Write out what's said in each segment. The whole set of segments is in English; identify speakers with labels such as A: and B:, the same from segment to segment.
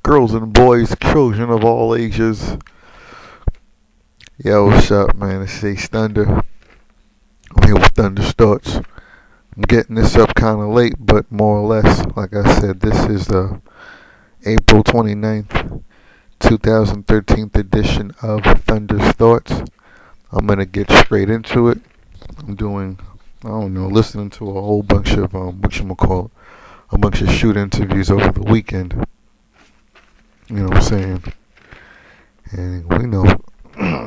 A: girls and boys, children of all ages. Yo, what's up, man? It's Ace Thunder. I'm here with Thunder Starts. I'm getting this up kind of late, but more or less, like I said, this is the April 29th, 2013 edition of Thunder's Thoughts. I'm going to get straight into it. I'm doing, listening to a whole bunch of, a bunch of shoot interviews over the weekend. You know what I'm saying? And we know,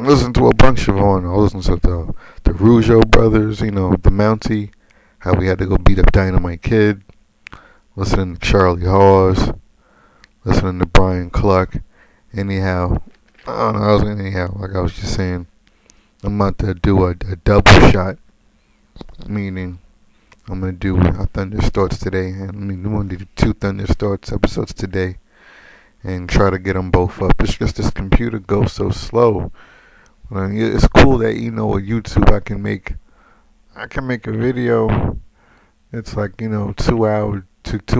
A: listen to a bunch of them. I listen to the Rougeau brothers, the Mountie, how we had to go beat up Dynamite Kid. Listening to Charlie Hawes. Listening to Bryan Clark. Anyhow, like I was just saying, I'm about to do a double shot, meaning I'm going to do a Thunder Starts today, and I'm going to do 2 Thunder Starts episodes today, and try to get them both up. It's just this computer goes so slow. It's cool that, with YouTube I can make a video. It's like, 2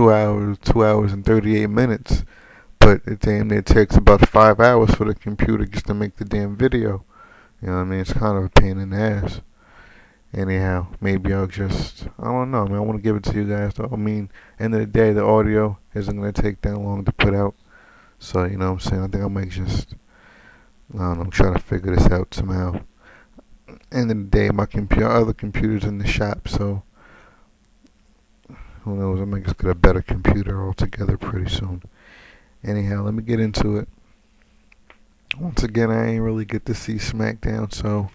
A: hours and 38 minutes, but it takes about 5 hours for the computer just to make the damn video. You know what I mean? It's kind of a pain in the ass. Anyhow, maybe I don't know, man. I want to give it to you guys, though. I mean, end of the day, the audio isn't going to take that long to put out. So, you know what I'm saying? I think I might try to figure this out somehow. End of the day, my other computer's in the shop, so who knows? I might just get a better computer altogether pretty soon. Anyhow, let me get into it. Once again, I ain't really get to see SmackDown, so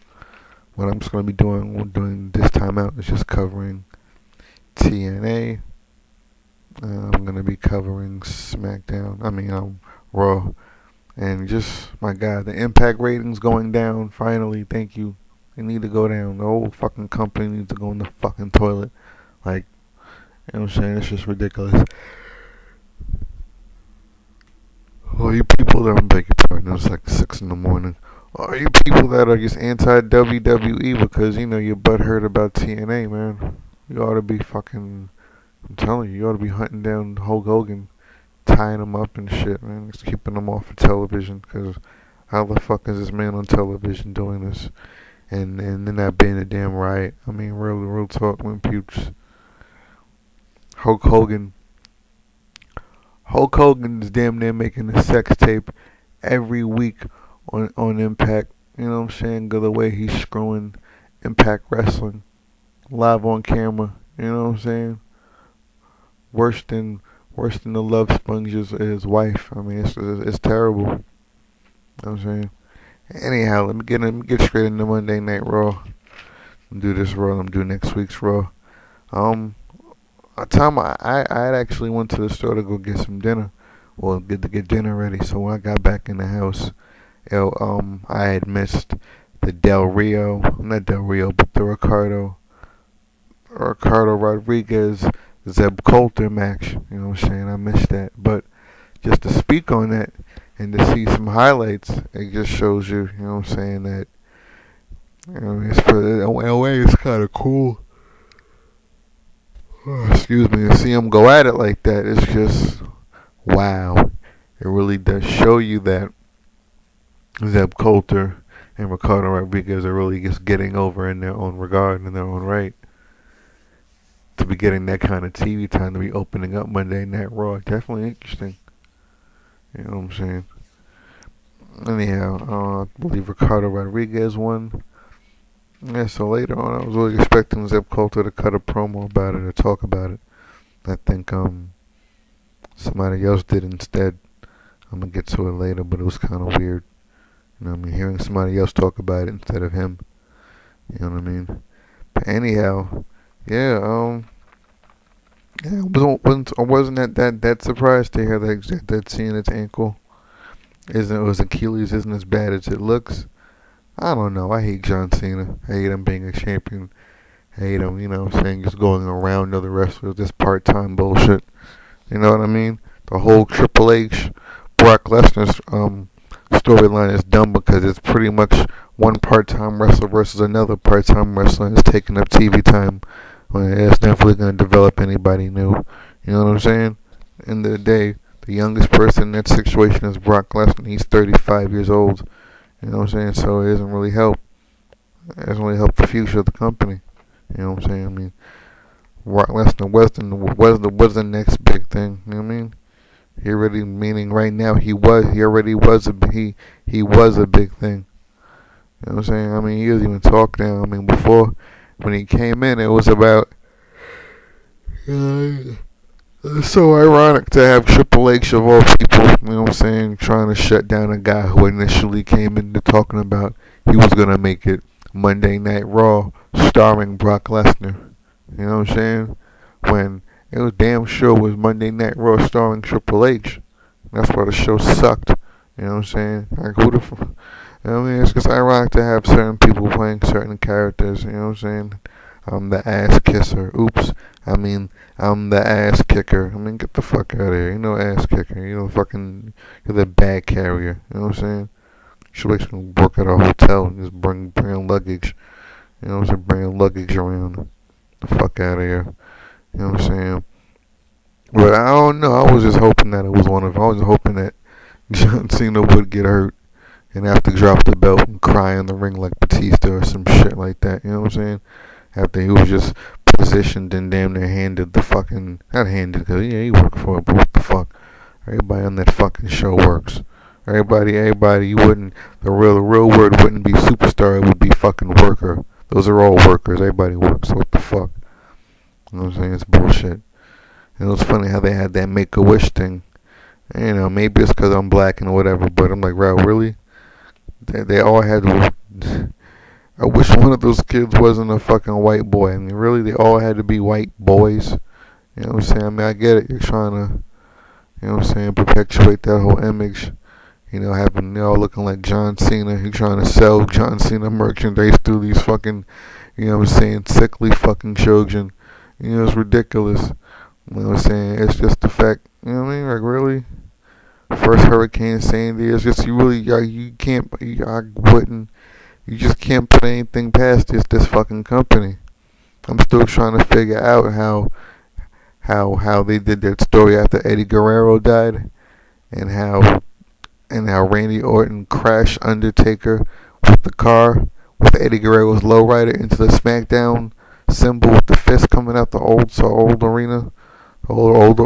A: what I'm just going to be doing this time out is just covering TNA. I'm going to be covering SmackDown, Raw. And just, my God, the Impact ratings going down, finally, thank you. They need to go down. The whole fucking company needs to go in the fucking toilet. Like, you know what I'm saying? It's just ridiculous. All you people that, I'm begging pardon, it's like 6 in the morning. All you people that are just anti-WWE because, your butt hurt about TNA, man. You ought to be fucking, I'm telling you ought to be hunting down Hulk Hogan, tying him up and shit, man. Just keeping him off of television, because how the fuck is this man on television doing this? And then not being a damn riot. I mean, real talk, when pukes. Hulk Hogan's damn near making a sex tape every week on Impact. You know what I'm saying? The way he's screwing Impact Wrestling live on camera. You know what I'm saying? Worse than the love sponge is his wife. I mean, it's terrible. You know what I'm saying? Anyhow, let me get straight into Monday Night Raw. I'm do this Raw. I'm do next week's Raw. A time I had actually went to the store to go get some dinner, or get dinner ready. So when I got back in the house, I had missed the Ricardo Rodriguez Zeb Coulter match. You know what I'm saying? I missed that, but just to speak on that and to see some highlights, it just shows you. You know what I'm saying, that it's for LA. It's kind of cool. Excuse me, to see him go at it like that, it's just wow. It really does show you that Zeb Coulter and Ricardo Rodriguez are really just getting over in their own regard, in their own right. To be getting that kind of TV time, to be opening up Monday Night Raw, definitely interesting. You know what I'm saying? Anyhow, I believe Ricardo Rodriguez won. Yeah, so later on, I was really expecting Zeb Coulter to cut a promo about it or talk about it. I think somebody else did instead. I'm going to get to it later, but it was kind of weird. Hearing somebody else talk about it instead of him. You know what I mean? But anyhow, yeah, I wasn't that surprised to hear that Cena's ankle Achilles isn't as bad as it looks. I don't know. I hate John Cena. I hate him being a champion. I hate him, just going around other wrestlers. This part-time bullshit. You know what I mean? The whole Triple H, Brock Lesnar's storyline is dumb because it's pretty much one part-time wrestler versus another part-time wrestler, and it's taking up TV time when it's never really going to develop anybody new. You know what I'm saying? End of the day, The youngest person in that situation is Brock Lesnar. He's 35 years old. You know what I'm saying? So it doesn't really help. It doesn't really help the future of the company. You know what I'm saying? I mean, Brock Lesnar was the next big thing. You know what I mean? He already, meaning right now, he was a big thing. You know what I'm saying? I mean, he doesn't even talk now. I mean, before, when he came in, it was about, it's so ironic to have Triple H of all people, you know what I'm saying, trying to shut down a guy who initially came into talking about he was going to make it Monday Night Raw starring Brock Lesnar. You know what I'm saying? When it was damn sure was Monday Night Raw starring Triple H. That's why the show sucked. You know what I'm saying? Like, who the fuck? You know what I mean? It's just ironic to have certain people playing certain characters. You know what I'm saying? I'm the ass kisser. Oops. I mean, I'm the ass kicker. I mean, get the fuck out of here. You know, ass kicker. You know, fucking, you're the bag carrier. You know what I'm saying? Should like work at a hotel and just bring luggage. You know what I'm saying? Bringing luggage around. The fuck out of here. You know what I'm saying? But I don't know. I was just hoping that it was one of. I was hoping that John Cena would get hurt and have to drop the belt and cry in the ring like Batista or some shit like that. You know what I'm saying? After he was just positioned and damn near handed the fucking, not handed, because yeah, he worked for it, but what the fuck? Everybody on that fucking show works. Everybody, you wouldn't, the real word wouldn't be superstar, it would be fucking worker. Those are all workers. Everybody works. So what the fuck? You know what I'm saying? It's bullshit. And it was funny how they had that Make-A-Wish thing. And, you know, maybe it's because I'm black and whatever, but I'm like, wow, really? They all had. I wish one of those kids wasn't a fucking white boy. I mean, really, they all had to be white boys. You know what I'm saying? I mean, I get it. You're trying to, you know what I'm saying, perpetuate that whole image. You know, having they all looking like John Cena. You're trying to sell John Cena merchandise through these fucking, you know what I'm saying, sickly fucking children. You know, it's ridiculous. You know what I'm saying? It's just the fact, you know what I mean? Like, really? First Hurricane Sandy, it's just, you can't, you just can't put anything past this fucking company. I'm still trying to figure out how they did that story after Eddie Guerrero died, and how Randy Orton crashed Undertaker with the car with Eddie Guerrero's lowrider into the SmackDown symbol with the fist coming out the old arena. The old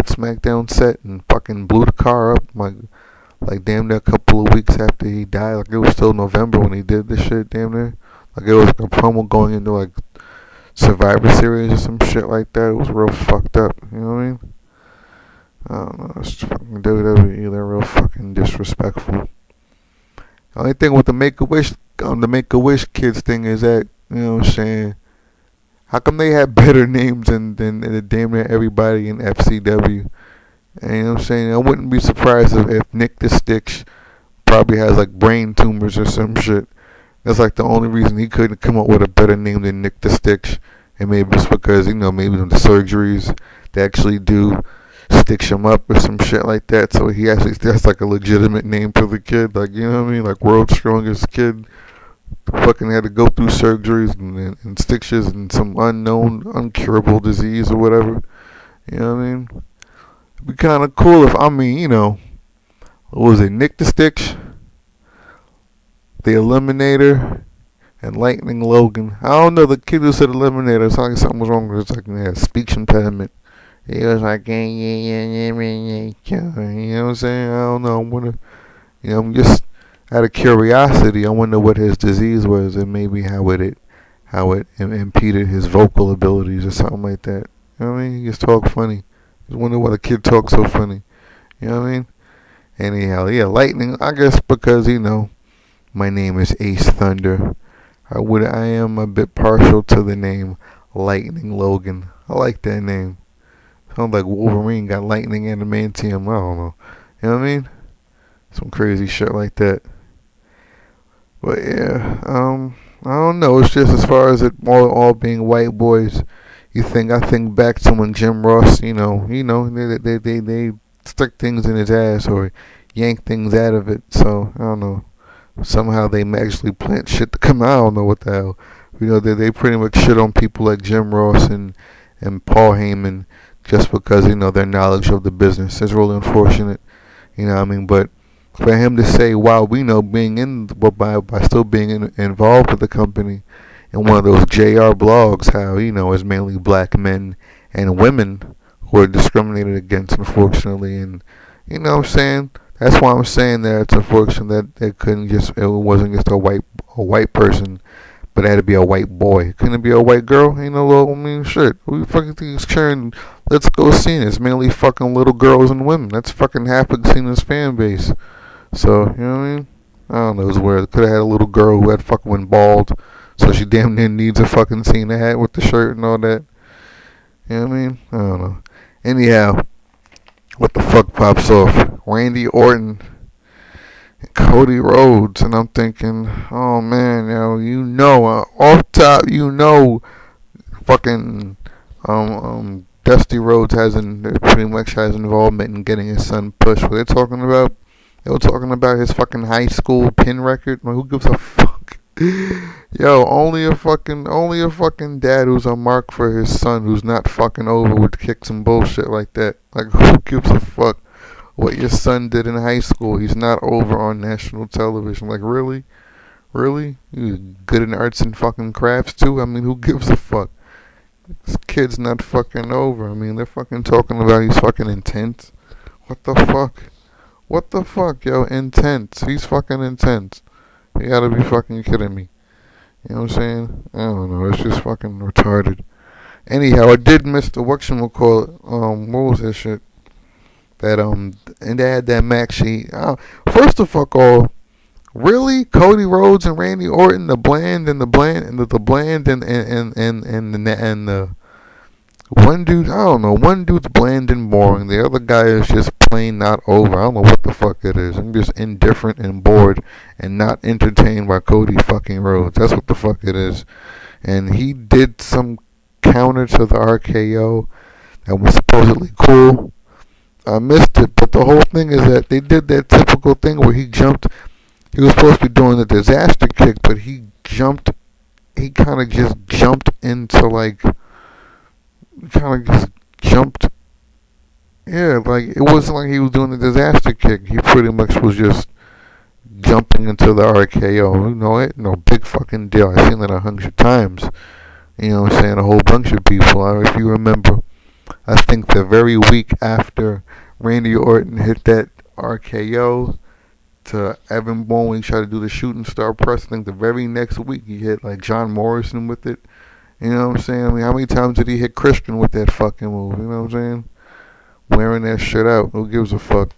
A: SmackDown set, and fucking blew the car up like damn near a couple of weeks after he died. Like it was still November when he did this shit, damn near. Like it was like a promo going into like Survivor Series or some shit like that. It was real fucked up. You know what I mean? I don't know. It's fucking WWE. They're real fucking disrespectful. The only thing with the Make-A-Wish kids thing is that, you know what I'm saying, how come they have better names than damn near everybody in FCW? And you know what I'm saying? I wouldn't be surprised if Nick the Stitch probably has like brain tumors or some shit. That's like the only reason he couldn't come up with a better name than Nick the Stitch. And maybe it's because, you know, maybe the surgeries they actually do stitch him up or some shit like that. So he actually that's like a legitimate name for the kid. Like, you know what I mean? Like world's strongest kid. Fucking had to go through surgeries and stitches and some unknown, uncurable disease or whatever. You know what I mean? It'd be kind of cool if, I mean, you know, what was it, Nick the Stitch, the Eliminator, and Lightning Logan. I don't know, the kid who said Eliminator, it's like something was wrong with his, like, he had a speech impediment. He was like, you know what I'm saying? I don't know, I'm just out of curiosity, I wonder what his disease was and maybe how it impeded his vocal abilities or something like that. You know what I mean? He just talk funny. I wonder why the kid talks so funny. You know what I mean? Anyhow, yeah, Lightning, I guess because, you know, my name is Ace Thunder. I am a bit partial to the name Lightning Logan. I like that name. Sounds like Wolverine got lightning adamantium. I don't know. You know what I mean? Some crazy shit like that. But yeah, I don't know. It's just as far as it all being white boys. I think back to when Jim Ross, they stick things in his ass or yank things out of it. So I don't know. Somehow they actually plant shit to come out. I don't know what the hell. You know, they pretty much shit on people like Jim Ross and Paul Heyman just because, their knowledge of the business. It's really unfortunate, but for him to say, wow, we know by still being involved with the company in one of those JR blogs, how, it's mainly black men and women who are discriminated against, unfortunately. And, that's why I'm saying that it's unfortunate that it wasn't just a white person, but it had to be a white boy. Couldn't it be a white girl? Shit. Who fucking think is cheering? Let's Go Cena. It's mainly fucking little girls and women. That's fucking half of Cena's fan base. So, you know what I mean? I don't know. It was weird. Could have had a little girl who had fucking went bald, so she damn near needs a fucking Cena hat with the shirt and all that. You know what I mean? I don't know. Anyhow, what the fuck pops off? Randy Orton and Cody Rhodes, and I'm thinking, oh man, off top, fucking Dusty Rhodes pretty much has involvement in getting his son pushed. What they're talking about? They were talking about his fucking high school pin record. Who gives a fuck? Yo, only a fucking dad who's a mark for his son who's not fucking over would kick some bullshit like that. Like, who gives a fuck what your son did in high school? He's not over on national television. Like, really? Really? You good in arts and fucking crafts too? Who gives a fuck? This kid's not fucking over. They're fucking talking about he's fucking intense. What the fuck? What the fuck, yo? Intense. He's fucking intense. You gotta be fucking kidding me. You know what I'm saying? I don't know. It's just fucking retarded. Anyhow, I did miss the whatchamacallit. What was that shit? That, and they had that match sheet. First of all, really? Cody Rhodes and Randy Orton, the one dude, I don't know, one dude's bland and boring. The other guy is just plain not over. I don't know what the fuck it is. I'm just indifferent and bored and not entertained by Cody fucking Rhodes. That's what the fuck it is. And he did some counter to the RKO that was supposedly cool. I missed it, but the whole thing is that they did that typical thing where he jumped. He was supposed to be doing the disaster kick, but he kind of just jumped into it wasn't like he was doing the disaster kick. He pretty much was just jumping into the RKO. No big fucking deal. I've seen that 100 times. You know what I'm saying? A whole bunch of people. If you remember, I think the very week after Randy Orton hit that RKO to Evan Bourne when he tried to do the shooting star press, I think the very next week he hit John Morrison with it. You know what I'm saying? How many times did he hit Christian with that fucking move? You know what I'm saying? Wearing that shit out. Who gives a fuck?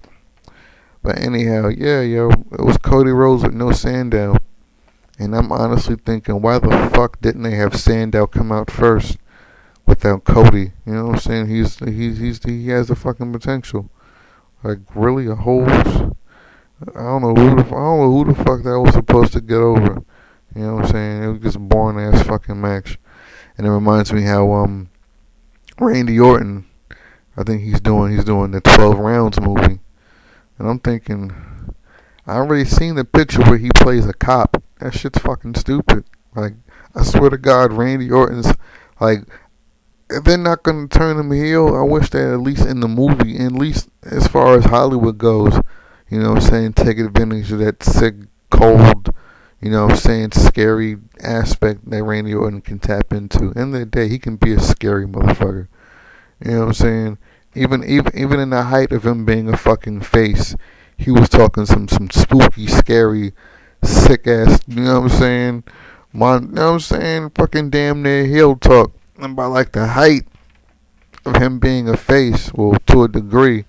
A: But anyhow, yeah, yo, it was Cody Rhodes with no Sandow. And I'm honestly thinking, why the fuck didn't they have Sandow come out first without Cody? You know what I'm saying? He has the fucking potential. Really, a whole, I don't know who the fuck that was supposed to get over. You know what I'm saying? It was just a boring ass fucking match. And it reminds me how Randy Orton, I think he's doing the 12 rounds movie. And I'm thinking, I already seen the picture where he plays a cop. That shit's fucking stupid. I swear to God, Randy Orton's if they're not gonna turn him heel, I wish that at least in the movie, at least as far as Hollywood goes, you know what I'm saying, take advantage of that sick, cold, you know what I'm saying, scary aspect that Randy Orton can tap into. End of the day, he can be a scary motherfucker. You know what I'm saying? Even in the height of him being a fucking face, he was talking some spooky, scary, sick ass, you know what I'm saying? You know what I'm saying? Fucking damn near heel talk. And by the height of him being a face, well, to a degree,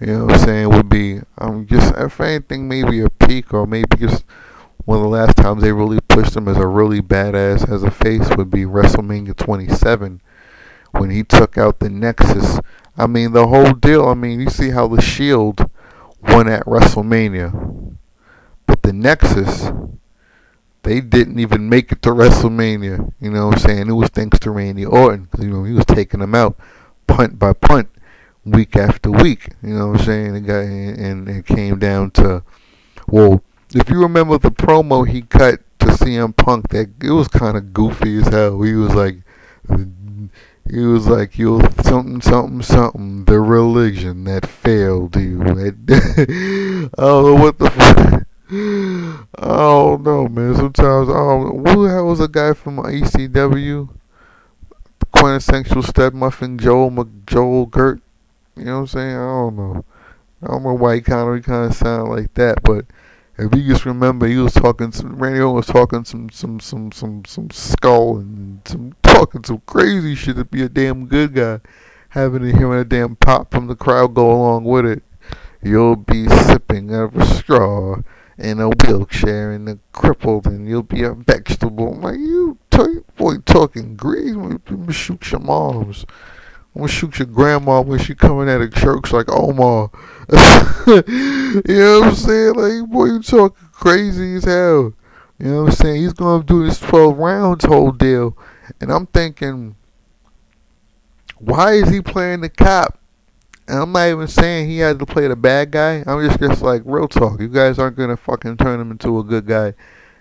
A: you know what I'm saying, would be, just, if anything, maybe a peak, or maybe just one of the last times they really pushed him as a really badass as a face would be WrestleMania 27, when he took out the Nexus. The whole deal, you see how the Sheild won at WrestleMania, but the Nexus, they didn't even make it to WrestleMania. You know what I'm saying? It was thanks to Randy Orton, because he was taking them out punt by punt, week after week. You know what I'm saying? And it came down to, well, if you remember the promo he cut to CM Punk, that it was kind of goofy as hell. He was He was like, "You're something, something, something. The religion that failed you." I don't know what the fuck. I don't know, man. Sometimes I don't know. Who the hell was a guy from ECW? The quintessential stud muffin, Joel Gert. You know what I'm saying? I don't know. I don't know why he kind of sound like that, but if you just remember, he was talking. Randy Orton was talking some skull and talking some crazy shit to be a damn good guy, having to hear a damn pop from the crowd go along with it. You'll be sipping out of a straw in a wheelchair and a crippled, and you'll be a vegetable. I'm like, boy, talking grease. I'm gonna shoot your moms. I'm gonna shoot your grandma when she coming out of church like Omar. You know what I'm saying? Like, boy, you talking crazy as hell. You know what I'm saying? He's gonna do this 12 rounds whole deal. And I'm thinking, why is he playing the cop? And I'm not even saying he had to play the bad guy. I'm just like, real talk. You guys aren't gonna fucking turn him into a good guy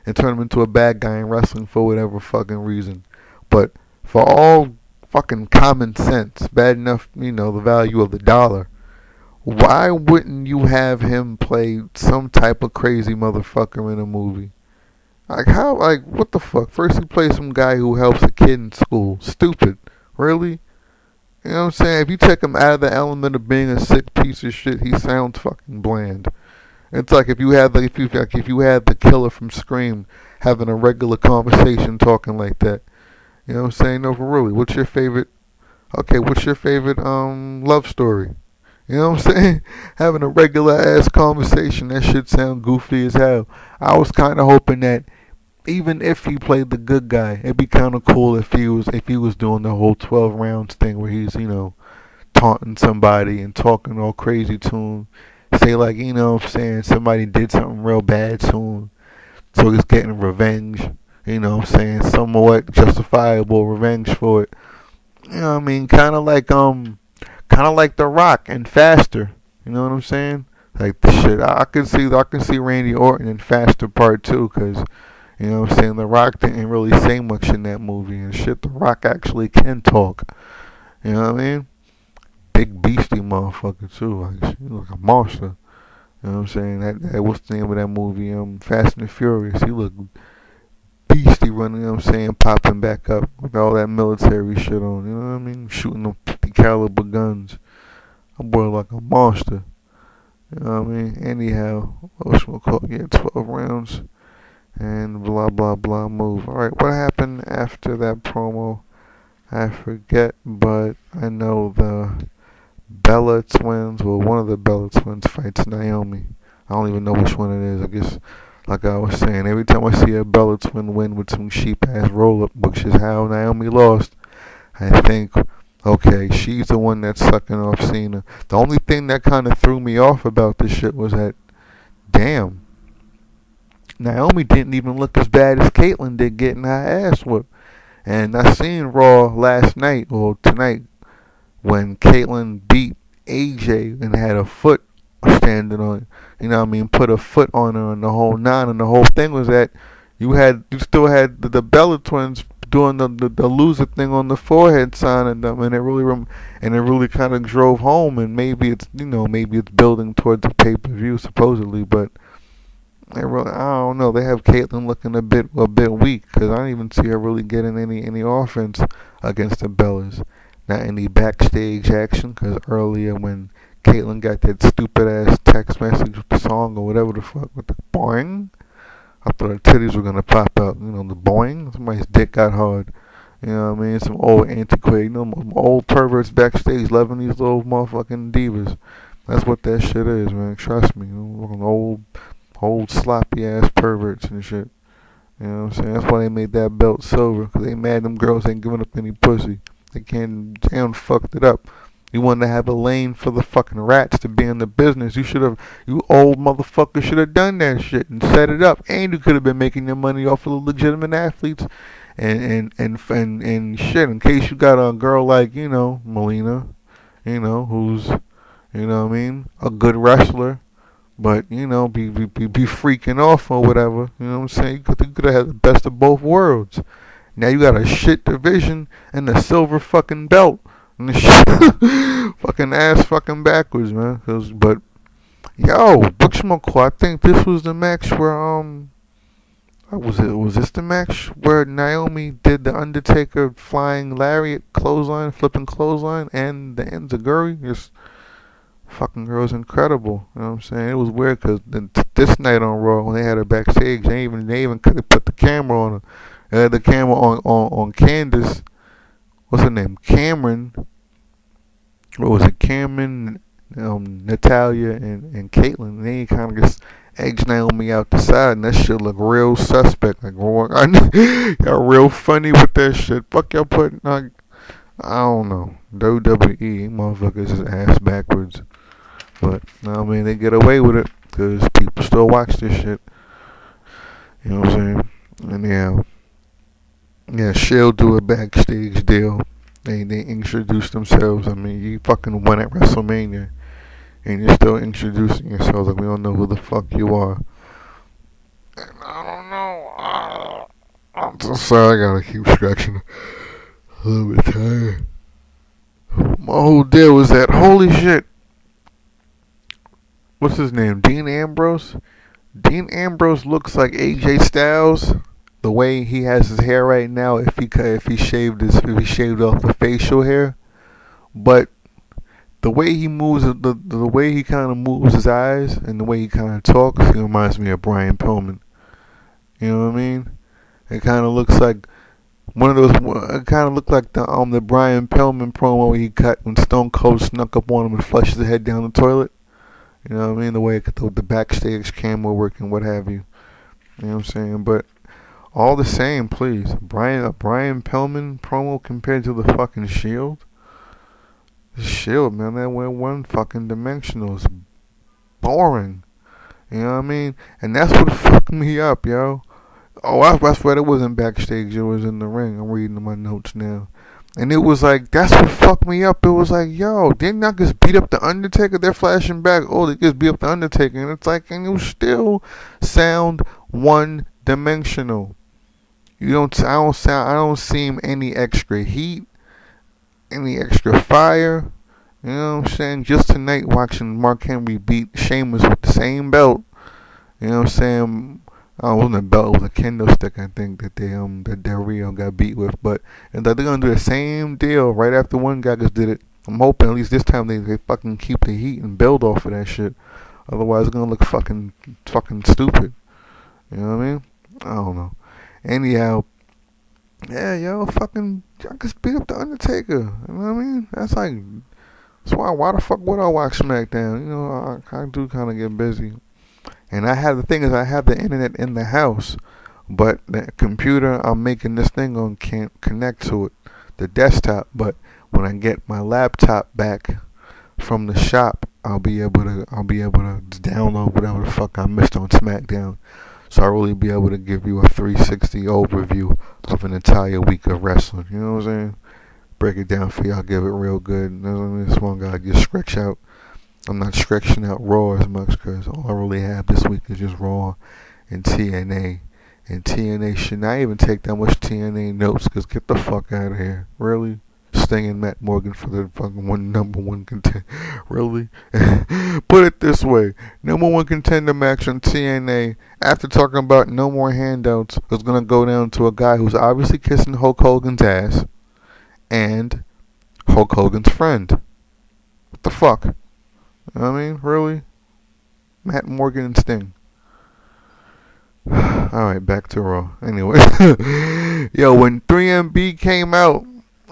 A: and turn him into a bad guy in wrestling for whatever fucking reason. But for all fucking common sense, bad enough, the value of the dollar, why wouldn't you have him play some type of crazy motherfucker in a movie? What the fuck? First he plays some guy who helps a kid in school. Stupid. Really? You know what I'm saying? If you take him out of the element of being a sick piece of shit, he sounds fucking bland. It's like if you had the killer from Scream having a regular conversation talking like that. You know what I'm saying? No, but really, what's your favorite love story? You know what I'm saying? Having a regular ass conversation, that shit sound goofy as hell. I was kind of hoping that even if he played the good guy, it'd be kind of cool if he was doing the whole 12 rounds thing where he's, taunting somebody and talking all crazy to him. Say like, what I'm saying, somebody did something real bad to him, so he's getting revenge. You know what I'm saying? Somewhat justifiable revenge for it. You know what I mean? Kind of like The Rock and Faster. You know what I'm saying? Like the shit. I can see Randy Orton in Faster Part 2 because, you know what I'm saying, The Rock didn't really say much in that movie and shit. The Rock actually can talk. You know what I mean? Big beastie motherfucker too. Like, he look a monster. You know what I'm saying? That what's the name of that movie? Fast and the Furious. He looked beastie running, you know what I'm saying, popping back up with all that military shit on, you know what I mean? Shooting them 50 caliber guns. That boy like a monster. You know what I mean? Anyhow, what's we'll call it? Yeah, 12 rounds and blah blah blah move. Alright, what happened after that promo? I forget, but I know the Bella twins, well, one of the Bella twins fights Naomi. I don't even know which one it is. I guess, like I was saying, every time I see a Bella twin win with some cheap ass roll up, which is how Naomi lost, I think, okay, she's the one that's sucking off Cena. The only thing that kind of threw me off about this shit was that, damn, Naomi didn't even look as bad as Caitlyn did getting her ass whooped. And I seen Raw last night, or tonight, when Caitlyn beat AJ and had a foot standing on, put a foot on her and the whole nine, and the whole thing was that you still had the Bella twins doing the loser thing on the forehead signing them, and it really kind of drove home. And maybe it's building towards a pay-per-view supposedly, but I don't know. They have Caitlyn looking a bit weak because I don't even see her really getting any offense against the Bellas. Not any backstage action, because earlier when Caitlyn got that stupid ass text message with the song or whatever the fuck with the boing, I thought her titties were gonna pop out. The boing, somebody's dick got hard. You know what I mean? Some old antiquated, old perverts backstage loving these little motherfucking divas. That's what that shit is, man. Trust me. Old sloppy ass perverts and shit. You know what I'm saying? That's why they made that belt silver, because they mad them girls ain't giving up any pussy. They damn fucked it up. You wanted to have a lane for the fucking rats to be in the business. You old motherfucker should have done that shit and set it up. And you could have been making your money off of the legitimate athletes and shit. In case you got a girl like, Melina, who's, a good wrestler, but, be freaking off or whatever. You know what I'm saying? You could have had the best of both worlds. Now you got a shit division and a silver fucking belt. And the shit fucking ass fucking backwards, man. But yo, whatchamacallit, I think this was the match where was this the match where Naomi did the Undertaker flying lariat clothesline, flipping clothesline, and the enziguri? Just fucking girl's incredible. You know what I'm saying? It was weird because this night on Raw, when they had her backstage, they even could have put the camera on her. They had the camera on Candace. What's her name? Cameron. What was it? Cameron, Natalia, and Caitlyn. And they kind of just edged Naomi out the side, and that shit look real suspect. Like, y'all real funny with that shit. Fuck y'all putting, like, I don't know. WWE, motherfuckers is ass backwards. But, I mean, they get away with it because people still watch this shit. You know what I'm saying? And yeah, Sheild do a backstage deal. They introduce themselves. I mean, you fucking won at WrestleMania, and you're still introducing yourselves like we don't know who the fuck you are. And I don't know. I'm so sorry. I gotta keep scratching. A little bit tired. My whole deal was that, holy shit. What's his name? Dean Ambrose? Dean Ambrose looks like AJ Styles. The way he has his hair right now, if he shaved off the facial hair, but the way he moves, the way he kind of moves his eyes, and the way he kind of talks, he reminds me of Brian Pillman. You know what I mean? It kind of looks like one of those. It kind of looked like the Brian Pillman promo he cut when Stone Cold snuck up on him and flushed his head down the toilet. You know what I mean? The way the backstage camera work and what have you. You know what I'm saying? But all the same, please, Brian Pillman promo compared to the fucking Sheild. The Sheild, man, that went one fucking dimensional. It's boring. You know what I mean? And that's what fucked me up, yo. Oh, that's right. It wasn't backstage. It was in the ring. I'm reading my notes now. And it was like, that's what fucked me up. It was like, yo, didn't I just beat up the Undertaker? They're flashing back. Oh, they just beat up the Undertaker. And it's like, and you still sound one-dimensional. I don't seem any extra heat, any extra fire. You know what I'm saying? Just tonight watching Mark Henry beat Sheamus with the same belt. You know what I'm saying? It wasn't a belt, it was a kendo stick, I think, that that Del Rio got beat with. But and they're gonna do the same deal right after one guy just did it. I'm hoping at least this time they fucking keep the heat and build off of that shit. Otherwise it's gonna look fucking stupid. You know what I mean? I don't know. Anyhow, yeah, yo, fucking, I just beat up the Undertaker. You know what I mean? That's why the fuck would I watch SmackDown? You know, I do kind of get busy. And I have the internet in the house, but the computer I'm making this thing on can't connect to it, the desktop. But when I get my laptop back from the shop, I'll be able to download whatever the fuck I missed on SmackDown. So I'll really be able to give you a 360 overview of an entire week of wrestling. You know what I'm saying? Break it down for y'all, give it real good. You know what I mean? This one guy just stretch out. I'm not stretching out Raw as much because all I really have this week is just Raw and TNA. And TNA should not even take that much TNA notes because get the fuck out of here. Really? Sting and Matt Morgan for the fucking number one contender. Really? Put it this way. Number one contender match on TNA, after talking about no more handouts, is going to go down to a guy who's obviously kissing Hulk Hogan's ass and Hulk Hogan's friend. What the fuck? You know what I mean? Really? Matt Morgan and Sting. Alright, back to Raw. Anyway. Yo, when 3MB came out,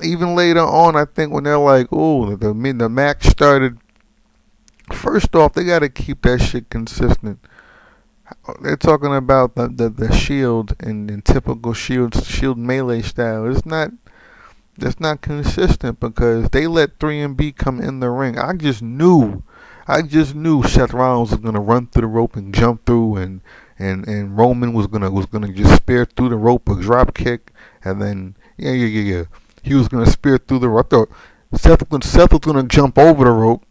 A: even later on, I think when they're like, oh, the match started. First off, they got to keep that shit consistent. They're talking about the Sheild and typical Sheild melee style. That's not consistent because they let 3MB come in the ring. I just knew Seth Rollins was gonna run through the rope and jump through, and Roman was gonna just spear through the rope, a drop kick, and then yeah. He was gonna spear through the rope. I thought Seth was gonna jump over the rope.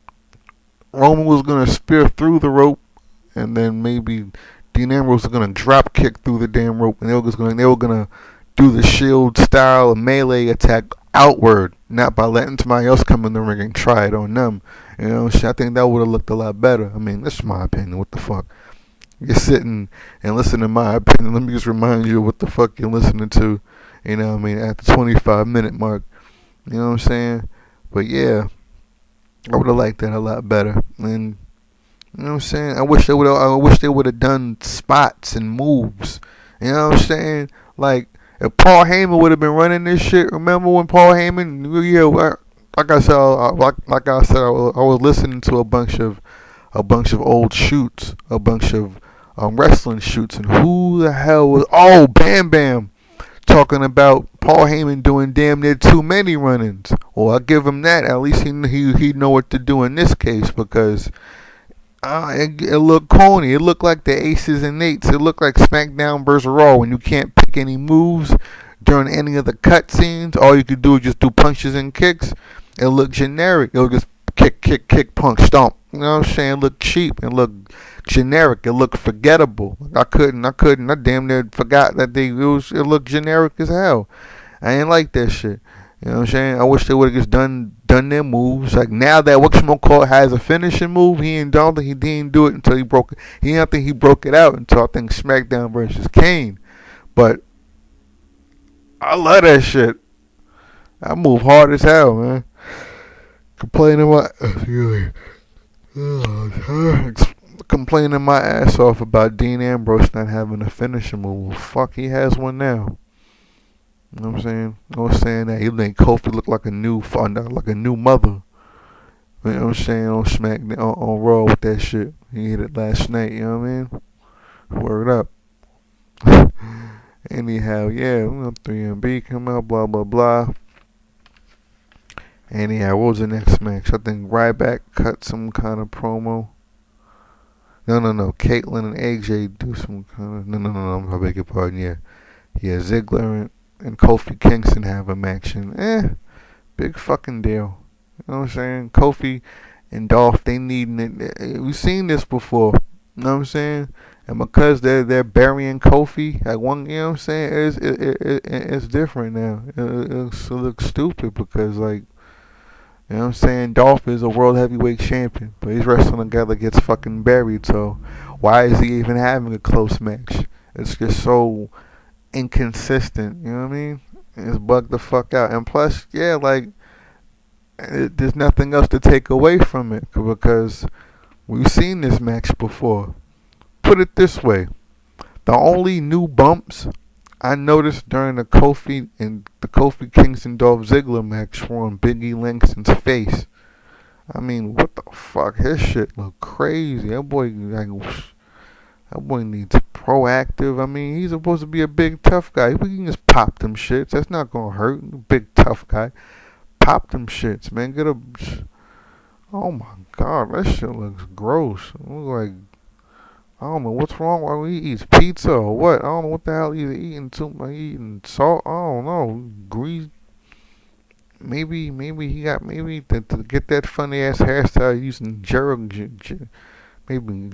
A: Roman was gonna spear through the rope, and then maybe Dean Ambrose was gonna drop kick through the damn rope, and they were gonna do the Sheild style melee attack outward, not by letting somebody else come in the ring and try it on them. You know, I think that would have looked a lot better. I mean, that's my opinion. What the fuck? You're sitting and listening to my opinion. Let me just remind you what the fuck you're listening to. You know what I mean? At the 25-minute mark. You know what I'm saying? But yeah, I would have liked that a lot better. And you know what I'm saying? I wish they would have done spots and moves. You know what I'm saying? Like if Paul Heyman would have been running this shit. Remember when Paul Heyman? Yeah, like I said, I was listening to a bunch of old shoots, a bunch of wrestling shoots, and who the hell was? Oh, Bam Bam, talking about Paul Heyman doing damn near too many run-ins. Well, I'll give him that. At least he know what to do in this case, because it looked corny. It looked like the aces and eights. It looked like SmackDown vs. Raw when you can't pick any moves during any of the cut scenes. All you could do is just do punches and kicks. It looked generic. It was just kick, punch, stomp. You know what I'm saying? It looked cheap. It looked generic. It looked forgettable. I damn near forgot that it looked generic as hell. I ain't like that shit. You know what I'm saying? I wish they would have just done their moves. Like now that whatchamacallit has a finishing move, he didn't do it until he broke it. I don't think he broke it out until I think SmackDown versus Kane. But I love that shit. I move hard as hell, man. Complaining my ass off about Dean Ambrose not having a finishing move. Well, fuck, he has one now. You know what I'm saying? I was saying that he made Kofi look like a new mother. You know what I'm saying? On SmackDown, on Raw with that shit. He hit it last night. You know what I mean? Word up. Anyhow, yeah, 3MB come out, blah blah blah. Anyhow, what was the next match? I think Ryback cut some kind of promo. No. Caitlyn and AJ do some kind of... No. I beg your pardon, yeah. Yeah, Ziggler and Kofi Kingston have a match. And, big fucking deal. You know what I'm saying? Kofi and Dolph, they needing it. We've seen this before. You know what I'm saying? And because they're burying Kofi at one... You know what I'm saying? It's different now. It looks stupid because, like... You know what I'm saying? Dolph is a world heavyweight champion, but he's wrestling a guy that gets fucking buried, so why is he even having a close match? It's just so inconsistent, you know what I mean? It's bugged the fuck out. And plus, yeah, like, there's nothing else to take away from it, because we've seen this match before. Put it this way, the only new bumps I noticed during the Kofi Kingston Dolph Ziggler match were on Biggie Langston's face. I mean, what the fuck? His shit look crazy. That boy needs proactive. I mean, he's supposed to be a big tough guy. We can just pop them shits. That's not gonna hurt. Big tough guy. Pop them shits, man. Oh my god, that shit looks gross. It looks like, I don't know what's wrong. Why he eats pizza or what? I don't know what the hell he's eating. Eating salt. I don't know. Grease. Maybe he got to get that funny ass hairstyle using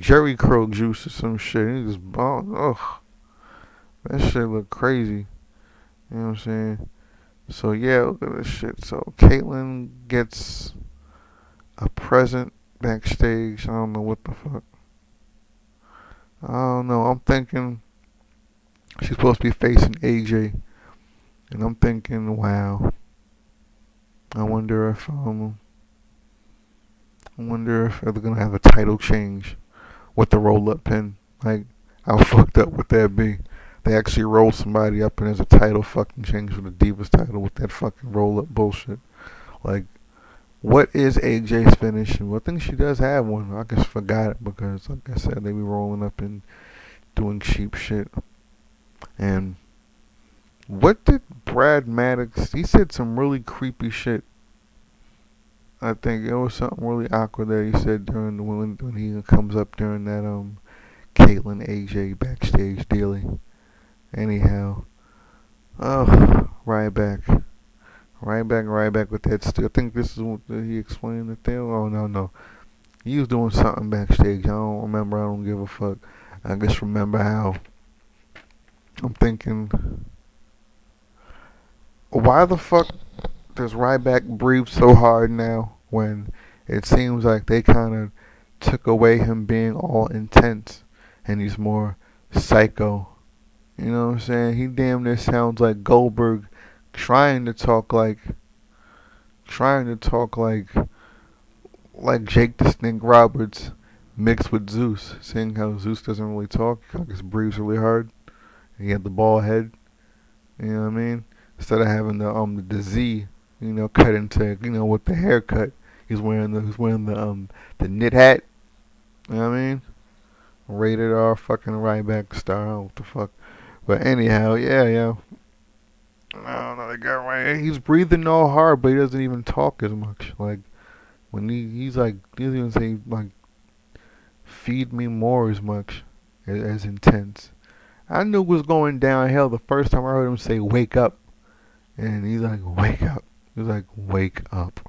A: Jerry Crow juice or some shit. He just that shit look crazy. You know what I'm saying? So yeah, look at this shit. So Caitlyn gets a present backstage. I don't know what the fuck. I don't know. I'm thinking she's supposed to be facing AJ, and I'm thinking, wow. I wonder if they're gonna have a title change with the roll-up pin. Like, how fucked up would that be? They actually roll somebody up and there's a title fucking change for the Divas title with that fucking roll-up bullshit. Like, what is AJ's finish? Well, I think she does have one. I just forgot it because, like I said, they be rolling up and doing cheap shit. And what did Brad Maddox... He said some really creepy shit. I think it was something really awkward that he said during when he comes up during that Caitlyn AJ backstage dealing. Anyhow, Ryback with that still. I think this is what he explained the thing. Oh no, he was doing something backstage. I don't remember. I don't give a fuck. I just remember how I'm thinking. why the fuck does Ryback breathe so hard now when it seems like they kind of took away him being all intense and he's more psycho? You know what I'm saying? He damn near sounds like Goldberg trying to talk like Jake the Snake Roberts mixed with Zeus, seeing how Zeus doesn't really talk, he just breathes really hard. He had the bald head, you know what I mean? Instead of having the Z, cut into, with the haircut, he's wearing the knit hat, you know what I mean? Rated R fucking Ryback star, I don't know what the fuck. But anyhow, yeah. I don't know, they got right. He's breathing all hard, but he doesn't even talk as much. Like, when he's like, he doesn't even say, like, feed me more as much, as intense. I knew it was going downhill the first time I heard him say, wake up. And he's like, wake up. He's like, wake up.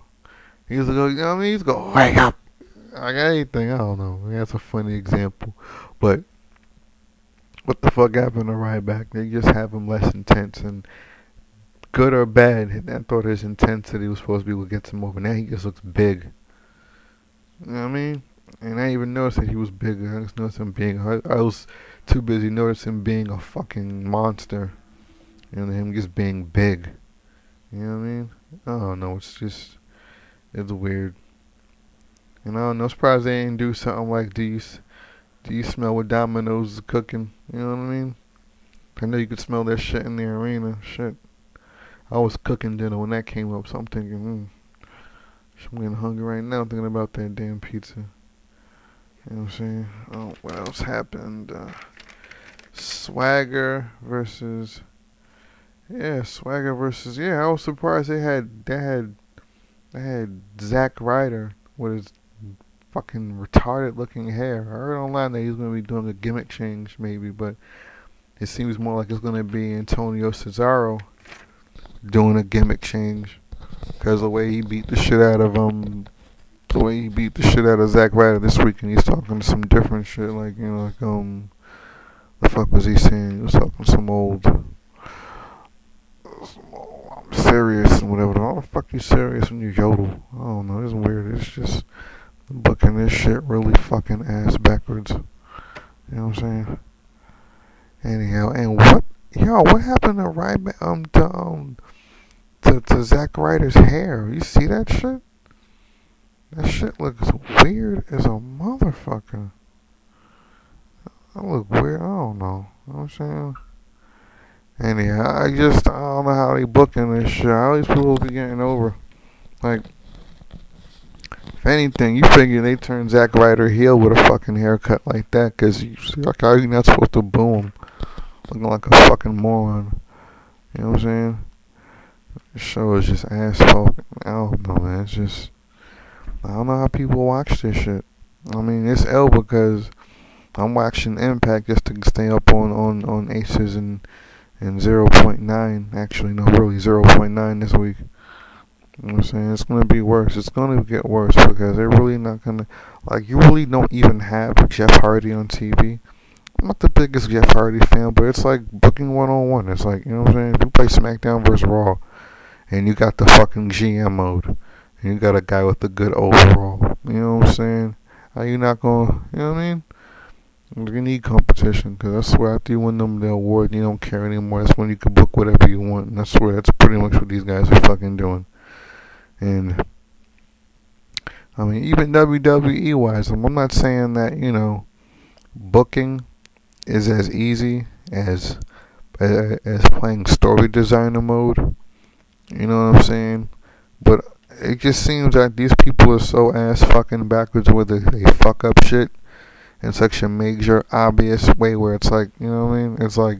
A: He's like, you know what I mean? He's going, wake up. Like anything, I don't know. That's a funny example. But, what the fuck happened to Ryback? They just have him less intense, and good or bad, I thought his intensity was supposed to be what gets him over. Now he just looks big. You know what I mean? And I didn't even noticed that he was big. I just noticed him being, I was too busy noticing him being a fucking monster. And him just being big. You know what I mean? I don't know, it's weird. And I don't know, surprised they didn't do something like, do you smell what Domino's is cooking? You know what I mean? I know you could smell that shit in the arena. Shit. I was cooking dinner when that came up, so I'm thinking, I'm getting hungry right now thinking about that damn pizza. You know what I'm saying? Oh, what else happened? Swagger versus... I was surprised they had Zack Ryder with his fucking retarded looking hair. I heard online that he's going to be doing a gimmick change maybe, but it seems more like it's going to be Antonio Cesaro doing a gimmick change, because the way he beat the shit out of Zack Ryder this week, and he's talking some different shit, like, the fuck was he saying? He was talking some old I'm serious and whatever. How the fuck you serious when you yodel? I don't know, it's weird. It's just booking this shit really fucking ass backwards. You know what I'm saying? Anyhow, and what happened to Ryback, to Zack Ryder's hair? You see that shit? That shit looks weird as a motherfucker. That look weird. I don't know. You know what I'm saying? Anyhow, I don't know how they booking this shit. How these people be getting over? Like, if anything, you figure they turn Zack Ryder heel with a fucking haircut like that, because how you not supposed to boo him? Looking like a fucking moron. You know what I'm saying? The show is just asphalt. I don't know, man. It's just, I don't know how people watch this shit. I mean, it's L because I'm watching Impact just to stay up on Aces and 0.9. Actually, no, really 0.9 this week. You know what I'm saying? It's going to be worse. It's going to get worse because they're really not going to, like, you really don't even have Jeff Hardy on TV. I'm not the biggest Jeff Hardy fan, but it's like booking 101. It's like, you know what I'm saying? If you play SmackDown vs. Raw, and you got the fucking GM mode, and you got a guy with a good overall, you know what I'm saying? Are you not going to, you know what I mean? You need competition, because I swear after you win them the award, you don't care anymore. That's when you can book whatever you want, and I swear that's pretty much what these guys are fucking doing. And, I mean, even WWE-wise, I'm not saying that, booking is as easy as playing story designer mode. You know what I'm saying? But it just seems like these people are so ass fucking backwards with it. They fuck up shit in such a major, obvious way where it's like, you know what I mean? It's like,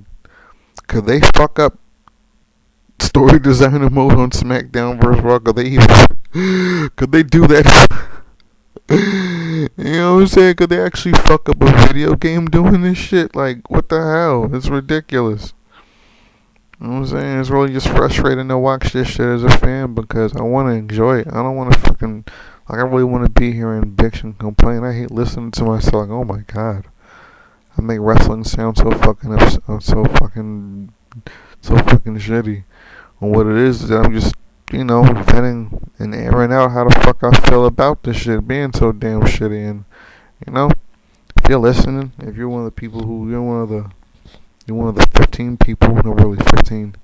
A: could they fuck up story designer mode on SmackDown vs. Raw? Could they do that? You know what I'm saying? Could they actually fuck up a video game doing this shit? Like, what the hell? It's ridiculous. You know what I'm saying? It's really just frustrating to watch this shit as a fan because I want to enjoy it. I don't want to fucking, like, I really want to be here and bitch and complain. I hate listening to myself like, oh my god. I make wrestling sound so fucking shitty. And what it is that I'm just, venting and airing out how the fuck I feel about this shit being so damn shitty. And, if you're listening, if you're one of the people you're one of the 15 people, no really 15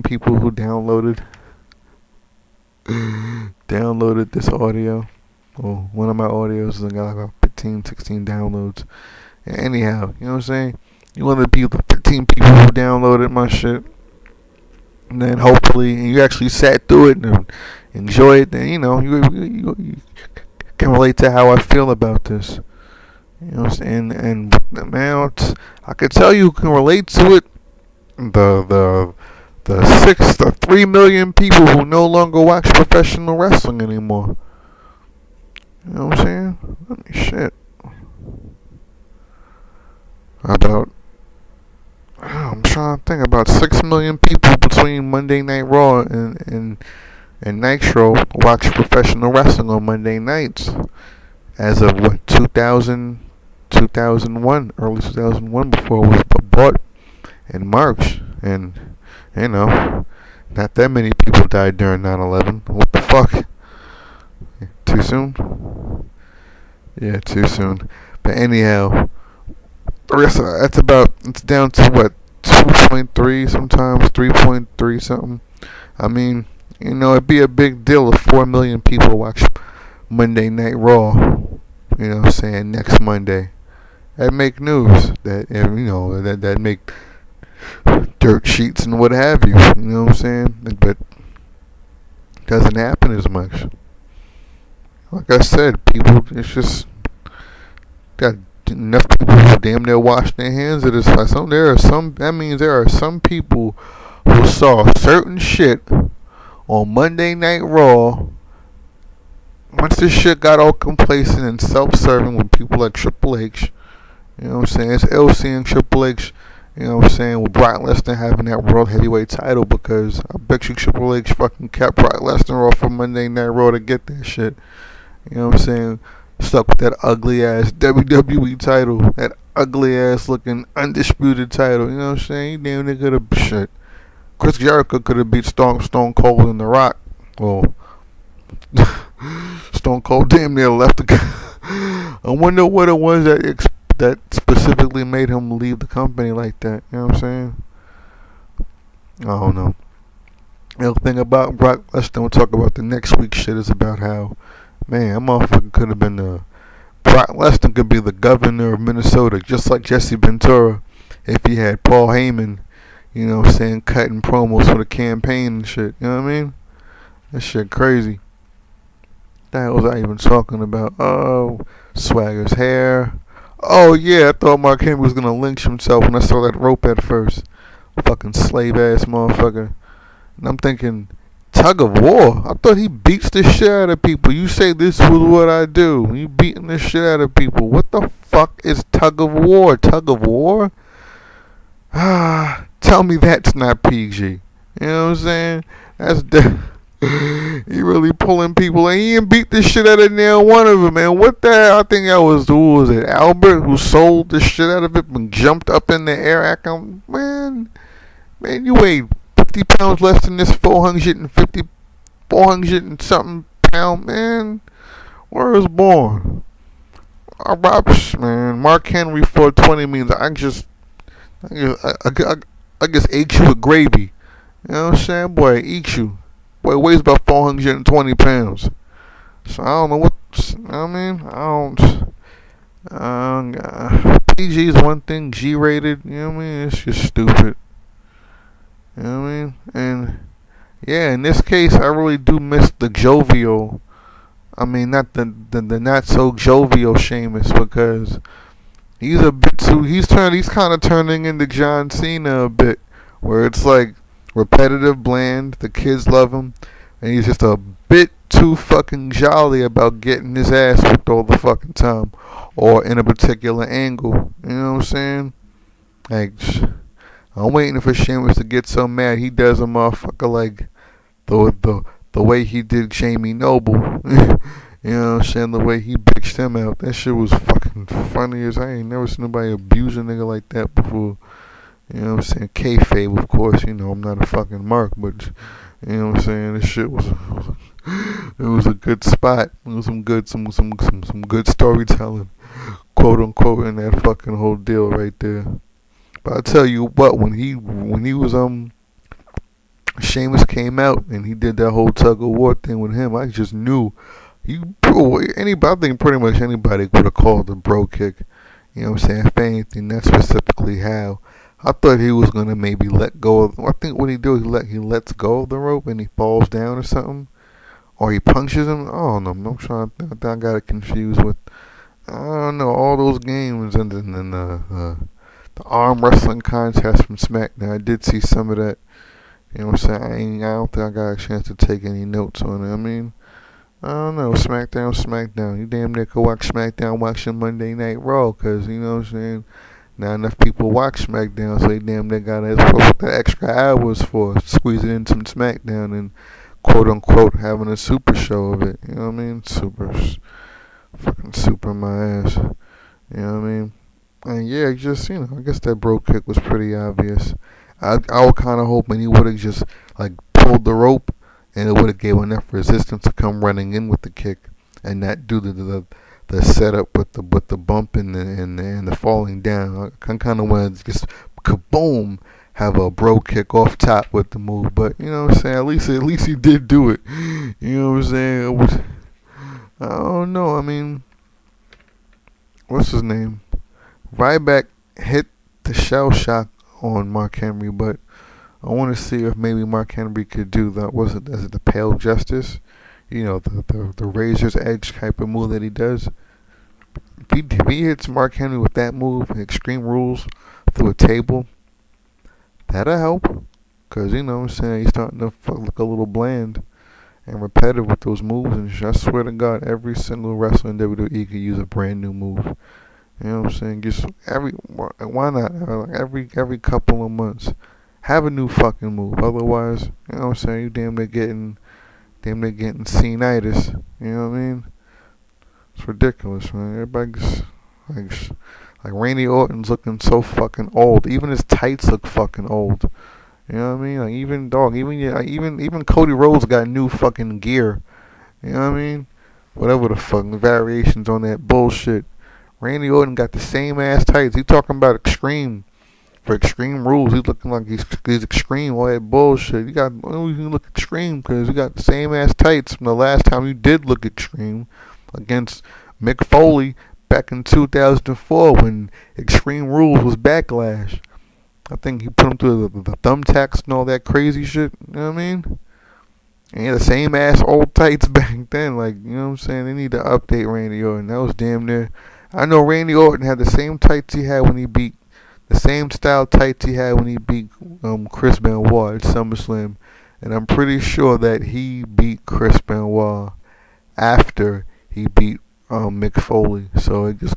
A: people who downloaded this audio, or one of my audios, and got like about 15, 16 downloads. And anyhow, you know what I'm saying? You're one of the 15 people who downloaded my shit. And then hopefully, and you actually sat through it and enjoyed it, then, you can relate to how I feel about this. You know what I'm saying? And man, I could tell you can relate to it. The 3 million people who no longer watch professional wrestling anymore. You know what I'm saying? Shit. I'm trying to think, about 6 million people between Monday Night Raw and Nitro watch professional wrestling on Monday nights as of 2001, early 2001, before it was bought in March. And not that many people died during 9/11. What the fuck? Too soon? Yeah, too soon. But anyhow, it's down to what, 2.3, sometimes 3.3 something. I mean, it'd be a big deal if 4 million people watch Monday Night Raw, saying next Monday. That'd make news. That'd make dirt sheets and what have you. You know what I'm saying? But it doesn't happen as much. Like I said, people, it's just got enough people who damn near wash their hands of this. That means there are some people who saw certain shit on Monday Night Raw. Once this shit got all complacent and self-serving with people like Triple H, you know what I'm saying? It's ill seeing Triple H, you know what I'm saying, with Brock Lesnar having that World Heavyweight title, because I bet you Triple H fucking kept Brock Lesnar off of Monday Night Raw to get that shit. You know what I'm saying? Stuck with that ugly ass WWE title, that ugly ass looking undisputed title. You know what I'm saying? He damn near could have shit. Chris Jericho could have beat Stone Cold and The Rock. Well, Stone Cold damn near left the guy. I wonder what it was that specifically made him leave the company like that. You know what I'm saying? I don't know. The thing about Brock Lesnar, we'll talk about the next week's shit, is about how, man, that motherfucker could have been Brock Lesnar could be the governor of Minnesota, just like Jesse Ventura, if he had Paul Heyman, you know what I'm saying, cutting promos for the campaign and shit. You know what I mean? That shit crazy. What the hell was I even talking about? Oh, Swagger's hair. Oh yeah, I thought Mark Henry was gonna lynch himself when I saw that rope at first. Fucking slave ass motherfucker. And I'm thinking, tug of war? I thought he beats the shit out of people. You say this was what I do. You beating the shit out of people. What the fuck is tug of war? Tug of war? Tell me that's not PG. You know what I'm saying? That's he really pulling people, and he didn't beat the shit out of nail one of them, man. What the hell? I think that was, who was it, Albert, who sold the shit out of it and jumped up in the air acting, man, you weigh 50 pounds less than this 400 and something pound, man. Where was born? Man, Mark Henry 420 means I guess ate you with gravy. You know what I'm saying? Boy, eat you. Boy, weighs about 420 pounds. So I don't know what, I mean, PG is one thing, G-rated, you know what I mean? It's just stupid. You know what I mean? And, yeah, in this case, I really do miss the jovial, not the not so jovial Sheamus, because he's a bit too, he's kind of turning into John Cena a bit, where it's like, repetitive, bland, the kids love him, and he's just a bit too fucking jolly about getting his ass whipped all the fucking time, or in a particular angle. You know what I'm saying? Like, I'm waiting for Sheamus to get so mad he does a motherfucker like the way he did Jamie Noble. You know what I'm saying? The way he bitched him out. That shit was fucking funny as I ain't never seen nobody abuse a nigga like that before. You know what I'm saying? Kayfabe, of course. You know, I'm not a fucking mark, but you know what I'm saying? This shit was it was a good spot. It was some good storytelling, quote unquote, in that fucking whole deal right there. But I tell you what, when he was Sheamus came out and he did that whole tug of war thing with him, I just knew I think pretty much anybody would have called the bro kick. You know what I'm saying? If anything, that's specifically how. I thought he was gonna maybe let go of. I think what he do, he lets go of the rope and he falls down or something, or he punches him. I don't know. I'm trying. I got it confused with. I don't know, all those games and then the arm wrestling contest from SmackDown. I did see some of that. You know what I'm saying? I don't think I got a chance to take any notes on it. I mean, I don't know. SmackDown. You damn near could watch SmackDown watching Monday Night Raw, because, you know what I'm saying, not enough people watch SmackDown, so they damn near got what the extra hours for, squeezing in some SmackDown and quote unquote having a super show of it. You know what I mean? Fucking super my ass. You know what I mean? And yeah, just, you know, I guess that bro kick was pretty obvious. I was kind of hoping he would have just like pulled the rope and it would have gave enough resistance to come running in with the kick and not do the setup with the bump and the falling down. I kind of wanted to just kaboom, have a bro kick off top with the move. But you know what I'm saying? At least he did do it. You know what I'm saying? I don't know. I mean, what's his name? Ryback hit the shell shock on Mark Henry, but I want to see if maybe Mark Henry could do that. Is it the Pale Justice? You know, the Razor's Edge type of move that he does. If he hits Mark Henry with that move, Extreme Rules, through a table, that'll help. Because, you know what I'm saying, he's starting to look a little bland and repetitive with those moves. And I swear to God, every single wrestler in WWE could use a brand new move. You know what I'm saying? Just why not? Every couple of months, have a new fucking move. Otherwise, you know what I'm saying, you damn near getting senitis. You know what I mean? It's ridiculous, man. Everybody's like Randy Orton's looking so fucking old. Even his tights look fucking old. You know what I mean? Like even Cody Rhodes got new fucking gear. You know what I mean? Whatever the fucking variations on that bullshit. Randy Orton got the same ass tights. He talking about Extreme. For Extreme Rules, he's looking like he's Extreme. All that bullshit. You look Extreme because you got the same ass tights from the last time you did look Extreme against Mick Foley back in 2004 when Extreme Rules was Backlash. I think he put him through the thumbtacks and all that crazy shit. You know what I mean? And he had the same ass old tights back then. Like, you know what I'm saying? They need to update Randy Orton. That was damn near. I know Randy Orton had the same tights he had when he beat. The same style tights he had when he beat Chris Benoit at SummerSlam. And I'm pretty sure that he beat Chris Benoit after he beat Mick Foley. So it just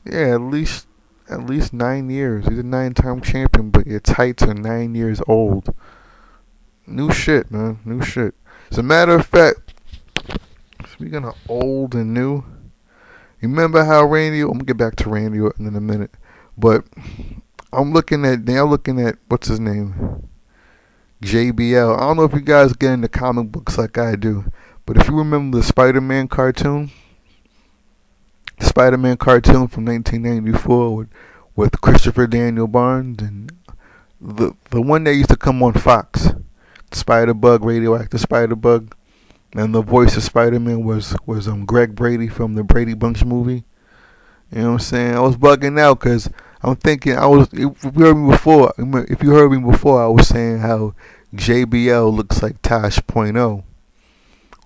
A: yeah, at least 9 years. He's a 9-time champion, but your tights are 9 years old. New shit, man. New shit. As a matter of fact, speaking of old and new, you remember how I'm gonna get back to Randy Orton in a minute. But I'm looking at what's his name? JBL. I don't know if you guys get into comic books like I do, but if you remember the Spider-Man cartoon from 1994 with Christopher Daniel Barnes and the one that used to come on Fox, Spider-Bug, radioactive Spider-Bug, and the voice of Spider-Man was Greg Brady from the Brady Bunch movie. You know what I'm saying? I was bugging out because I'm thinking if you heard me before, I was saying how JBL looks like Tosh .0.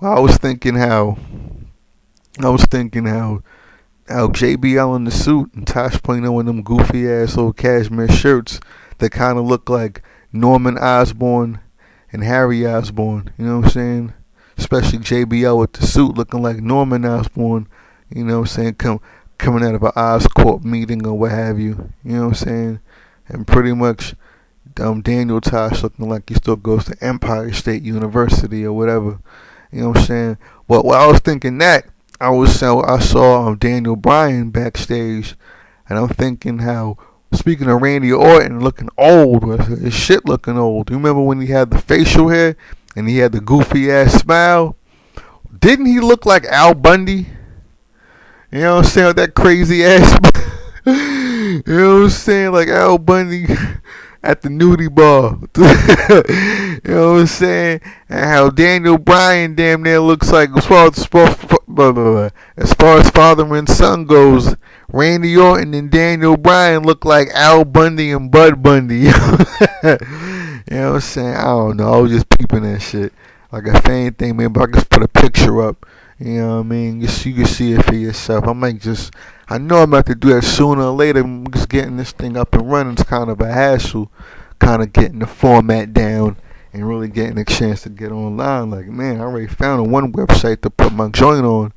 A: Well, I was thinking how JBL in the suit and Tosh .0 in them goofy ass old cashmere shirts that kind of look like Norman Osborn and Harry Osborn. You know what I'm saying? Especially JBL with the suit looking like Norman Osborn. You know what I'm saying? Coming out of an Oscorp meeting or what have you. You know what I'm saying? And pretty much Daniel Tosh looking like he still goes to Empire State University or whatever. You know what I'm saying? Well, while I was thinking that, I saw Daniel Bryan backstage, and I'm thinking how Speaking of Randy Orton looking old, his shit looking old. You remember when he had the facial hair and he had the goofy ass smile? Didn't he look like Al Bundy? You know what I'm saying? With that crazy ass. You know what I'm saying? Like Al Bundy at the nudie bar. You know what I'm saying? And how Daniel Bryan damn near looks like, as far as father and son goes, Randy Orton and Daniel Bryan look like Al Bundy and Bud Bundy. You know what I'm saying? I don't know. I was just peeping that shit. Like, if anything, maybe I just put a picture up. You know what I mean? You can see it for yourself. I know I'm about to do that sooner or later. I'm just getting this thing up and running. It's kind of a hassle. Kind of getting the format down and really getting a chance to get online. Like, man, I already found one website to put my joint on.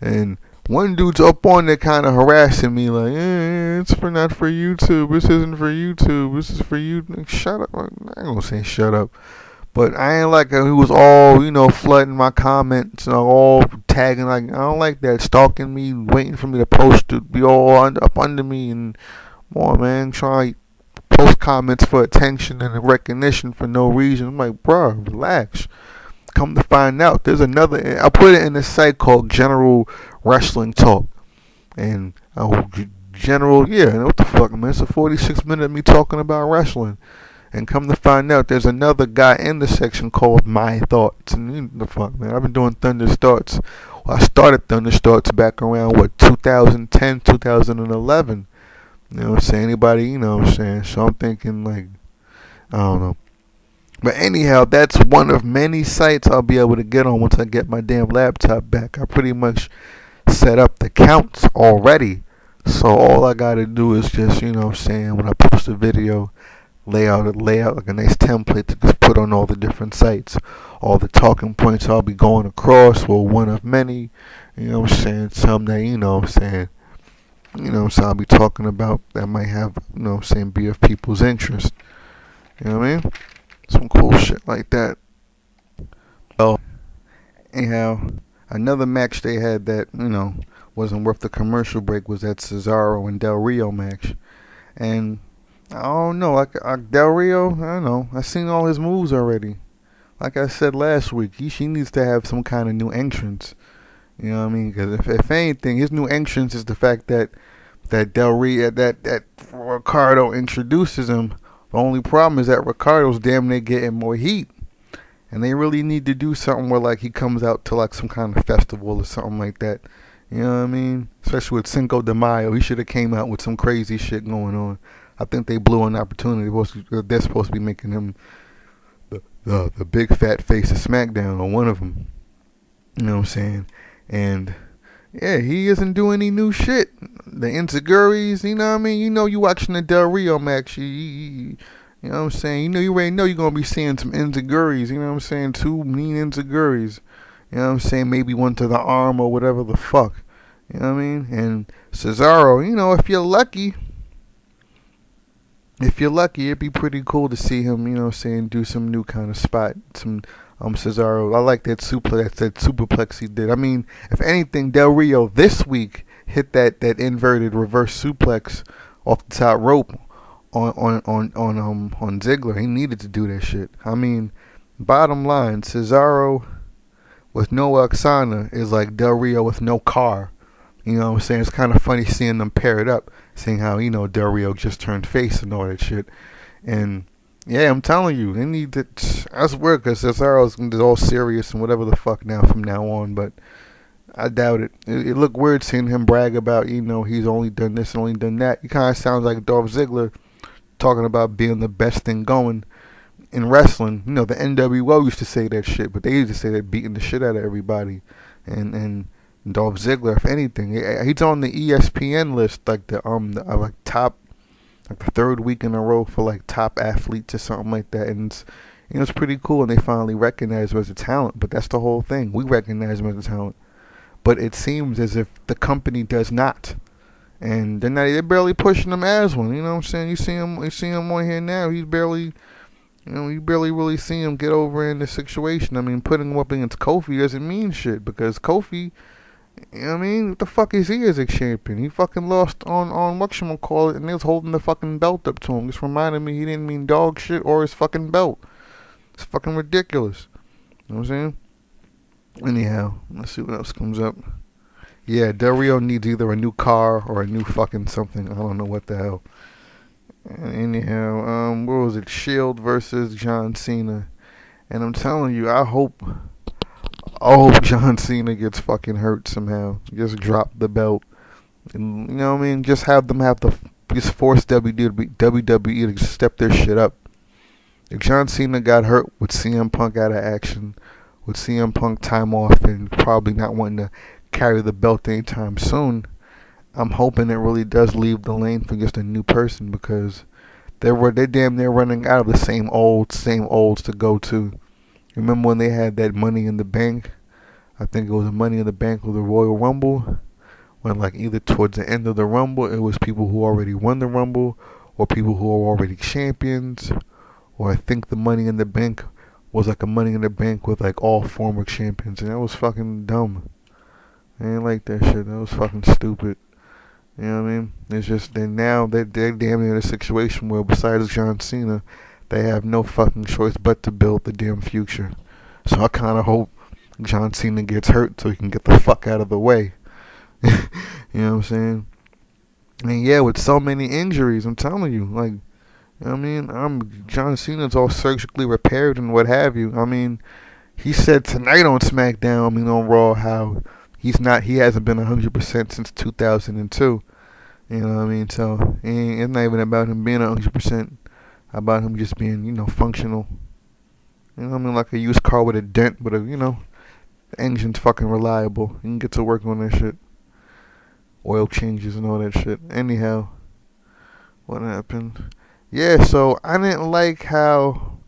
A: And one dude's up on there kind of harassing me. Like, it's not for YouTube. This isn't for YouTube. This is for you. Like, shut up. I ain't going to say shut up. But I ain't like he was all, flooding my comments and all tagging. Like, I don't like that. Stalking me, waiting for me to post to be all up under me. And more, man, trying to post comments for attention and recognition for no reason. I'm like, bro, relax. Come to find out, there's another. I put it in a site called General Wrestling Talk. And General, what the fuck, man? It's a 46-minute of me talking about wrestling. And come to find out, there's another guy in the section called My Thoughts. And the fuck, man, I've been doing Thunder Starts. Well, I started Thunder Starts back around, 2010, 2011. You know what I'm saying? Anybody, you know what I'm saying? So I'm thinking, like, I don't know. But anyhow, that's one of many sites I'll be able to get on once I get my damn laptop back. I pretty much set up the counts already. So all I got to do is just, you know what I'm saying, when I post a video, lay out like a nice template to just put on all the different sites. All the talking points I'll be going across, one of many. You know what I'm saying? Some that, you know what I'm saying, I'll be talking about that might have, you know what I'm saying, be of people's interest. You know what I mean? Some cool shit like that. Well, anyhow, another match they had that, wasn't worth the commercial break was that Cesaro and Del Rio match. And I don't know, like Del Rio, I don't know. I've seen all his moves already. Like I said last week, she needs to have some kind of new entrance. You know what I mean? Because if anything, his new entrance is the fact that Del Rio, that Ricardo introduces him. The only problem is that Ricardo's damn near getting more heat. And they really need to do something where, like, he comes out to, like, some kind of festival or something like that. You know what I mean? Especially with Cinco de Mayo. He should have came out with some crazy shit going on. I think they blew an opportunity. They're supposed to be making him the big fat face of SmackDown, or one of them. You know what I'm saying? And yeah, he isn't doing any new shit. The Inziguris, you know what I mean? You watching the Del Rio match. You know what I'm saying? You already know you're going to be seeing some Inziguris. You know what I'm saying? 2 mean Inziguris. You know what I'm saying? Maybe one to the arm or whatever the fuck. You know what I mean? And Cesaro, if you're lucky, it'd be pretty cool to see him, you know what I'm saying, do some new kind of spot. Some Cesaro. I like that superplex he did. I mean, if anything, Del Rio this week hit that inverted reverse suplex off the top rope on Ziggler. He needed to do that shit. I mean, bottom line, Cesaro with no Oksana is like Del Rio with no car. You know what I'm saying? It's kind of funny seeing them paired up, seeing how, Del Rio just turned face and all that shit. And yeah, I'm telling you, they need to. That's weird because Cesaro's all serious and whatever the fuck from now on, but I doubt it. It looked weird seeing him brag about, he's only done this and only done that. He kind of sounds like Dolph Ziggler talking about being the best thing going in wrestling. The NWO used to say that shit, but they used to say that beating the shit out of everybody. And Dolph Ziggler, if anything, he's on the ESPN list, like the top, like the 3rd week in a row for like top athletes or something like that. And it's pretty cool, and they finally recognize him as a talent. But that's the whole thing. We recognize him as a talent, but it seems as if the company does not, and they're barely pushing him as one. You know what I'm saying? You see him on here now. He's barely. You barely really see him get over in the situation. I mean, putting him up against Kofi doesn't mean shit, because Kofi, You know what I mean? What the fuck is he as a champion? He fucking lost on whatchamacallit, and they was holding the fucking belt up to him. Just reminded me he didn't mean dog shit or his fucking belt. It's fucking ridiculous. You know what I'm saying? Anyhow, let's see what else comes up. Yeah, Del Rio needs either a new car or a new fucking something. I don't know what the hell. Anyhow, what was it? Sheild versus John Cena. And I'm telling you, I hope John Cena gets fucking hurt somehow. Just drop the belt. And, you know what I mean? Just have them just force WWE to step their shit up. If John Cena got hurt with CM Punk out of action, with CM Punk time off and probably not wanting to carry the belt anytime soon, I'm hoping it really does leave the lane for just a new person, because they're damn near running out of the same olds to go to. Remember when they had that Money in the Bank? I think it was Money in the Bank or the Royal Rumble, when like either towards the end of the Rumble it was people who already won the Rumble or people who are already champions, or I think the Money in the Bank was like a Money in the Bank with like all former champions, and that was fucking dumb. I didn't like that shit. That was fucking stupid. You know what I mean? It's just that now they're damn near in a situation where besides John Cena, they have no fucking choice but to build the damn future. So I kind of hope John Cena gets hurt so he can get the fuck out of the way. You know what I'm saying? And yeah, with so many injuries, I'm telling you, like, you know what I mean? John Cena's all surgically repaired and what have you. I mean, he said tonight on SmackDown, on Raw, how he hasn't been 100% since 2002. You know what I mean? So it's not even about him being 100%, about him just being, functional. You know what I mean? Like a used car with a dent, but the engine's fucking reliable. You can get to work on that shit. Oil changes and all that shit. Anyhow, what happened? Yeah, so I didn't like how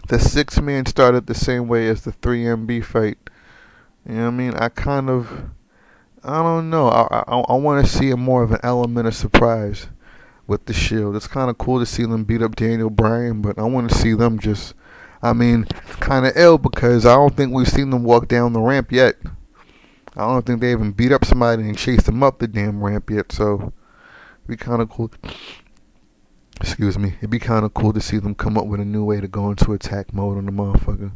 A: the 6-man started the same way as the 3MB fight. You know what I mean? I don't know. I want to see more of an element of surprise with the Sheild. It's kind of cool to see them beat up Daniel Bryan, but I want to see them just, kind of ill, because I don't think we've seen them walk down the ramp yet. I don't think they even beat up somebody and chased them up the damn ramp yet, so it'd be kind of cool. Excuse me. It'd be kind of cool to see them come up with a new way to go into attack mode on the motherfucker.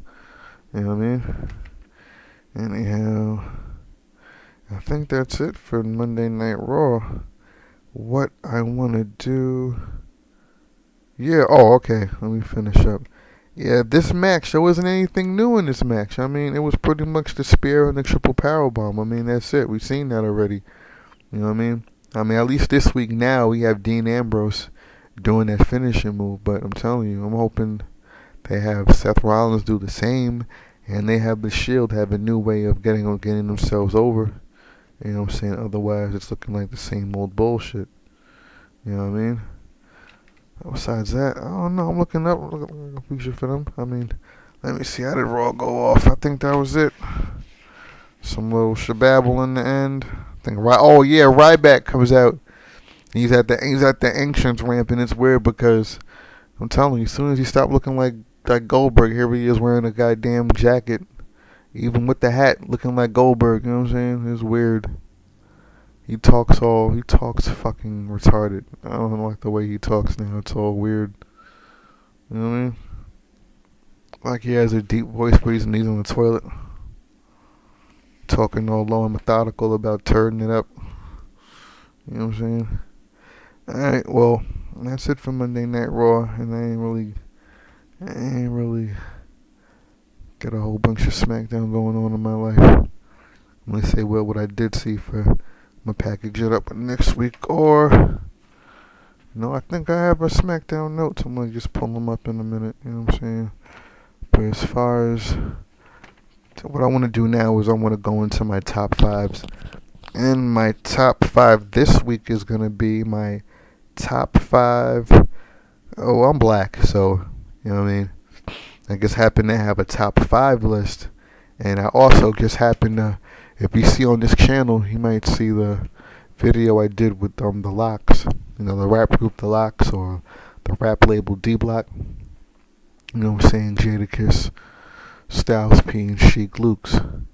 A: You know what I mean? Anyhow, I think that's it for Monday Night Raw. What I want to do... Yeah, okay. Let me finish up. Yeah, this match, there wasn't anything new in this match. It was pretty much the spear and the triple powerbomb. That's it. We've seen that already. You know what I mean? At least this week now, we have Dean Ambrose doing that finishing move. But I'm telling you, I'm hoping they have Seth Rollins do the same, and they have the Sheild have a new way of getting themselves over. You know what I'm saying? Otherwise, it's looking like the same old bullshit. You know what I mean? Besides that, I don't know. I'm looking up a future for them. Let me see. How did Raw go off? I think that was it. Some little shababble in the end. Ryback comes out. He's at the entrance ramp, and it's weird because I'm telling you, as soon as he stopped looking like Goldberg, here he is wearing a goddamn jacket, even with the hat, looking like Goldberg. You know what I'm saying? It's weird. He talks fucking retarded. I don't like the way he talks now. It's all weird. You know what I mean? Like he has a deep voice, but he's on the toilet, talking all low and methodical about turning it up. You know what I'm saying? Alright, well, that's it for Monday Night Raw, and I ain't really got a whole bunch of SmackDown going on in my life. I'm gonna say, well, what I did see for, I'm gonna package it up next week, or, I think I have a SmackDown notes. I'm gonna just pull them up in a minute, you know what I'm saying? But as far as what I want to do now is I want to go into my top fives. And my top 5 this week is going to be my top 5. Oh, I'm black, so, you know what I mean? I just happen to have a top 5 list. And I also just happen to, if you see on this channel, you might see the video I did with the Locks. The rap group The Locks, or the rap label D-Block. You know what I'm saying? Jadakiss, Styles P, and Sheik Lukes.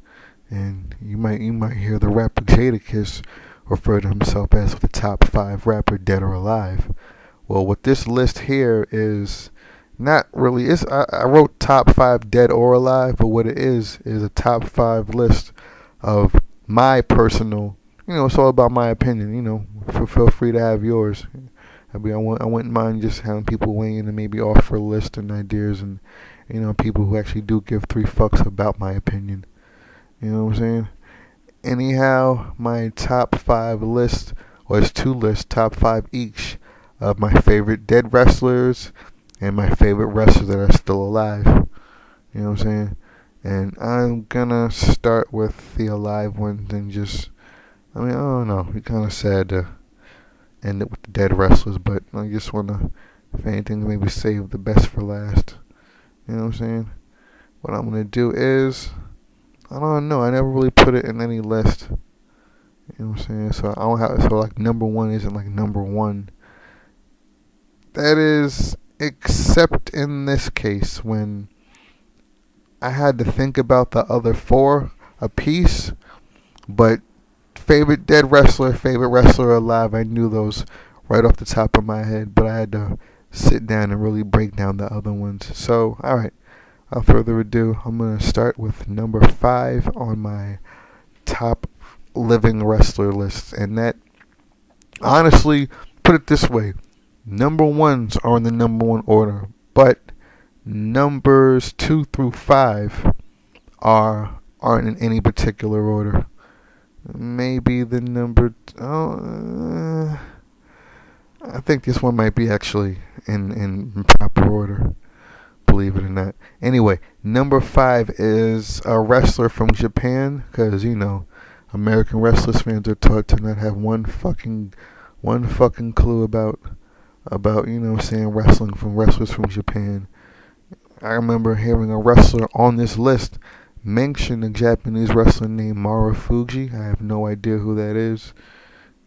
A: And you might hear the rapper Jadakiss refer to himself as the top 5 rapper dead or alive. Well, what this list here is not really is I wrote top 5 dead or alive, but what it is a top 5 list of my personal. It's all about my opinion. Feel free to have yours. I wouldn't mind just having people weigh in and maybe offer lists and ideas, and people who actually do give 3 fucks about my opinion. You know what I'm saying? Anyhow, my top 5 list was 2 lists, top 5 each, of my favorite dead wrestlers and my favorite wrestlers that are still alive. You know what I'm saying? And I'm gonna start with the alive ones and I don't know. It's kind of sad to end it with the dead wrestlers, but I just wanna, if anything, maybe save the best for last. You know what I'm saying? What I'm gonna do is, I don't know. I never really put it in any list. You know what I'm saying? So I don't have. So like number 1 isn't like number 1. That is, except in this case when I had to think about the other 4 a piece. But favorite dead wrestler, favorite wrestler alive, I knew those right off the top of my head. But I had to sit down and really break down the other ones. So alright. Without further ado, I'm going to start with number 5 on my top living wrestler list. And that, honestly, put it this way. Number 1s are in the number 1 order. But numbers 2 through 5 aren't in any particular order. Maybe the number... I think this one might be actually in proper order. Believe it or not. Anyway, number 5 is a wrestler from Japan, because American wrestlers fans are taught to not have one fucking clue about wrestling from wrestlers from Japan. I remember hearing a wrestler on this list mention a Japanese wrestler named Marufuji. I have no idea who that is.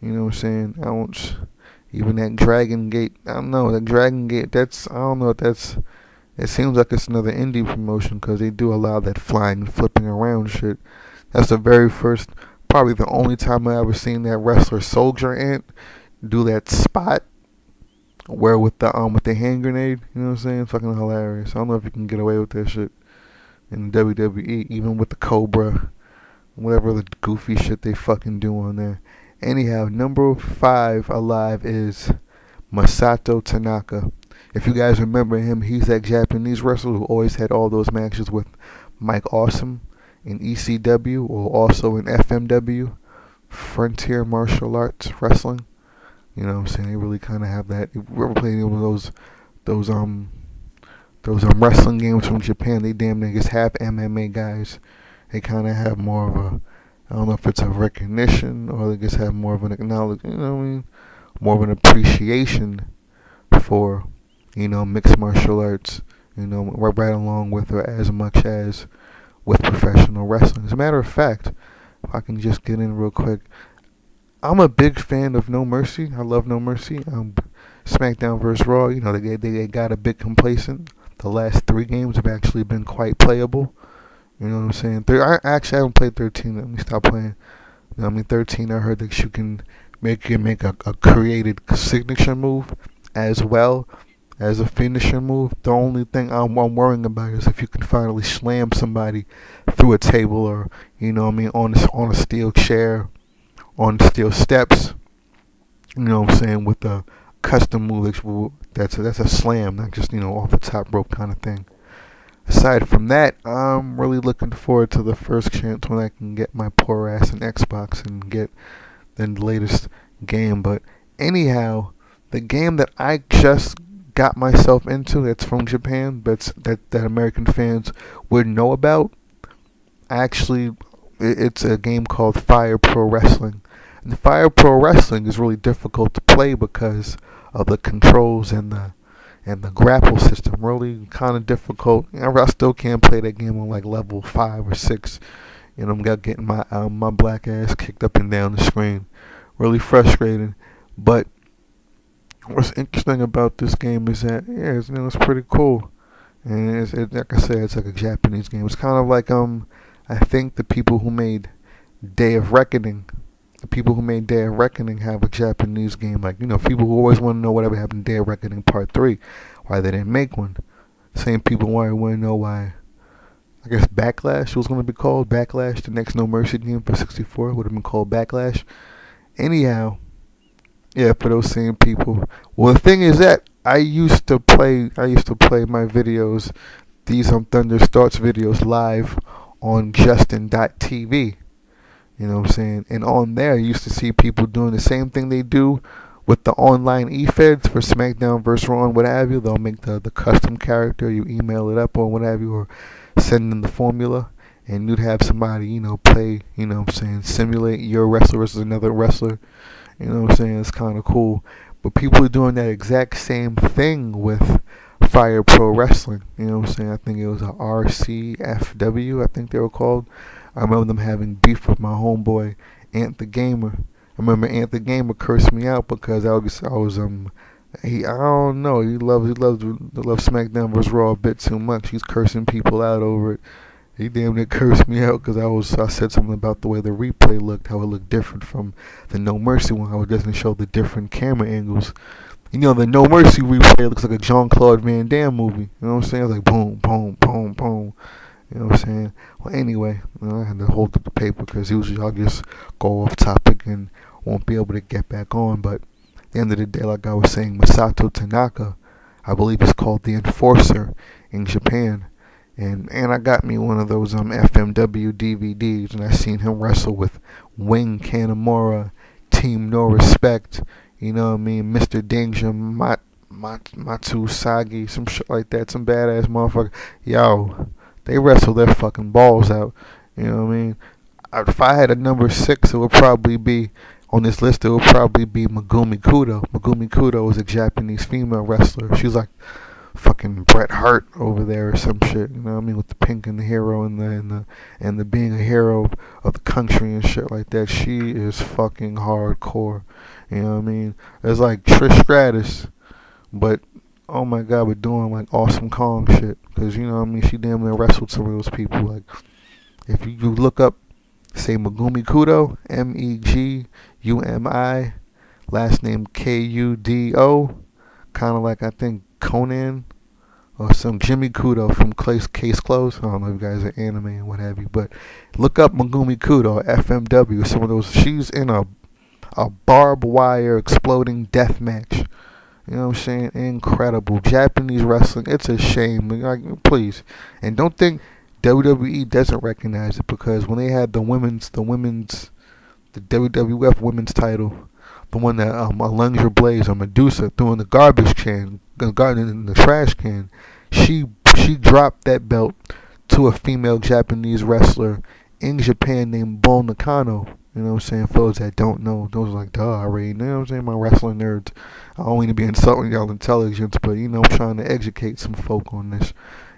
A: You know what I'm saying? Even that Dragon Gate. I don't know. That Dragon Gate. I don't know if that's. It seems like it's another indie promotion because they do a lot of that flying and flipping around shit. That's the very first, probably the only time I ever seen that wrestler Soldier Ant do that spot where with the hand grenade. You know what I'm saying? It's fucking hilarious. I don't know if you can get away with that shit in WWE, even with the Cobra, whatever the goofy shit they fucking do on there. Anyhow, number 5 alive is Masato Tanaka. If you guys remember him, he's that Japanese wrestler who always had all those matches with Mike Awesome in ECW, or also in FMW, Frontier Martial Arts Wrestling. You know what I'm saying? They really kind of have that. If you ever played any of those wrestling games from Japan, they damn niggas have MMA guys. They kind of have more of a, I don't know if it's a recognition or they just have more of an acknowledgement, you know what I mean? More of an appreciation for, mixed martial arts, right along with or as much as with professional wrestling. As a matter of fact, if I can just get in real quick, I'm a big fan of No Mercy. I love No Mercy. SmackDown vs. Raw, they got a bit complacent. The last 3 games have actually been quite playable. You know what I'm saying? I actually haven't played 13. Let me stop playing. 13, I heard that you can make a created signature move as well as a finisher move. The only thing I'm worrying about is if you can finally slam somebody through a table or, on a steel chair, on steel steps. You know what I'm saying? With a custom move that's a slam, not just, off the top rope kind of thing. Aside from that, I'm really looking forward to the first chance when I can get my poor ass in Xbox and get the latest game. But anyhow, the game that I just got myself into that's from Japan, that American fans would know about, it's a game called Fire Pro Wrestling. And Fire Pro Wrestling is really difficult to play because of the controls and the grapple system. Really kind of difficult. I still can't play that game on like level 5 or 6. I'm getting my black ass kicked up and down the screen. Really frustrating. But what's interesting about this game is that it's pretty cool. And it's like I said, it's like a Japanese game. It's kind of like I think the people who made Day of Reckoning, have a Japanese game. Like, people who always want to know whatever happened to Day of Reckoning Part 3, why they didn't make one. Same people want to know why, I guess Backlash was going to be called Backlash. The next No Mercy game for 64 would have been called Backlash. Anyhow, yeah, for those same people. Well, the thing is that I used to play my videos, these Thunder Starts videos, live on Justin.tv. You know what I'm saying? And on there, I used to see people doing the same thing they do with the online e-feds for SmackDown vs. Raw and what have you. They'll make the custom character, you email it up or what have you, or send in the formula, and you'd have somebody, play, simulate your wrestler versus another wrestler. You know what I'm saying? It's kind of cool. But people are doing that exact same thing with Fire Pro Wrestling. You know what I'm saying? I think it was a RCFW, I think they were called. I remember them having beef with my homeboy, Ant the Gamer. I remember Ant the Gamer cursed me out because I don't know, he loves SmackDown vs. Raw a bit too much. He's cursing people out over it. He damn near cursed me out because I said something about the way the replay looked, how it looked different from the No Mercy one, how it doesn't show the different camera angles. The No Mercy replay looks like a Jean-Claude Van Damme movie. You know what I'm saying? It's like boom, boom, boom, boom. You know what I'm saying? Well, anyway, I had to hold up the paper because usually I'll just go off topic and won't be able to get back on. But at the end of the day, like I was saying, Masato Tanaka, I believe it's called the Enforcer in Japan. And I got me one of those FMW DVDs, and I seen him wrestle with Wing Kanemaru, Team No Respect, you know what I mean, Mr. Danger, Matsu Sagi, some shit like that, some badass motherfucker. Yo, they wrestle their fucking balls out, you know what I mean. If I had a number 6, it would probably be, on this list, it would probably be Megumi Kudo. Megumi Kudo is a Japanese female wrestler. She's like fucking Bret Hart over there or some shit, you know what I mean, with the pink and the hero and the being a hero of the country and shit like that. She is fucking hardcore, you know what I mean. It's like Trish Stratus, but oh my god, we're doing like Awesome Kong shit, because you know what I mean, she damn near wrestled some of those people. Like, if you look up, say Megumi Kudo, Megumi, last name Kudo, kind of like I think Conan or some Jimmy Kudo from Case Closed. I don't know if you guys are anime and what have you, but look up Megumi Kudo, FMW, some of those. She's in a barbed wire exploding death match. You know what I'm saying? Incredible. Japanese wrestling. It's a shame. Like, please. And don't think WWE doesn't recognize it, because when they had the WWF women's title, the one that Alundra Blaze or Medusa threw in the garbage can, in the trash can, she dropped that belt to a female Japanese wrestler in Japan named Bull Nakano. You know what I'm saying? For those that don't know, those are like, duh, I already know. You know what I'm saying? My wrestling nerds. I don't mean to be insulting y'all intelligence, but I'm trying to educate some folk on this.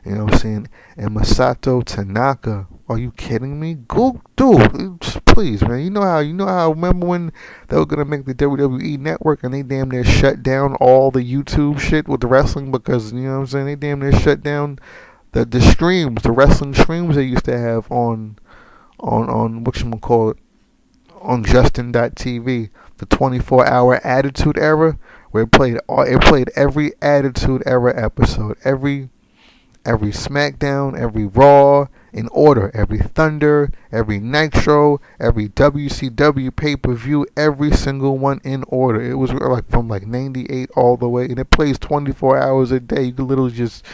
A: You know what I'm saying? And Masato Tanaka, are you kidding me? Go, dude, please, man. You know how, remember when they were going to make the WWE network and they damn near shut down all the YouTube shit with the wrestling, because, you know what I'm saying, they damn near shut down the streams, the wrestling streams they used to have on whatchamacallit, on Justin.tv, the 24-hour Attitude Era, where it played every Attitude Era episode, every SmackDown, every Raw, in order, every Thunder, every Nitro, every WCW pay-per-view, every single one in order. It was like from like 98 all the way, and it plays 24 hours a day. You could literally just,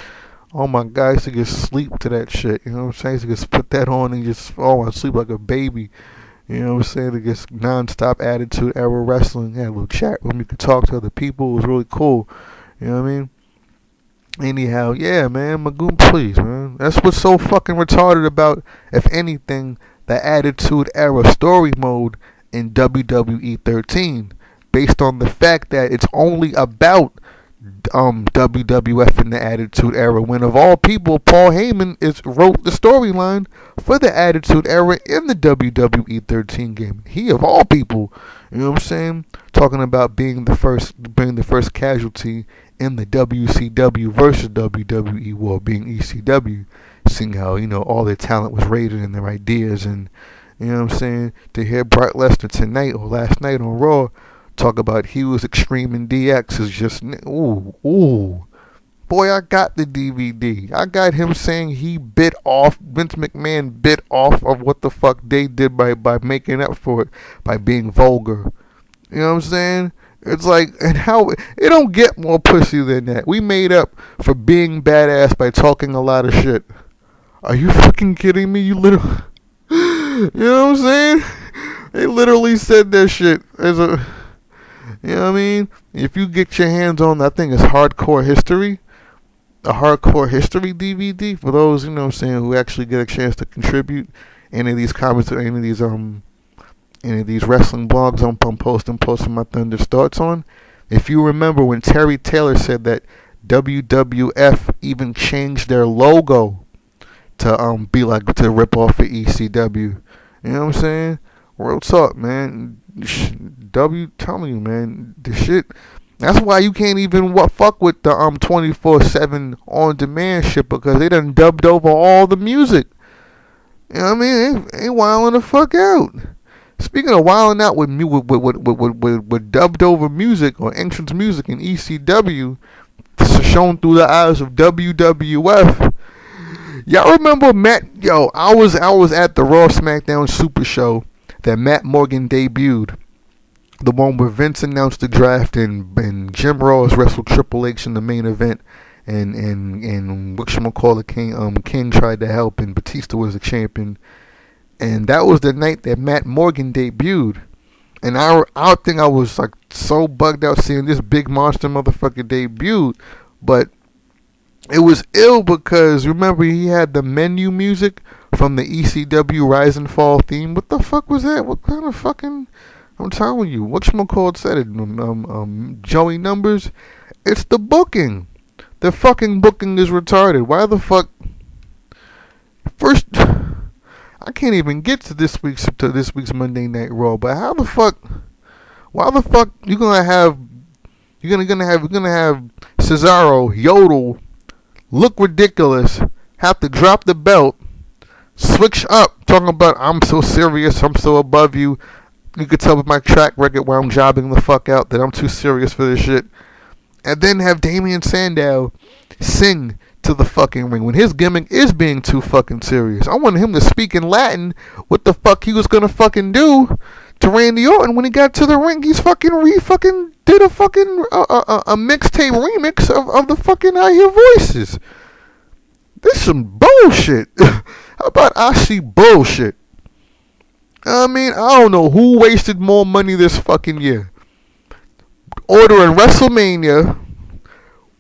A: oh my God, I used to just sleep to that shit. You know what I'm saying? I used to just put that on and just, I sleep like a baby. You know what I'm saying? To get non-stop Attitude Era wrestling. Had a little chat room. You could talk to other people. It was really cool. You know what I mean? Anyhow, yeah, man, Magoo, please, man. That's what's so fucking retarded about, if anything, the Attitude Era story mode in WWE 13, based on the fact that it's only about WWF in the Attitude Era, when of all people, Paul Heyman wrote the storyline for the Attitude Era in the WWE 13 game. He, of all people, you know what I'm saying, talking about being the first casualty in the WCW versus WWE war, being ECW. seeing how, all their talent was rated and their ideas. And, you know what I'm saying, to hear Brock Lesnar tonight or last night on Raw talk about he was extreme in DX is just, ooh. Boy, I got the DVD. I got him saying Vince McMahon bit off of what the fuck they did by making up for it, by being vulgar. You know what I'm saying? It's like, and how, it don't get more pussy than that. We made up for being badass by talking a lot of shit. Are you fucking kidding me? You know what I'm saying? They literally said that shit as a, you know what I mean? If you get your hands on, I think it's Hardcore History. A Hardcore History DVD for those, you know what I'm saying, who actually get a chance to contribute any of these comments or any of these wrestling blogs I'm posting my Thunder Starts on. If you remember when Terry Taylor said that WWF even changed their logo to be like, to rip off the ECW. You know what I'm saying? Real talk, man. Telling you, man, the shit. That's why you can't even fuck with the 24/7 on demand shit, because they done dubbed over all the music. You know what I mean? They wilding the fuck out. Speaking of wilding out with dubbed over music or entrance music in ECW, shown through the eyes of WWF. Y'all remember I was at the Raw SmackDown Super Show that Matt Morgan debuted. The one where Vince announced the draft and Jim Ross wrestled Triple H in the main event, and whatchamacallit, King tried to help, and Batista was the champion. And that was the night that Matt Morgan debuted. And I think I was like so bugged out seeing this big monster motherfucker debut. But it was ill because, remember, he had the menu music from the ECW Rise and Fall theme. What the fuck was that? What kind of fucking... I'm telling you, whatchamacallit said it, Joey Numbers. It's the booking. The fucking booking is retarded. Why the fuck? First, I can't even get to this week's Monday Night Raw. But how the fuck? Why the fuck you're gonna have Cesaro yodel, look ridiculous, have to drop the belt, switch up, talking about I'm so serious, I'm so above you. You could tell with my track record where I'm jobbing the fuck out that I'm too serious for this shit. And then have Damian Sandow sing to the fucking ring when his gimmick is being too fucking serious. I wanted him to speak in Latin what the fuck he was gonna fucking do to Randy Orton when he got to the ring. He fucking did a fucking a mixtape remix of the fucking I Hear Voices. This some bullshit. How about I see bullshit? I mean, I don't know who wasted more money this fucking year. Ordering WrestleMania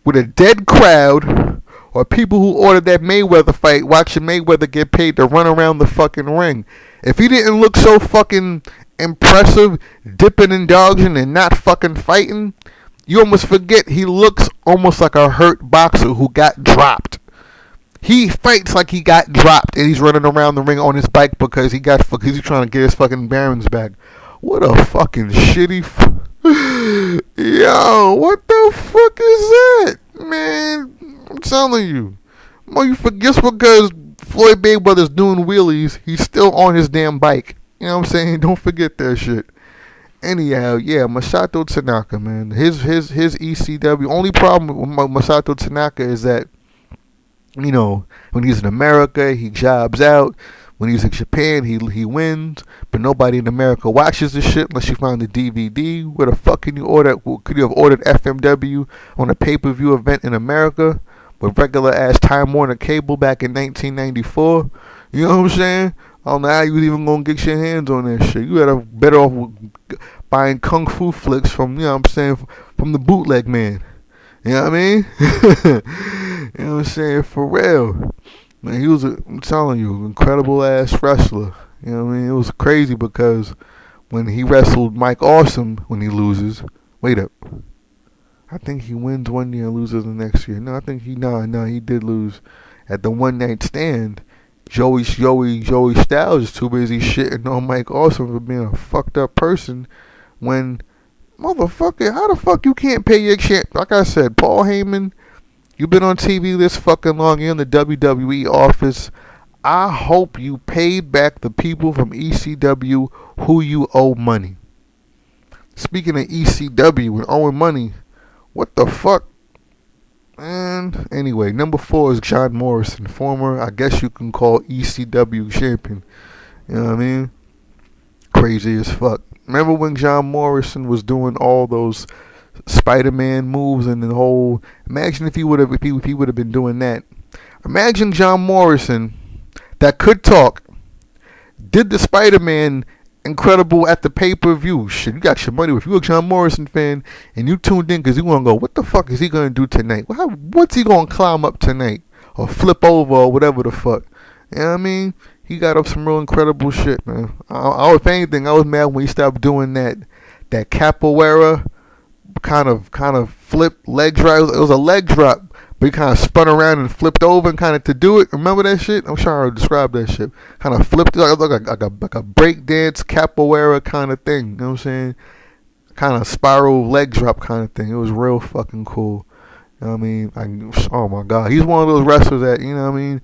A: with a dead crowd, or people who ordered that Mayweather fight watching Mayweather get paid to run around the fucking ring. If he didn't look so fucking impressive, dipping and dodging and not fucking fighting, you almost forget he looks almost like a hurt boxer who got dropped. He fights like he got dropped and he's running around the ring on his bike because he's trying to get his fucking bearings back. What a fucking shitty... Yo, what the fuck is that? Man, I'm telling you. Just because Floyd Mayweather's doing wheelies, he's still on his damn bike. You know what I'm saying? Don't forget that shit. Anyhow, yeah, Masato Tanaka, man. His ECW... Only problem with Masato Tanaka is that, you know, when he's in America, he jobs out. When he's in Japan, he wins. But nobody in America watches this shit unless you find the DVD. Where the fuck can you order? Could you have ordered FMW on a pay-per-view event in America with regular-ass Time Warner cable back in 1994? You know what I'm saying? I don't know how you was even going to get your hands on that shit. You had better off buying Kung Fu flicks from, you know what I'm saying, from the bootleg man. You know what I mean? You know what I'm saying? For real. Man, he was, I'm telling you, incredible ass wrestler. You know what I mean? It was crazy because when he wrestled Mike Awesome, when he loses, wait up. I think he wins one year and loses the next year. No, I think he did lose. At the one night stand, Joey Styles is too busy shitting on Mike Awesome for being a fucked up person when, motherfucker, how the fuck you can't pay your champ? Like I said, Paul Heyman You've been on TV this fucking long. You're in the WWE office. I hope you paid back the people from ECW who you owe money. Speaking of ECW and owing money, what the fuck? And anyway, number 4 is John Morrison, former, I guess you can call ECW champion. You know what I mean? Crazy as fuck. Remember when John Morrison was doing all those Spider-Man moves and the whole? Imagine if he would have been doing that. Imagine John Morrison that could talk did the Spider-Man Incredible at the pay-per-view. Shit, you got your money. If you're a John Morrison fan and you tuned in because you want to go, what the fuck is he going to do tonight? What's he going to climb up tonight? Or flip over or whatever the fuck. You know what I mean? He got up some real incredible shit, man. If anything, I was mad when he stopped doing that capoeira kind of flip leg drop. It was a leg drop, but he kind of spun around and flipped over and kind of to do it. Remember that shit? I'm trying to describe that shit. Kind of flipped like a break dance capoeira kind of thing. You know what I'm saying? Kind of spiral leg drop kind of thing. It was real fucking cool. You know what I mean? Oh my God. He's one of those wrestlers that, you know what I mean?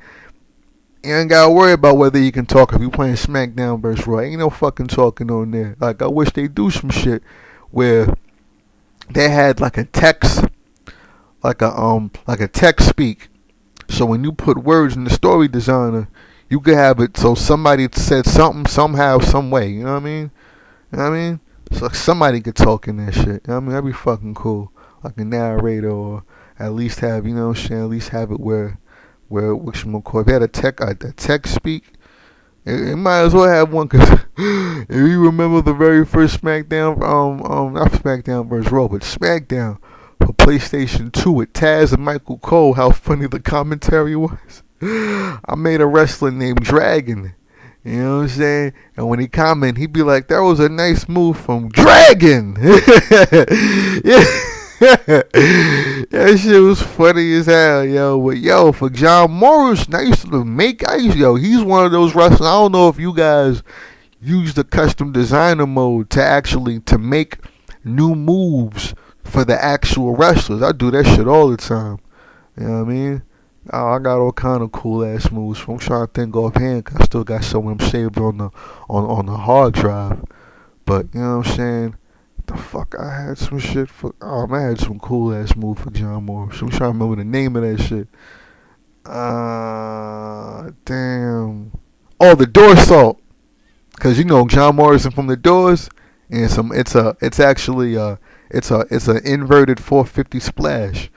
A: You ain't gotta worry about whether you can talk if you playing SmackDown versus Raw. Ain't no fucking talking on there. Like, I wish they do some shit where they had like a text, like a text speak. So when you put words in the story designer, you could have it so somebody said something somehow, some way. You know what I mean? You know what I mean? So somebody could talk in that shit. You know what I mean? That'd be fucking cool. Like a narrator, or at least have, you know what I'm saying? At least have it where if they had a tech speak, it might as well have one, because if you remember the very first SmackDown, not SmackDown vs. Raw, but SmackDown for PlayStation 2 with Taz and Michael Cole, how funny the commentary was. I made a wrestler named Dragon, you know what I'm saying? And when he comment, he'd be like, that was a nice move from Dragon. Yeah. That shit was funny as hell, yo. But yo, for John Morrison, he's one of those wrestlers. I don't know if you guys use the custom designer mode to make new moves for the actual wrestlers. I do that shit all the time. You know what I mean? Oh, I got all kind of cool ass moves. I'm trying to think offhand, 'cause I still got some of them saved on the hard drive. But you know what I'm saying? The fuck, I had some shit for. I had some cool ass move for John Morrison. I'm trying to remember the name of that shit. Damn. Oh, the door salt. 'Cause you know John Morrison from the Doors, and it's actually an inverted 450 splash.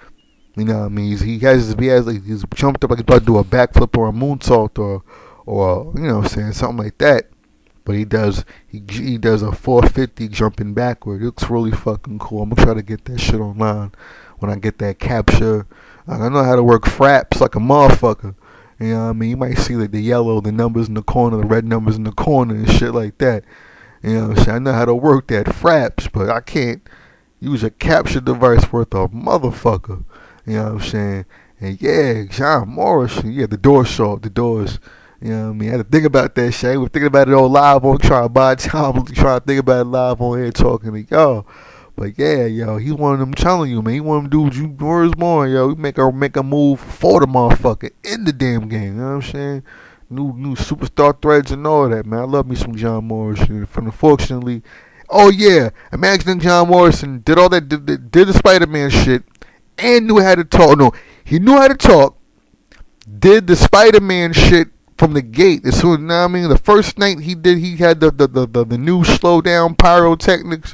A: You know what I mean? He's jumped up like he's about to do a backflip or a moonsault or you know what I'm saying, something like that. But he does a 450 jumping backward. It looks really fucking cool. I'm gonna try to get that shit online when I get that capture. I know how to work fraps like a motherfucker. You know what I mean? You might see like the yellow, the numbers in the corner, the red numbers in the corner and shit like that. You know what I'm saying? I know how to work that fraps, but I can't use a capture device worth a motherfucker. You know what I'm saying? And yeah, John Morrison, yeah, the doors. You know what I mean? I had to think about that shit. I was thinking about it all live on trying to buy time, trying to think about it live on here talking to y'all. But yeah, yo, he's one of them, telling you, man. He one of them dudes, you where's born, yo. He make a move for the motherfucker in the damn game. You know what I'm saying? New superstar threads and all that, man. I love me some John Morrison. Unfortunately, oh yeah, imagine John Morrison did all that, did the Spider-Man shit, and knew how to talk. No, he knew how to talk, did the Spider-Man shit from the gate. As soon, you know what I mean? The first night he had the new slow down pyrotechnics.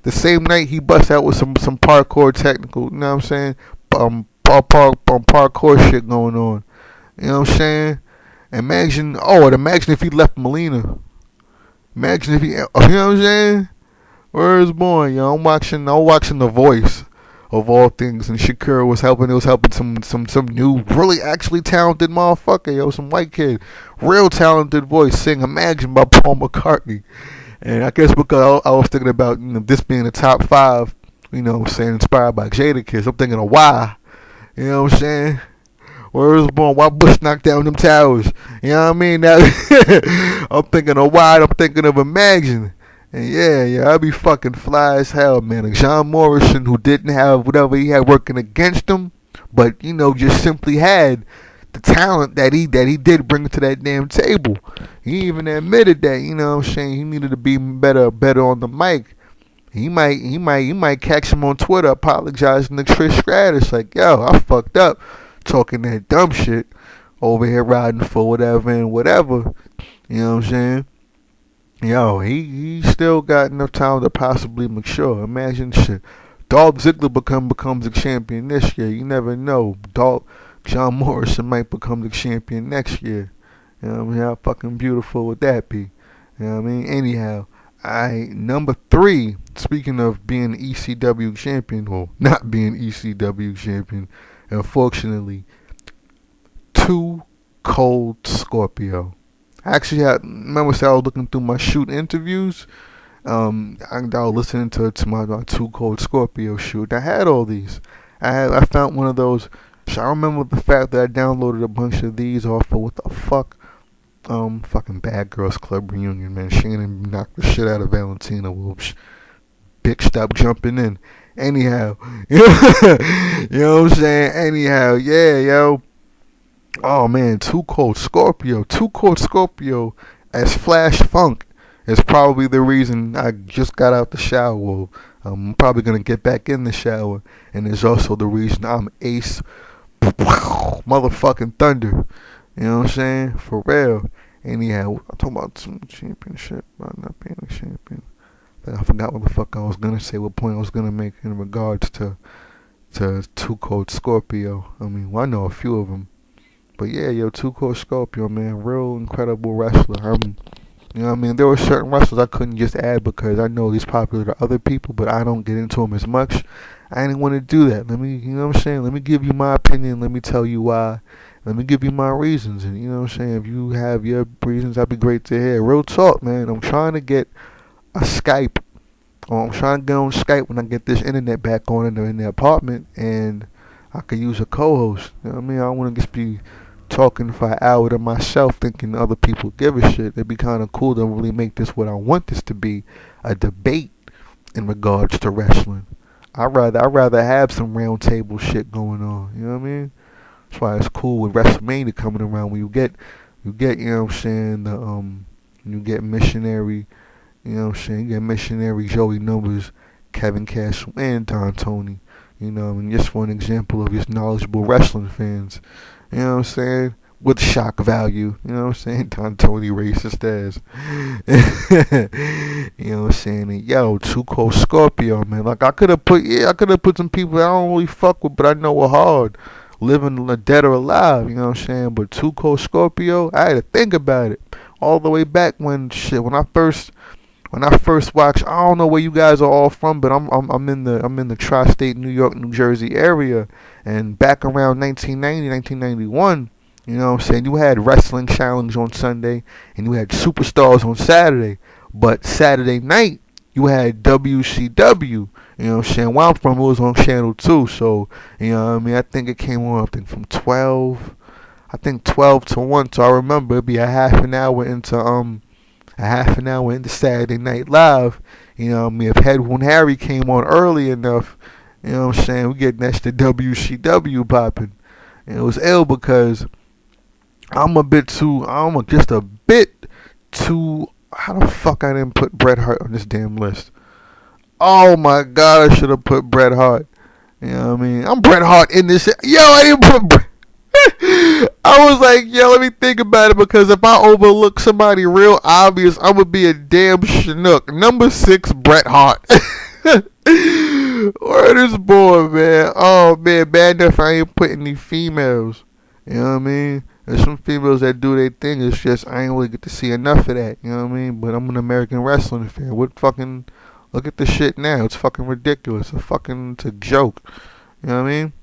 A: The same night he bust out with some parkour technical, you know what I'm saying? Parkour shit going on. You know what I'm saying? Imagine if he left Melina. Imagine if he, you know what I'm saying? Where is born, yo? I'm watching The Voice of all things, and Shakira was helping. It was helping some new, really actually talented motherfucker, yo, some white kid, real talented voice, sing "Imagine" by Paul McCartney. And I guess because I was thinking about, you know, this being the top 5, you know what I'm saying, inspired by Jadakiss. I'm thinking of why, you know what I'm saying? Where was born? Why Bush knocked down them towers? You know what I mean? Now, I'm thinking of why. I'm thinking of Imagine. And yeah, I'd be fucking fly as hell, man. Like John Morrison, who didn't have whatever he had working against him, but just simply had the talent that he did bring to that damn table. He even admitted that, he needed to be better on the mic. He might catch him on Twitter apologizing to Trish Stratus like, yo, I fucked up talking that dumb shit over here riding for whatever and whatever. You know what I'm saying? Yo, he still got enough time to possibly mature. Imagine shit. Dolph Ziggler becomes the champion this year. You never know. John Morrison might become the champion next year. You know what I mean? How fucking beautiful would that be? You know what I mean? Anyhow, number 3, speaking of being ECW champion, or not being ECW champion, unfortunately, Too Cold Scorpio. Actually, I remember I was looking through my shoot interviews. I was listening to my Too Cold Scorpio shoot. I had all these. I found one of those. So I remember the fact that I downloaded a bunch of these off of what the fuck, fucking Bad Girls Club reunion, man. Shannon knocked the shit out of Valentina. Whoops. Bitch, stop jumping in. Anyhow, you know what I'm saying? Anyhow, yeah, yo. Oh man, Too Cold Scorpio. Too Cold Scorpio as Flash Funk is probably the reason I just got out the shower. I'm probably gonna get back in the shower, and it's also the reason I'm Ace motherfucking Thunder. You know what I'm saying? For real. Anyhow, I'm talking about some championship, about not being a champion. I forgot what the fuck I was gonna say, what point I was gonna make in regards to Too Cold Scorpio. I mean, well, I know a few of them. But yeah, yo, Too Cold Scorpio, man, real incredible wrestler. You know what I mean? There were certain wrestlers I couldn't just add because I know he's popular to other people, but I don't get into him as much. I didn't want to do that. You know what I'm saying? Let me give you my opinion. Let me tell you why. Let me give you my reasons. And you know what I'm saying? If you have your reasons, that'd be great to hear. Real talk, man. I'm trying to get a Skype. I'm trying to get on Skype when I get this internet back on in the apartment, and I could use a co-host. You know what I mean? I don't want to just be talking for an hour to myself thinking other people give a shit. It'd be kind of cool to really make this what I want this to be, a debate in regards to wrestling. I'd rather have some round table shit going on. You know what I mean? That's why it's cool with WrestleMania coming around when you get you know what I'm saying, you get missionary, you know what I'm saying, you get missionary Joey Numbers, Kevin Castle, and Don Tony. You know, I mean, just for an example of just knowledgeable wrestling fans. You know what I'm saying? With shock value. You know what I'm saying? Don Tony racist ass. You know what I'm saying? And yo, Too Cold Scorpio, man. Like I could have put some people that I don't really fuck with, but I know are hard. Living dead or alive, you know what I'm saying? But Too Cold Scorpio, I had to think about it. All the way back when I first watched, I don't know where you guys are all from, but I'm in the tri-state New York, New Jersey area, and back around 1990, 1991, you know what I'm saying, you had Wrestling Challenge on Sunday, and you had Superstars on Saturday, but Saturday night, you had WCW, you know what I'm saying, where I'm from, it was on Channel 2, so, you know what I mean, I think it came on, from 12 to 1, so I remember it'd be a half an hour into Saturday Night Live. You know what I mean? If Headwound Harry came on early enough, you know what I'm saying, we get next to WCW popping. And it was ill because I'm just a bit too, how the fuck I didn't put Bret Hart on this damn list? Oh my God, I should have put Bret Hart. You know what I mean? I'm Bret Hart in this shit. Yo, I didn't put Bret. I was like, yo, let me think about it, because if I overlook somebody real obvious, I'm going to be a damn schnook. Number 6, Bret Hart. Word is born, man. Oh, man, bad enough I ain't putting any females. You know what I mean? There's some females that do their thing. It's just I ain't really get to see enough of that. You know what I mean? But I'm an American wrestling fan. Look at the shit now. It's fucking ridiculous. It's a joke. You know what I mean?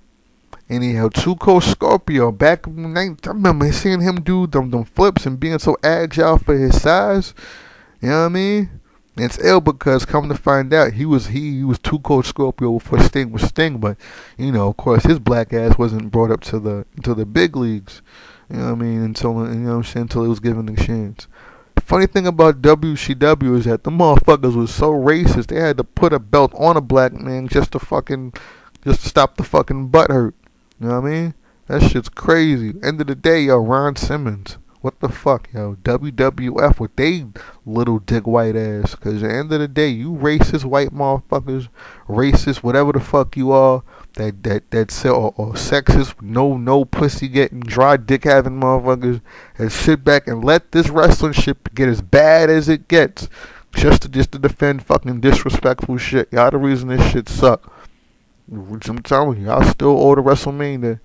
A: Anyhow, Too Cold Scorpio, back in the night, I remember seeing him do them flips and being so agile for his size. You know what I mean? And it's ill because come to find out, he was Too Cold Scorpio before Sting was Sting, but you know, of course, his black ass wasn't brought up to the big leagues. You know what I mean? Until he was given a chance. The funny thing about WCW is that the motherfuckers was so racist, they had to put a belt on a black man just to stop the fucking butt hurt. You know what I mean? That shit's crazy. End of the day, yo, Ron Simmons. What the fuck, yo? WWF with they little dick white ass. Cause at the end of the day, you racist white motherfuckers, racist, whatever the fuck you are, or sexist, no pussy getting, dry dick having motherfuckers, and sit back and let this wrestling shit get as bad as it gets. Just to defend fucking disrespectful shit. Y'all the reason this shit suck. I'm telling you, y'all still owe the WrestleMania.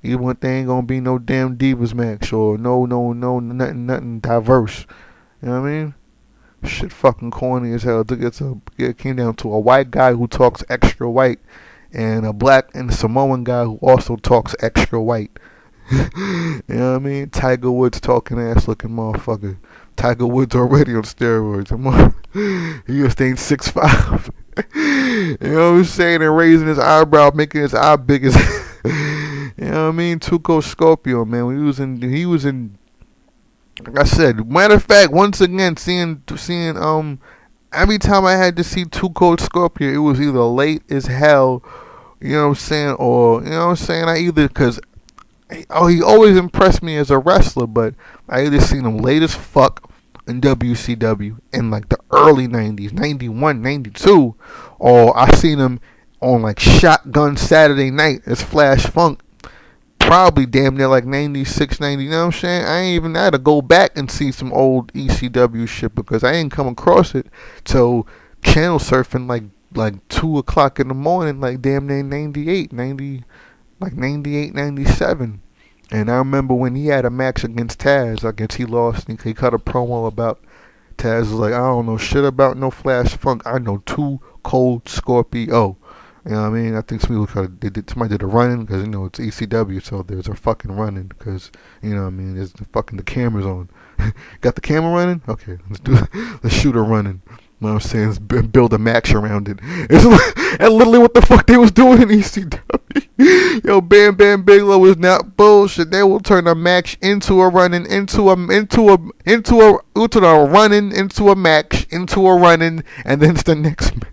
A: Even if there ain't gonna be no damn Divas match or no, nothing diverse. You know what I mean? Shit fucking corny as hell. It came down to a white guy who talks extra white and a black and Samoan guy who also talks extra white. You know what I mean? Tiger Woods talking ass looking motherfucker. Tiger Woods already on steroids. He was staying 6'5". You know what I'm saying? And raising his eyebrow, making his eye big as you know what I mean? Tuco Scorpio, man. He was in like I said, matter of fact, once again seeing every time I had to see Tuco Scorpio, it was either late as hell, you know what I'm saying, or you know what I'm saying, he always impressed me as a wrestler, but I either seen him late as fuck in WCW in like the early 90s, 91, 92, or I seen him on like Shotgun Saturday Night as Flash Funk, probably damn near like 96, 90, you know what I'm saying? I ain't even had to go back and see some old ECW shit because I ain't come across it till channel surfing like 2 o'clock in the morning, like damn near 98, 97. And I remember when he had a match against Taz, I guess he lost, and he cut a promo about Taz was like, I don't know shit about no Flash Funk. I know Too Cold Scorpio. You know what I mean? I think somebody did a run-in because, you know, it's ECW, so there's a fucking run-in because, you know what I mean, there's the camera's on. Got the camera running? Okay, let's shoot a run-in. You know what I'm saying? Let's build a match around it. And literally what the fuck they was doing in ECW. Yo, Bam Bam Bigelow is not bullshit. They will turn a match into a run-in, into a run-in, into a match, into a run-in, and then it's the next match.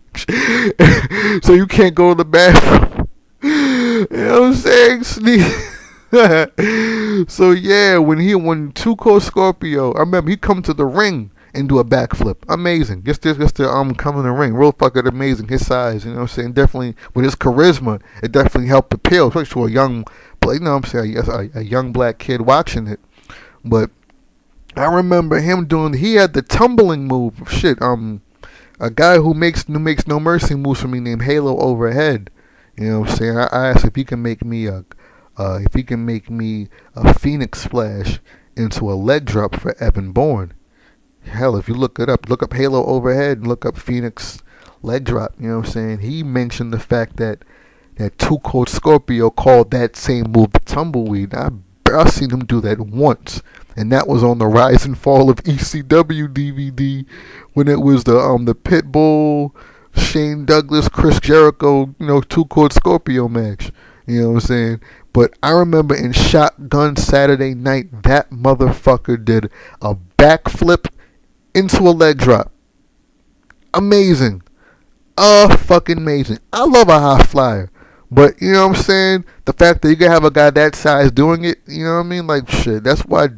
A: So you can't go to the bathroom. You know what I'm saying? So yeah, when Tuco Scorpio, I remember he come to the ring and do a backflip. Amazing. Just to come in the ring. Real fucking amazing. His size, you know what I'm saying? Definitely with his charisma, it definitely helped appeal, especially to a young, you know what I'm saying, a young black kid watching it. But I remember him he had the tumbling move. Shit, a guy who makes no mercy moves for me named Halo Overhead. You know what I'm saying? I asked if he can make me a Phoenix Splash into a leg drop for Evan Bourne. Hell, if you look up Halo Overhead and look up Phoenix leg drop. You know what I'm saying? He mentioned the fact that Too Cold Scorpio called that same move the tumbleweed. I seen him do that once. And that was on the Rise and Fall of ECW DVD when it was the Pitbull, Shane Douglas, Chris Jericho, you know, Too Cold Scorpio match. You know what I'm saying? But I remember in Shotgun Saturday Night, that motherfucker did a backflip into a leg drop. Amazing. Fucking amazing. I love a high flyer. But, you know what I'm saying? The fact that you can have a guy that size doing it, you know what I mean? Like, shit, that's why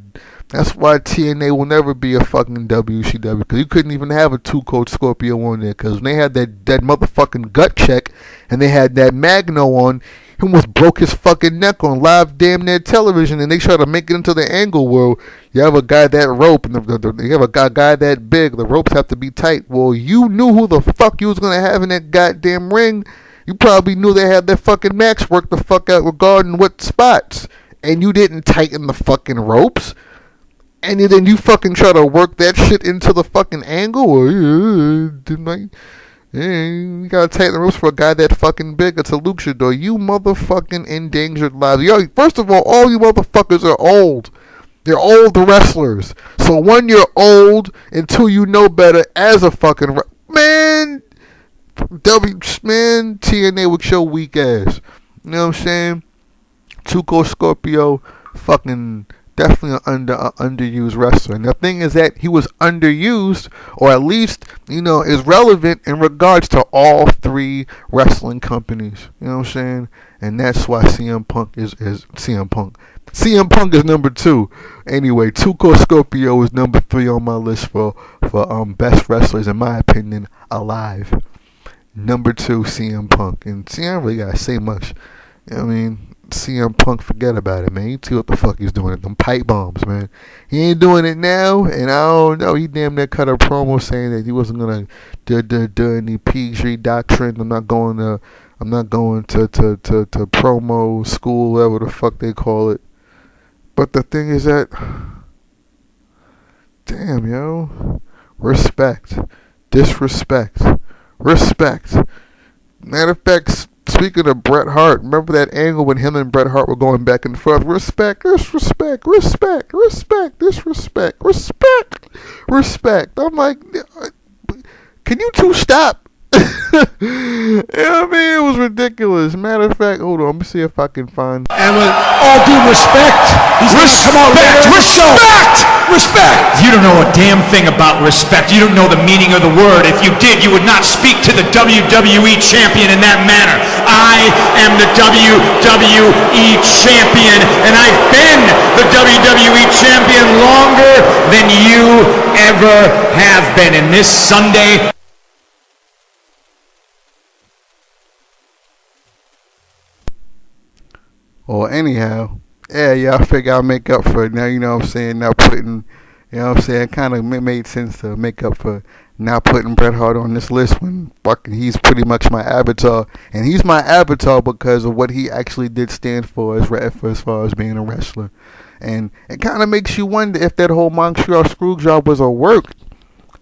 A: TNA will never be a fucking WCW. Because you couldn't even have a Too Cold Scorpio on there. Because when they had that motherfucking gut check and they had that Magno on, he almost broke his fucking neck on live damn near television. And they try to make it into the angle where you have a guy that rope and you have a guy that big. The ropes have to be tight. Well, you knew who the fuck you was going to have in that goddamn ring. You probably knew they had their fucking max work the fuck out regarding what spots. And you didn't tighten the fucking ropes. And then you fucking try to work that shit into the fucking angle. Or, you gotta tighten the ropes for a guy that fucking big. It's a luchador. You motherfucking endangered lives. Yo, first of all you motherfuckers are old. You're old wrestlers. So one, you're old, and two, you know better as a fucking... Man... TNA with your weak ass. You know what I'm saying? Too Cold Scorpio, fucking definitely an underused wrestler. And the thing is that he was underused, or at least, you know, is relevant in regards to all three wrestling companies. You know what I'm saying? and that's why CM Punk is CM Punk. CM Punk is number 2. Anyway, Tuco Scorpio is number 3 on my list for best wrestlers in my opinion alive. Number 2, CM Punk, and see, I don't really gotta say much. I mean, CM Punk, forget about it, man. You see what the fuck he's doing at them pipe bombs, man. He ain't doing it now, and I don't know. He damn near cut a promo saying that he wasn't gonna do any PG doctrine. I'm not going to promo school, whatever the fuck they call it. But the thing is that, damn, yo, respect, disrespect, respect. Matter of fact, speaking of Bret Hart, remember that angle when him and Bret Hart were going back and forth? Respect, disrespect, respect, respect, disrespect, respect, respect. I'm like, can you two stop? You know what I mean? It was ridiculous. Matter of fact, hold on, let me see if I can find.
B: And with all due respect, respect. You don't know a damn thing about respect. You don't know the meaning of the word. If you did, you would not speak to the WWE champion in that manner. I am the WWE champion, and I've been the WWE champion longer than you ever have been. And this Sunday,
A: or anyhow, yeah, I figure I'll make up for it now, you know what I'm saying, not putting, you know what I'm saying, kind of made sense to make up for not putting Bret Hart on this list when fucking he's pretty much my avatar, and he's my avatar because of what he actually did stand for as far as being a wrestler. And it kind of makes you wonder if that whole Montreal screw job was a work,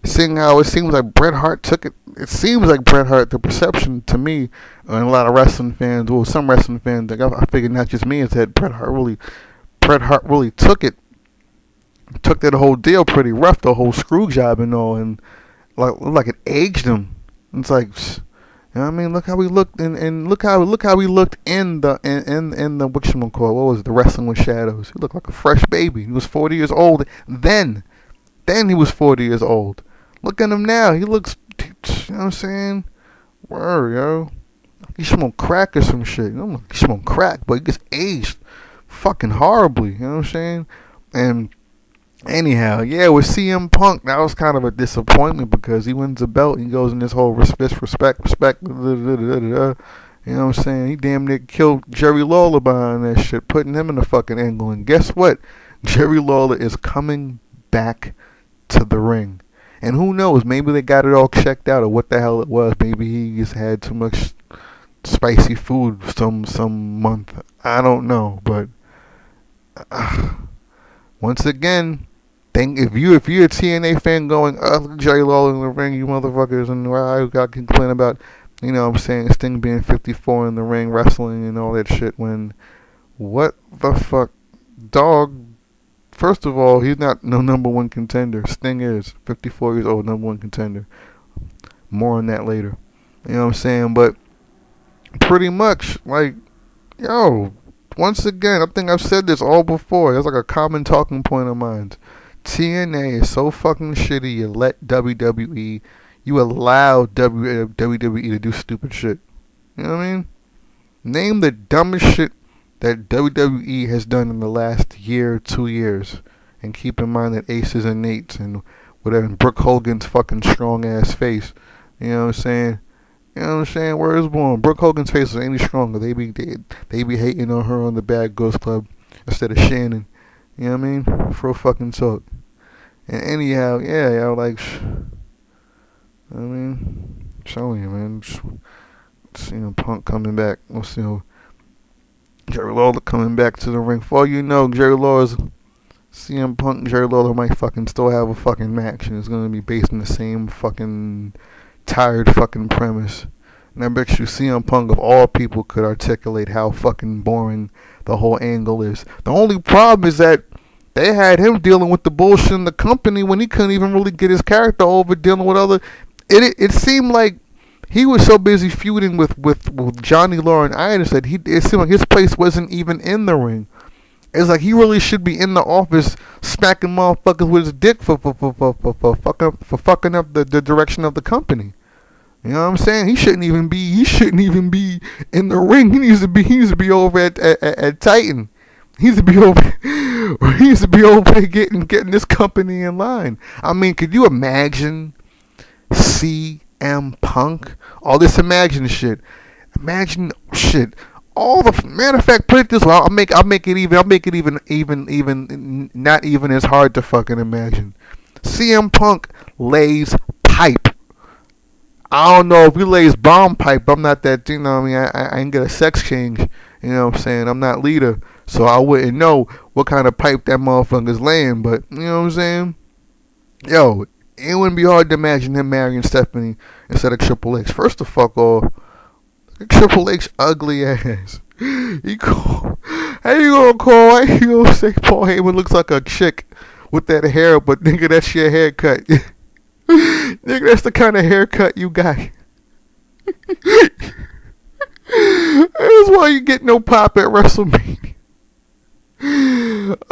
A: seeing how it seems like Bret Hart took it. It seems like Bret Hart, the perception to me, and a lot of wrestling fans, well, some wrestling fans, like I figured not just me, is that Bret Hart really took that whole deal pretty rough, the whole screw job and all, and like it aged him. It's like, you know what I mean? Look how we looked, and look how we looked in the whatchamacallit, what was it, the Wrestling with Shadows. He looked like a fresh baby. He was 40 years old then he was 40 years old. Look at him now. He looks, you know what I'm saying? Word, yo. He smoked crack or some shit. You know, he smoked crack, but he gets aged fucking horribly. You know what I'm saying? And anyhow, yeah, with CM Punk, that was kind of a disappointment because he wins the belt and he goes in this whole respect. You know what I'm saying? He damn near killed Jerry Lawler behind that shit, putting him in the fucking angle. And guess what? Jerry Lawler is coming back to the ring. And who knows, maybe they got it all checked out or what the hell it was. Maybe he just had too much spicy food some month. I don't know, but once again, if you're a TNA fan going, Jerry Lawler in the ring, you motherfuckers, and I got to complain about, you know what I'm saying, Sting being 54 in the ring wrestling and all that shit when, what the fuck, dog. First of all, he's not no number one contender. Sting is 54 years old, number one contender. More on that later. You know what I'm saying? But pretty much, like, yo, once again, I think I've said this all before. It's like a common talking point of mine. TNA is so fucking shitty. You let WWE, you allow WWE to do stupid shit. You know what I mean? Name the dumbest shit that WWE has done in the last year, 2 years. And keep in mind that Aces and Nates and whatever, and Brooke Hogan's fucking strong ass face. You know what I'm saying? You know what I'm saying? Where is born? Brooke Hogan's face is any stronger. They be hating on her on the Bad Girls Club instead of Shannon. You know what I mean? For fucking talk. And anyhow, yeah, yo, like, I mean, I'm telling you, man. Seeing Punk coming back. We'll see. Jerry Lawler coming back to the ring. For all you know, Jerry Lawler's CM Punk and Jerry Lawler might fucking still have a fucking match, and it's gonna be based on the same fucking tired fucking premise. And I bet you CM Punk of all people could articulate how fucking boring the whole angle is. The only problem is that they had him dealing with the bullshit in the company when he couldn't even really get his character over dealing with other. It seemed like he was so busy feuding with Johnny Laurinaitis that it seemed like his place wasn't even in the ring. It's like he really should be in the office smacking motherfuckers with his dick for fucking up the direction of the company. You know what I'm saying? He shouldn't even be in the ring. He needs to be over at Titan. He needs to be over there getting this company in line. I mean, could you imagine CM Punk? All this imagine shit. All the matter of fact, put it this way. I'll make it even not even as hard to fucking imagine. CM Punk lays pipe. I don't know if he lays bomb pipe. I'm not that, you know what I mean? I ain't get a sex change. You know what I'm saying? I'm not leader. So I wouldn't know what kind of pipe that motherfucker's laying. But, you know what I'm saying? Yo, it wouldn't be hard to imagine him marrying Stephanie instead of Triple H. First the fuck off, Triple H ugly ass. How you gonna say Paul Heyman looks like a chick with that hair, but nigga, that's your haircut. Nigga, that's the kind of haircut you got. That's why you get no pop at WrestleMania.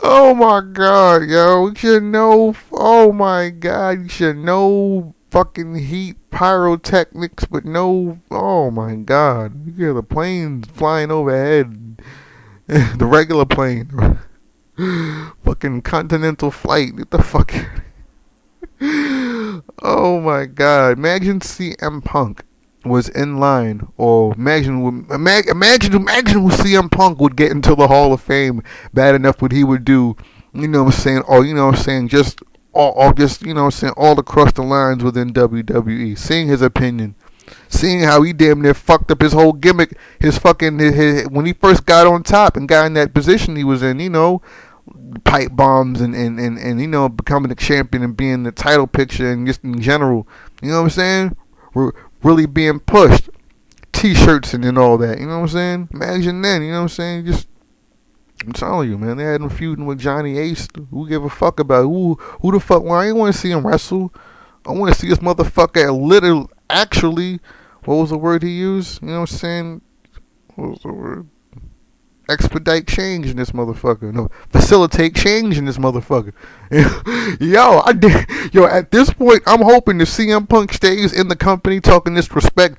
A: Oh my god, yo. You should know. Oh my god. You should know fucking heat pyrotechnics, but no. Oh my god. You hear the planes flying overhead. The regular plane. Fucking continental flight. Get the fuck out. Oh my god. Imagine CM Punk was in line, or imagine CM Punk would get into the Hall of Fame bad enough what he would do, you know what I'm saying, or you know what I'm saying, just you know what I'm saying, all across the lines within WWE, seeing his opinion, seeing how he damn near fucked up his whole gimmick, his when he first got on top and got in that position he was in, you know, pipe bombs and you know, becoming a champion and being the title picture and just in general, you know what I'm saying, really being pushed, t-shirts and all that, you know what I'm saying? Imagine then, you know what I'm saying? Just, I'm telling you, man, they had him feuding with Johnny Ace. Who give a fuck about who the fuck? Well, I ain't want to see him wrestle. I want to see this motherfucker actually, what was the word he used? You know what I'm saying? What was the word? Expedite change in this motherfucker. No, facilitate change in this motherfucker. Yo, at this point, I'm hoping the CM Punk stays in the company talking disrespect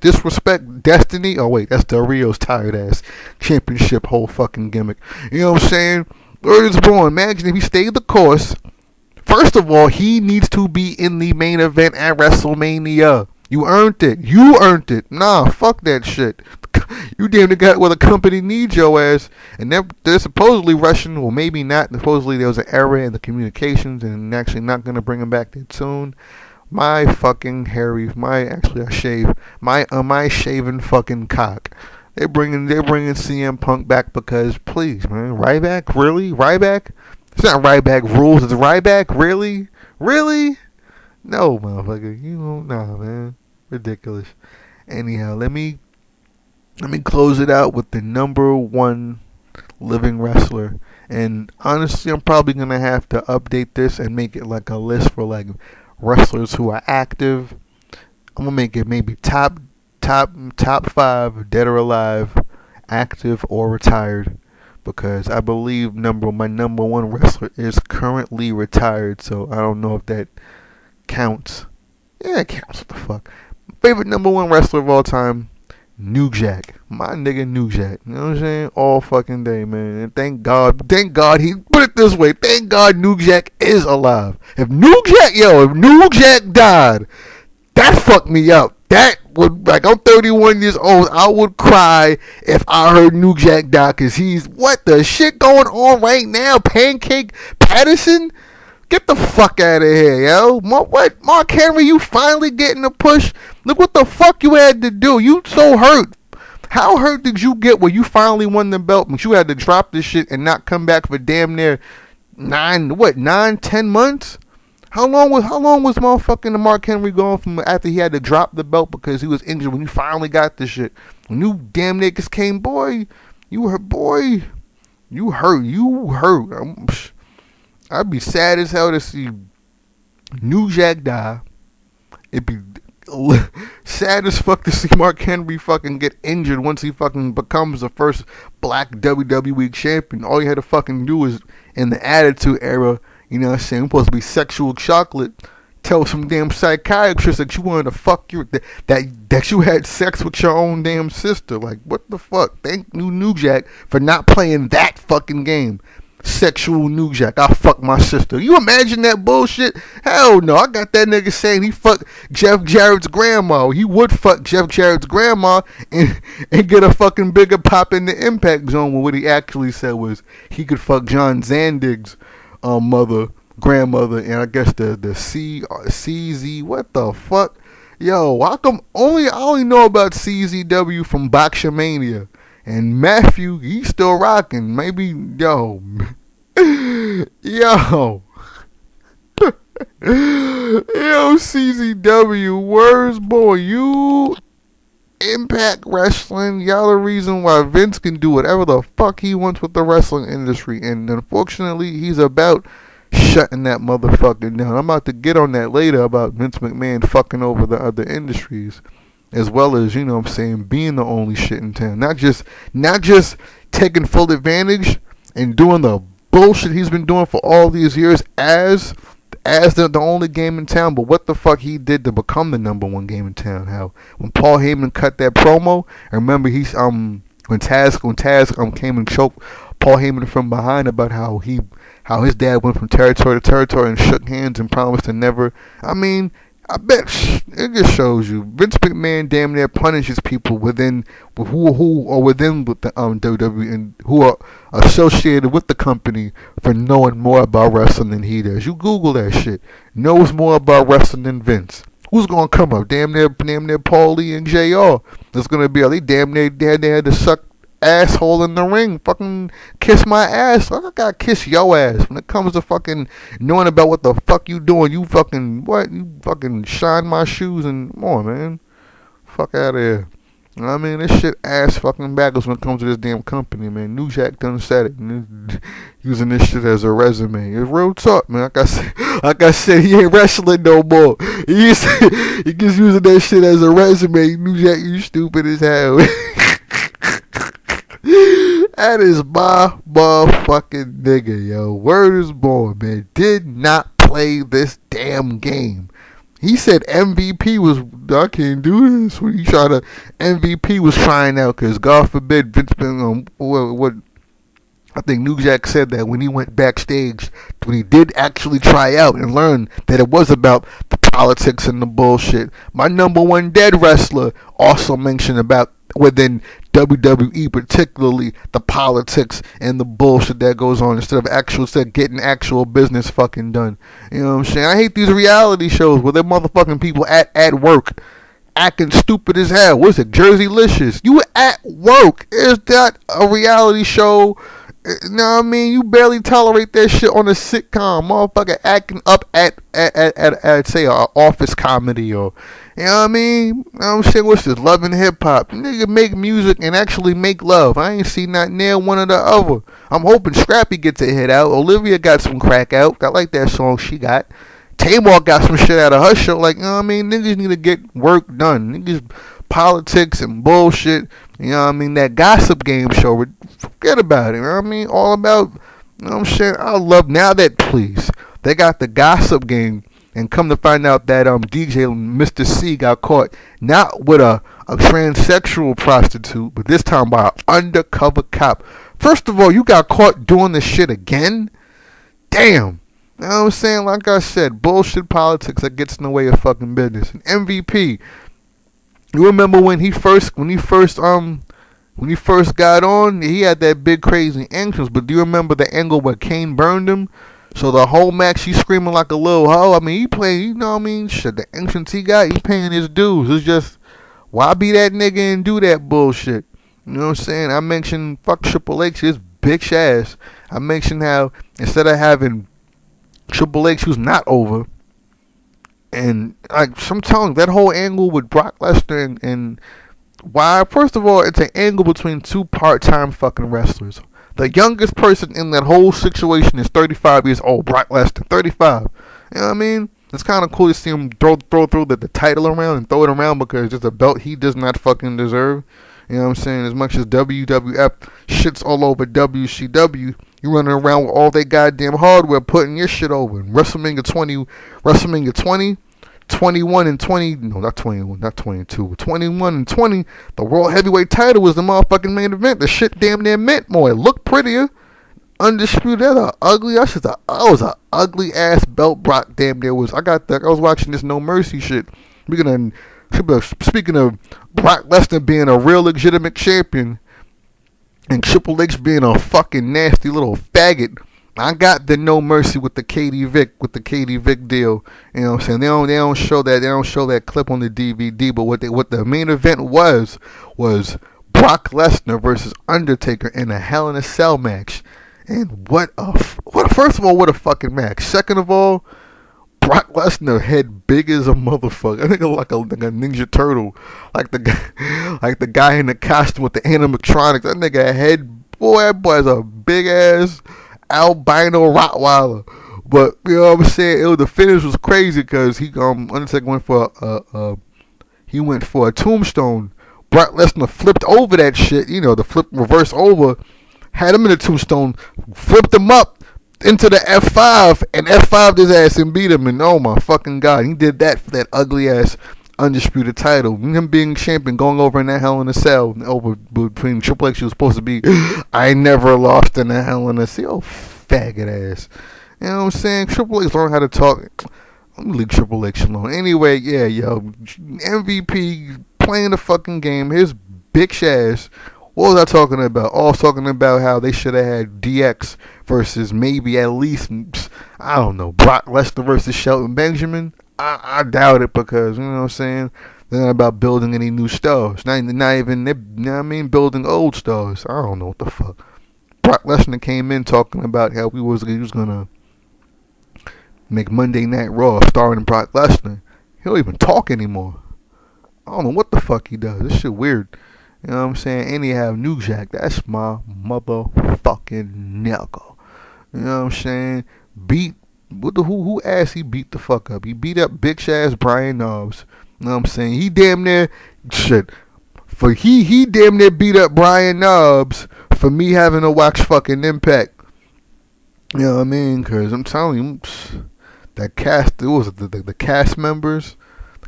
A: Destiny. Oh wait, that's Del Rio's tired ass championship whole fucking gimmick. You know what I'm saying? Word is born. Imagine if he stayed the course. First of all, he needs to be in the main event at WrestleMania. You earned it. Nah, fuck that shit. You damn near got where the company needs your ass. And they're supposedly rushing, well maybe not. Supposedly there was an error in the communications and actually not going to bring him back that soon. My fucking my shaven fucking cock. They're bringing CM Punk back because, please, man, Ryback, really? Ryback? It's not Ryback rules. It's Ryback, really? Really? No, motherfucker. You don't know, man. Ridiculous. Anyhow, let me close it out with the number one living wrestler. And honestly, I'm probably gonna have to update this and make it like a list for like wrestlers who are active. I'm gonna make it maybe top 5 dead or alive, active or retired, because I believe my number one wrestler is currently retired. So I don't know if that counts. Yeah, it counts. What the fuck? Favorite number one wrestler of all time, New Jack. My nigga New Jack. You know what I'm saying? All fucking day, man. And thank God he, put it this way, thank God New Jack is alive. If New Jack died, that fucked me up. That would, like, I'm 31 years old. I would cry if I heard New Jack die, because he's, what the shit going on right now? Pancake Patterson? Get the fuck out of here, yo. What? Mark Henry, you finally getting a push? Look what the fuck you had to do. You so hurt. How hurt did you get when you finally won the belt, but you had to drop this shit and not come back for damn near 10 months? How long was motherfucking Mark Henry gone from after he had to drop the belt because he was injured when you finally got this shit? When you damn niggas came, boy, you hurt. I'd be sad as hell to see New Jack die. It'd be sad as fuck to see Mark Henry fucking get injured once he fucking becomes the first black WWE champion. All you had to fucking do is, in the Attitude Era, you know what I'm saying, we're supposed to be sexual chocolate. tell some damn psychiatrist that you wanted to fuck that you had sex with your own damn sister. Like, what the fuck? Thank New Jack for not playing that fucking game. Sexual New Jack, I fuck my sister. You imagine that bullshit? Hell no. I got that nigga saying he fucked Jeff Jarrett's grandma. He would fuck Jeff Jarrett's grandma and get a fucking bigger pop in the Impact Zone. When what he actually said was he could fuck John Zandig's grandmother, and I guess the CZ. What the fuck? Yo, how come I only know about CZW from Boxamania? And Matthew, he's still rocking. Maybe, yo. Yo, CZW, words, boy, you Impact Wrestling, y'all the reason why Vince can do whatever the fuck he wants with the wrestling industry. And unfortunately, he's about shutting that motherfucker down. I'm about to get on that later about Vince McMahon fucking over the other industries, as well as, you know what I'm saying, being the only shit in town. Not just taking full advantage and doing the bullshit he's been doing for all these years as the only game in town, but what the fuck he did to become the number one game in town. How when Paul Heyman cut that promo, I remember he's when Taz came and choked Paul Heyman from behind about how his dad went from territory to territory and shook hands and promised to never. I mean, I bet it just shows you Vince McMahon damn near punishes people who are within the WWE and who are associated with the company for knowing more about wrestling than he does. You Google that shit. Knows more about wrestling than Vince. Who's gonna come up? Damn near Paul Lee and JR. There's gonna be they damn near they had to suck asshole in the ring, fucking kiss my ass. I gotta kiss your ass. When it comes to fucking knowing about what the fuck you doing, you fucking shine my shoes and come on, man. Fuck out of here. You know what I mean? This shit ass fucking backwards when it comes to this damn company, man. New Jack done said it. Using this shit as a resume. It's real talk, man. Like I said, he ain't wrestling no more. He just using that shit as a resume. New Jack, you stupid as hell. That is my motherfucking nigga, yo. Word is born, man. Did not play this damn game. He said MVP was, I can't do this. When he MVP was trying out, because God forbid Vince, what I think New Jack said that when he went backstage, when he did actually try out and learn that it was about the politics and the bullshit. My number one dead wrestler also mentioned about within WWE, particularly the politics and the bullshit that goes on instead of getting actual business fucking done. You know what I'm saying? I hate these reality shows where they're motherfucking people at work acting stupid as hell. What's it? Jerseylicious. You at work. Is that a reality show? You know what I mean? You barely tolerate that shit on a sitcom. Motherfucker acting up at say, an office comedy or, you know what I mean? You know what I'm saying? What's this? Love and hip hop. Nigga make music and actually make love. I ain't seen not near one or the other. I'm hoping Scrappy gets a hit out. Olivia got some crack out. I like that song she got. Tamar got some shit out of her show. Like, you know what I mean? Niggas need to get work done. Niggas politics and bullshit. You know what I mean? That gossip game show, forget about it. You know what I mean? All about, you know what I'm saying? I love now that, please, they got the gossip game, and come to find out that DJ Mr. C got caught not with a transsexual prostitute, but this time by an undercover cop. First of all, you got caught doing this shit again? Damn. You know what I'm saying? Like I said, bullshit politics that gets in the way of fucking business. And MVP, you remember when he first got on, he had that big crazy entrance, but do you remember the angle where Kane burned him? So the whole match, he's screaming like a little hoe. I mean, he playing, you know what I mean? Shit, the entrance he got, he paying his dues. It's just, why be that nigga and do that bullshit? You know what I'm saying? I mentioned fuck Triple H, his bitch ass. I mentioned how instead of having Triple H, who's not over, and like sometimes that whole angle with Brock Lesnar and why, first of all, it's an angle between two part-time fucking wrestlers. The youngest person in that whole situation is 35 years old, Brock Lesnar, 35. You know what I mean? It's kind of cool to see him throw through the title around and throw it around because it's a belt he does not fucking deserve. You know what I'm saying? As much as WWF shits all over WCW, you running around with all they goddamn hardware putting your shit over. And WrestleMania 20, 21 and 20, no, not 21, not 22, 21 and 20, the World Heavyweight title was the motherfucking main event. The shit damn near meant more. It looked prettier. Undisputed, that was a ugly ass belt Brock damn near was. I was watching this No Mercy shit. Speaking of Brock Lesnar being a real legitimate champion and Triple H being a fucking nasty little faggot, I got the No Mercy with the Katie Vick deal. You know what I'm saying? They don't show that clip on the DVD, but what the main event was Brock Lesnar versus Undertaker in a Hell in a Cell match. And first of all, what a fucking match. Second of all, Brock Lesnar head big as a motherfucker. I think like a Ninja Turtle, like the guy in the costume with the animatronics. That nigga head, boy, that boy is a big ass albino Rottweiler. But you know what I'm saying? The finish was crazy because Undertaker went for a tombstone. Brock Lesnar flipped over that shit. You know, the flip reverse over. Had him in the tombstone, flipped him up into the F5, and F5'd his ass and beat him. And oh my fucking God, he did that for that ugly ass undisputed title. Him being champion, going over in that Hell in a Cell, over between Triple H, he was supposed to be, I never lost in the Hell in a Cell. Oh, faggot ass. You know what I'm saying? Triple H learned how to talk. Let me leave Triple H alone. Anyway, yeah, yo, MVP playing the fucking game. His bitch ass. What was I talking about? I was talking about how they should have had DX versus maybe at least, I don't know, Brock Lesnar versus Shelton Benjamin. I doubt it because, you know what I'm saying, they're not about building any new stars. Not even, you know what I mean, building old stars. I don't know what the fuck. Brock Lesnar came in talking about how he was going to make Monday Night Raw starring Brock Lesnar. He don't even talk anymore. I don't know what the fuck he does. This shit weird. You know what I'm saying? Anyhow, New Jack, that's my motherfucking nigga. You know what I'm saying? Who ass he beat the fuck up? He beat up bitch ass Bryan Knobbs. You know what I'm saying? He damn near he damn near beat up Bryan Knobbs for me having to watch fucking Impact. You know what I mean? Cause I'm telling you, that cast, it was the cast members.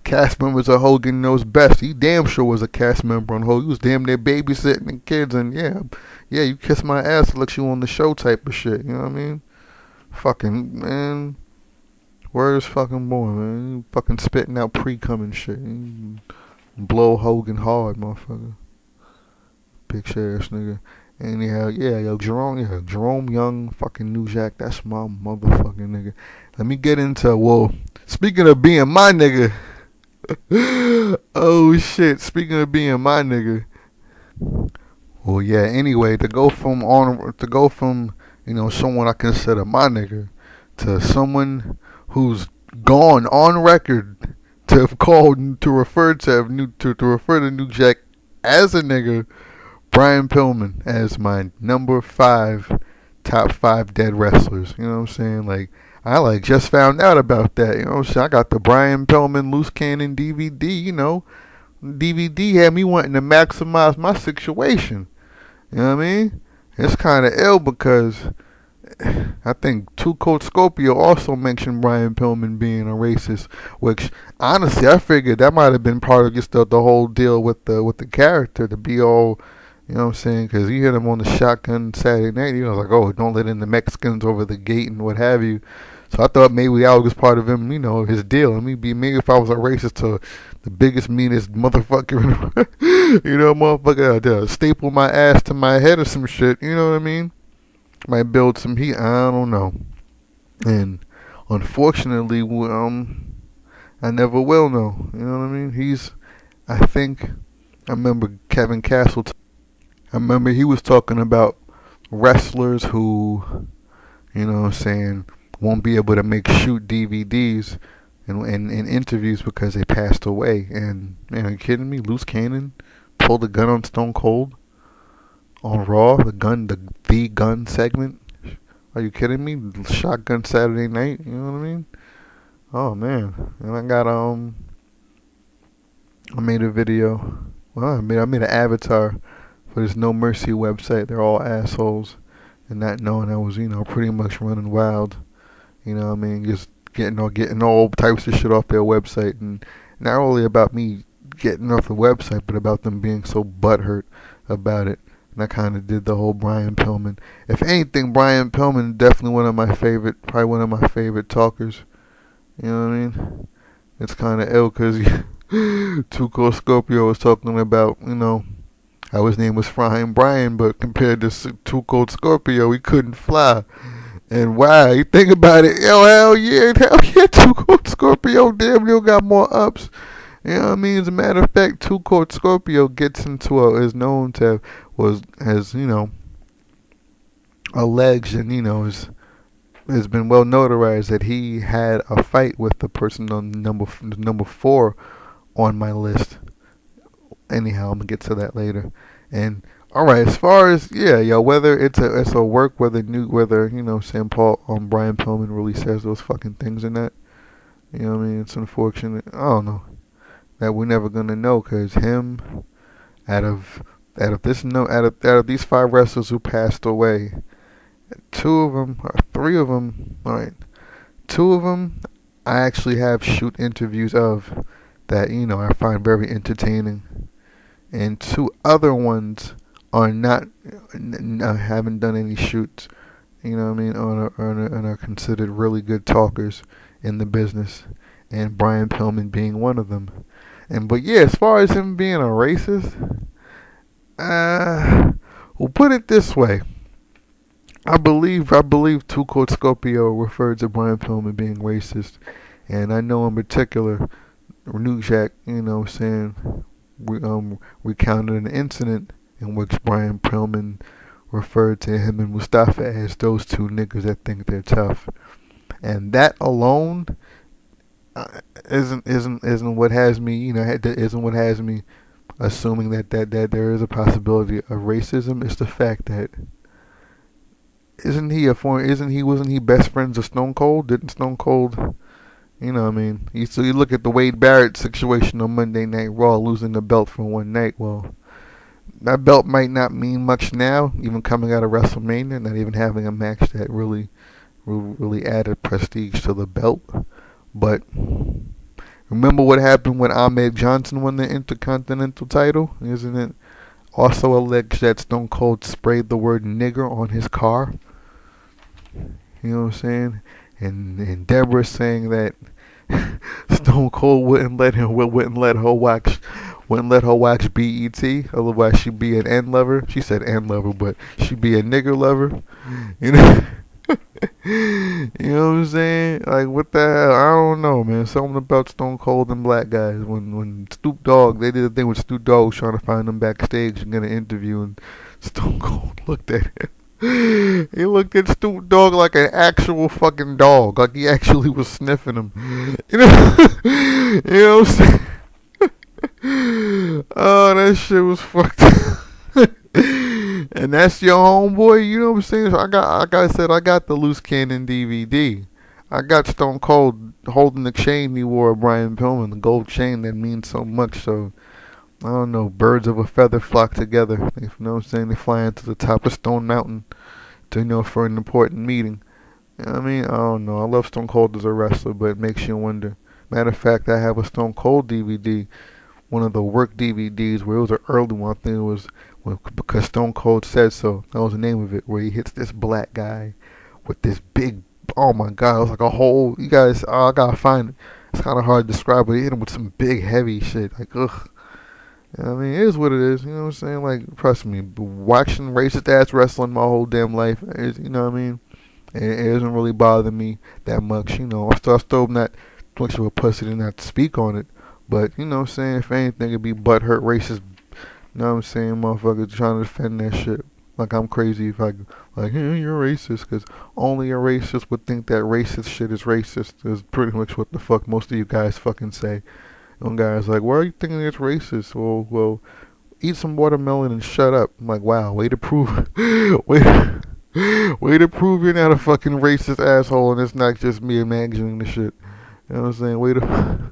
A: Cast members of Hogan knows best. He damn sure was a cast member on Hogan. He was damn near babysitting the kids and yeah, you kiss my ass to let you on the show type of shit. You know what I mean? Fucking man, word is fucking born, man. You fucking spitting out pre-cum and shit. You blow Hogan hard, motherfucker. Bitch ass nigga. Anyhow, yo, Jerome Young, fucking New Jack. That's my motherfucking nigga. Let me get into speaking of being my nigga. Oh shit, speaking of being my nigga. Well, yeah, anyway, to go from you know, someone I consider my nigga to someone who's gone on record to refer to New Jack as a nigga, Brian Pillman as my number 5 top 5 dead wrestlers. You know what I'm saying? Like, I just found out about that. You know what I'm saying? I got the Brian Pillman Loose Cannon DVD, you know. DVD had me wanting to maximize my situation. You know what I mean? It's kind of ill because I think Two Coat Scorpio also mentioned Brian Pillman being a racist, which honestly I figured that might have been part of just the whole deal with the character to be all, you know what I'm saying? Because he hit him on the shotgun Saturday night. He was like, oh, don't let in the Mexicans over the gate and what have you. So I thought maybe that was part of him, you know, his deal. Maybe if I was a racist to the biggest, meanest motherfucker, you know, motherfucker, staple my ass to my head or some shit, you know what I mean? Might build some heat, I don't know. And unfortunately, I never will know, you know what I mean? I remember Kevin Castle, I remember he was talking about wrestlers who, you know what I'm saying, won't be able to shoot DVDs and interviews because they passed away. And man, are you kidding me? Loose Cannon pulled the gun on Stone Cold on Raw, the gun segment. Are you kidding me? Shotgun Saturday night, you know what I mean? Oh man. And I made a video Well, I made an avatar for this No Mercy website. They're all assholes, and not knowing I was, pretty much running wild. Just getting all types of shit off their website, and not only about me getting off the website, but about them being so butthurt about it. And I kind of did the whole Brian Pillman. If anything, Brian Pillman definitely probably one of my favorite talkers. You know what I mean? It's kind of ill because Too Cold Scorpio was talking about, how his name was Frying Brian, but compared to Too Cold Scorpio, he couldn't fly. And wow, you think about it, hell yeah, Too Cold Scorpio damn near got more ups. You know what I mean? As a matter of fact, Too Cold Scorpio gets into is known to has alleged and has been well notarized that he had a fight with the person on number 4 on my list. Anyhow, I'm gonna get to that later. And all right, as far as whether it's a work, whether Sam Paul on Brian Pillman really says those fucking things or not. You know what I mean? It's unfortunate. I don't know. That we're never gonna know, cause him, out of these 5 wrestlers who passed away, 2 of them, or 3 of them, all right, 2 of them, I actually have shoot interviews of that I find very entertaining, and 2 other ones are not, haven't done any shoots, you know what I mean, and are considered really good talkers in the business, and Brian Pillman being one of them. But yeah, as far as him being a racist, we'll put it this way. I believe Too Cold Scorpio referred to Brian Pillman being racist, and I know in particular, New Jack, saying recounted an incident in which Brian Pillman referred to him and Mustafa as those 2 niggas that think they're tough, and that alone isn't what has me assuming that there is a possibility of racism. It's the fact that wasn't he best friends with Stone Cold? Didn't Stone Cold, so you look at the Wade Barrett situation on Monday Night Raw, losing the belt for one night. Well, that belt might not mean much now, even coming out of WrestleMania, not even having a match that really added prestige to the belt. But remember what happened when Ahmed Johnson won the Intercontinental title? Isn't it also alleged that Stone Cold sprayed the word nigger on his car? You know what I'm saying? And Deborah saying that Stone Cold wouldn't let her watch BET, otherwise she'd be an N lover. She said N lover, but she'd be a nigger lover. You know. You know what I'm saying? Like, what the hell? I don't know, man. Something about Stone Cold and black guys. When Snoop Dogg, they did a thing with Snoop Dogg was trying to find him backstage and get an interview, and Stone Cold looked at him. He looked at Snoop Dogg like an actual fucking dog. Like he actually was sniffing him. You know what I'm saying? Oh, that shit was fucked up. And that's your homeboy, you know what I'm saying? So I got the Loose Cannon DVD. I got Stone Cold holding the chain he wore, Brian Pillman, the gold chain that means so much. So I don't know, birds of a feather flock together. You know what I'm saying? They fly into the top of Stone Mountain to for an important meeting. You know what I mean? I don't know. I love Stone Cold as a wrestler, but it makes you wonder. Matter of fact, I have a Stone Cold DVD, one of the work DVDs, where it was an early one. I think it was because Stone Cold said so. That was the name of it, where he hits this black guy with this big, oh my god, it was like a whole, you guys, I gotta find it. It's kind of hard to describe, but he hit him with some big, heavy shit. Like, ugh. You know what I mean, it is what it is. You know what I'm saying? Like, trust me, watching racist ass wrestling my whole damn life, you know what I mean? It doesn't really bother me that much. I'm still not too much of a pussy to not speak on it. But, you know what I'm saying? If anything, it'd be butthurt racist. You know what I'm saying? Motherfuckers trying to defend that shit. Like, I'm crazy if I, like, hey, you're racist. Because only a racist would think that racist shit is racist. Is pretty much what the fuck most of you guys fucking say. One guy's like, why are you thinking it's racist? Well, eat some watermelon and shut up. I'm like, wow, way to prove, way to prove you're not a fucking racist asshole and it's not just me imagining the shit. You know what I'm saying? Way to,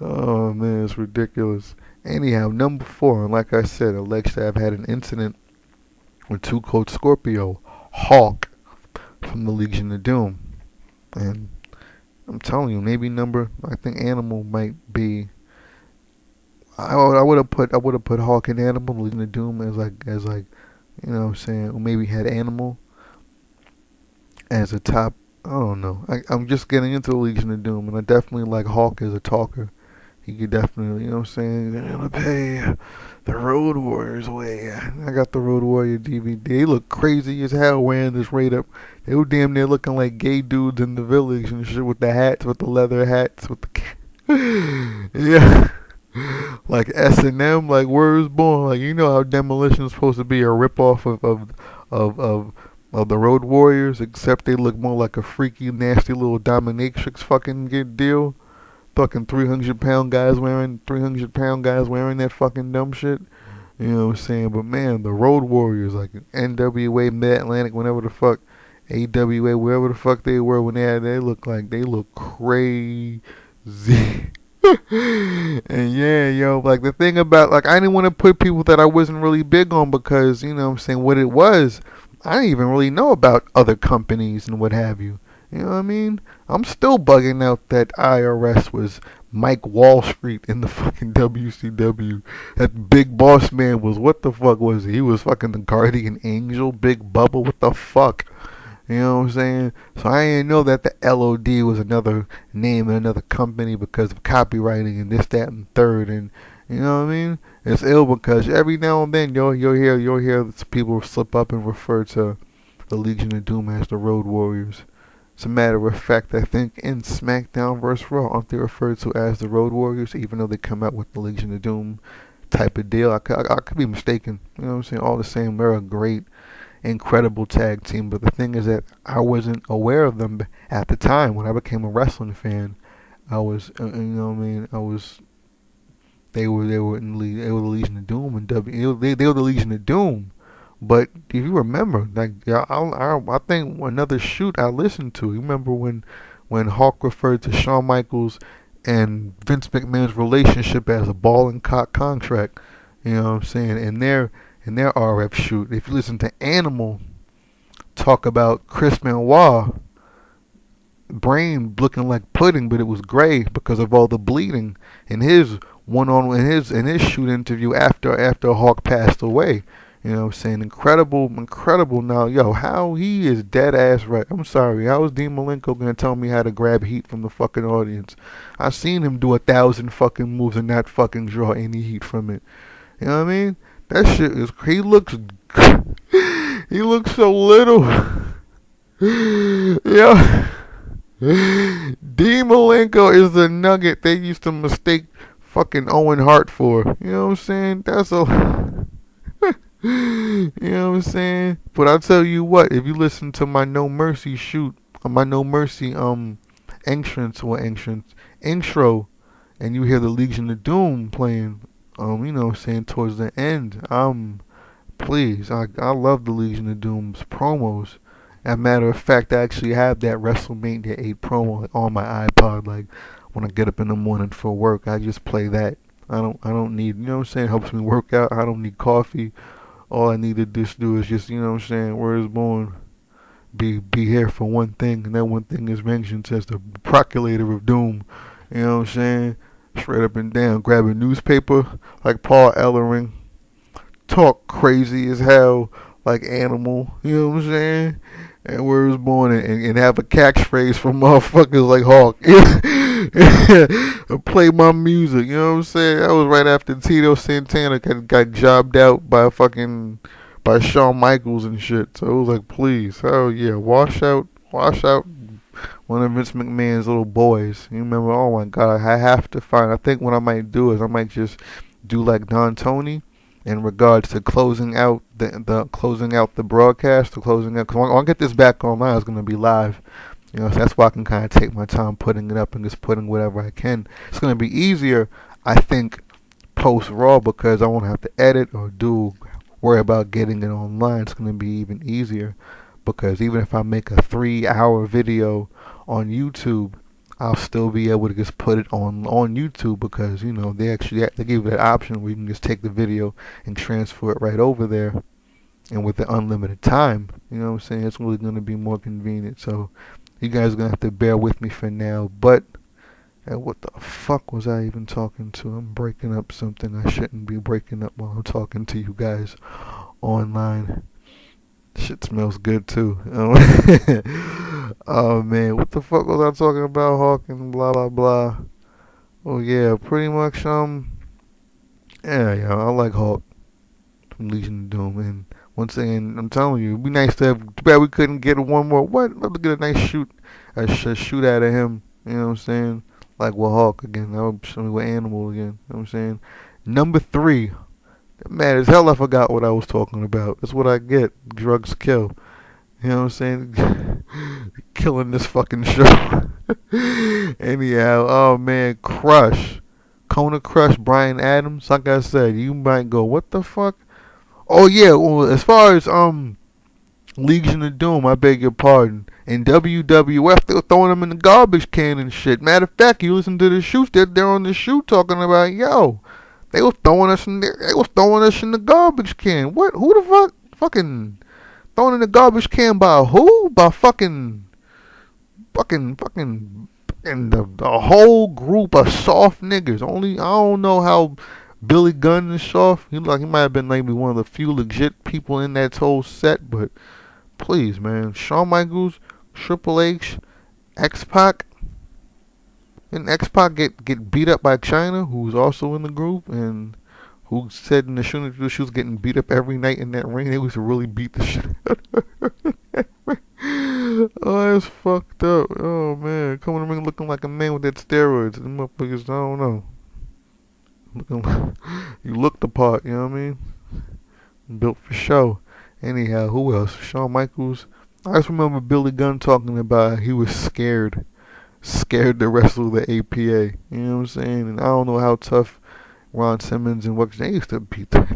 A: oh man, it's ridiculous. Anyhow, number 4, and like I said, alleged to have had an incident with Two Cold Scorpio, Hawk from the Legion of Doom. And I'm telling you, maybe I think Animal might be. I would have put Hawk and Animal, Legion of Doom as like, you know what I'm saying, or maybe had Animal as a top. I don't know. I'm just getting into the Legion of Doom, and I definitely like Hawk as a talker. He could definitely, you know what I'm saying, they're gonna pay the Road Warriors way. I got the Road Warrior DVD. They look crazy as hell wearing this right up. They were damn near looking like gay dudes in the village and shit with the hats, with the leather hats, with the yeah. Like S&M, like Words Born, like you know how Demolition is supposed to be a ripoff of the Road Warriors, except they look more like a freaky, nasty little dominatrix fucking good deal. Fucking 300-pound guys wearing that fucking dumb shit. You know what I'm saying? But man, the Road Warriors, like NWA, Mid Atlantic, whenever the fuck, AWA, wherever the fuck they were when they look crazy. And yeah, yo, like the thing about, like, I didn't want to put people that I wasn't really big on because, you know what I'm saying, what it was, I didn't even really know about other companies and what have you. You know what I mean? I'm still bugging out that IRS was Mike Wall Street in the fucking WCW. That Big Boss Man was, what the fuck was he? He was fucking the Guardian Angel, Big Bubba, what the fuck? You know what I'm saying? So I didn't know that the LOD was another name in another company because of copywriting and this, that, and third. And you know what I mean? It's ill because every now and then you'll hear people slip up and refer to the Legion of Doom as the Road Warriors. As a matter of fact, I think in SmackDown vs. Raw, aren't they referred to as the Road Warriors, even though they come out with the Legion of Doom type of deal? I could be mistaken. You know what I'm saying? All the same, they're a great, incredible tag team. But the thing is that I wasn't aware of them at the time. When I became a wrestling fan, I was, you know what I mean? They were the Legion of Doom, and they were the Legion of Doom. But if you remember, like I think another shoot I listened to. You remember when Hawk referred to Shawn Michaels and Vince McMahon's relationship as a ball and cock contract. You know what I'm saying? In their RF shoot, if you listen to Animal talk about Chris Benoit brain looking like pudding, but it was gray because of all the bleeding in his in his shoot interview after Hawk passed away. You know what I'm saying? Incredible. Now, yo, how he is dead ass right. I'm sorry. How is Dean Malenko going to tell me how to grab heat from the fucking audience? I seen him do 1,000 fucking moves and not fucking draw any heat from it. You know what I mean? That shit is, he looks so little. Yo, Dean Malenko is the nugget they used to mistake fucking Owen Hart for. You know what I'm saying? That's a... You know what I'm saying? But I'll tell you what, if you listen to my No Mercy shoot, or my No Mercy intro, and you hear the Legion of Doom playing, you know what I'm saying, towards the end, please, I love the Legion of Doom's promos. As a matter of fact, I actually have that WrestleMania 8 promo on my iPod. Like when I get up in the morning for work, I just play that. I don't need, you know what I'm saying, helps me work out. I don't need coffee. All I need to do is just, you know what I'm saying, Words Born, be here for one thing, and that one thing is mentioned as the Procurator of Doom. You know what I'm saying? Straight up and down, grab a newspaper like Paul Ellering, talk crazy as hell like Animal, you know what I'm saying? And Words Born, and have a catchphrase from motherfuckers like Hawk. Play my music, you know what I'm saying? That was right after Tito Santana got jobbed out by Shawn Michaels and shit. So it was like, please, hell yeah, wash out one of Vince McMahon's little boys. You remember? Oh my God, I have to find. I think what I might do is I might just do like Don Tony in regards to closing out the broadcast, cause I'll get this back online. It's gonna be live. You know, so that's why I can kind of take my time putting it up and just putting whatever I can. It's going to be easier, I think, post-Raw because I won't have to edit or worry about getting it online. It's going to be even easier because even if I make a 3-hour video on YouTube, I'll still be able to just put it on YouTube because they give you that option where you can just take the video and transfer it right over there, and with the unlimited time, you know what I'm saying, it's really gonna be more convenient. So you guys are gonna have to bear with me for now. But what the fuck was I even talking to? I'm breaking up something I shouldn't be breaking up while I'm talking to you guys online. Shit smells good too. Oh man, what the fuck was I talking about? Hawk and blah blah blah. Oh yeah, pretty much yeah, I like Hawk from Legion of Doom. And once again, I'm telling you, it'd be nice to have. Too bad we couldn't get one more. What? Love to get a nice shoot out of him. You know what I'm saying? Like with Hawk again. I would show me with Animal again. You know what I'm saying? Number 3. Mad as hell I forgot what I was talking about. That's what I get. Drugs kill. You know what I'm saying? Killing this fucking show. Anyhow, oh man, Crush. Kona Crush, Bryan Adams. Like I said, you might go, what the fuck? Oh yeah, well, as far as Legion of Doom, I beg your pardon. In WWF, they were throwing them in the garbage can and shit. Matter of fact, you listen to the shoot, they're on the shoot talking about, yo, they was throwing us in the garbage can. What? Who the fuck? Fucking thrown in the garbage can by who? By fucking and the whole group of soft niggas. Only I don't know how Billy Gunn is soft. He might have been maybe one of the few legit people in that whole set, but please, man, Shawn Michaels, Triple H, X-Pac. Didn't X-Pac get beat up by China, who's also in the group, and who said in the show that she was getting beat up every night in that ring? They used to really beat the shit out of her. Oh, that's fucked up. Oh, man. Coming to the ring looking like a man with that steroids. Them motherfuckers, I don't know. You look the part, you know what I mean? Built for show. Anyhow, who else? Shawn Michaels. I just remember Billy Gunn talking about he was scared to wrestle the APA. You know what I'm saying? And I don't know how tough Ron Simmons and they used to beat the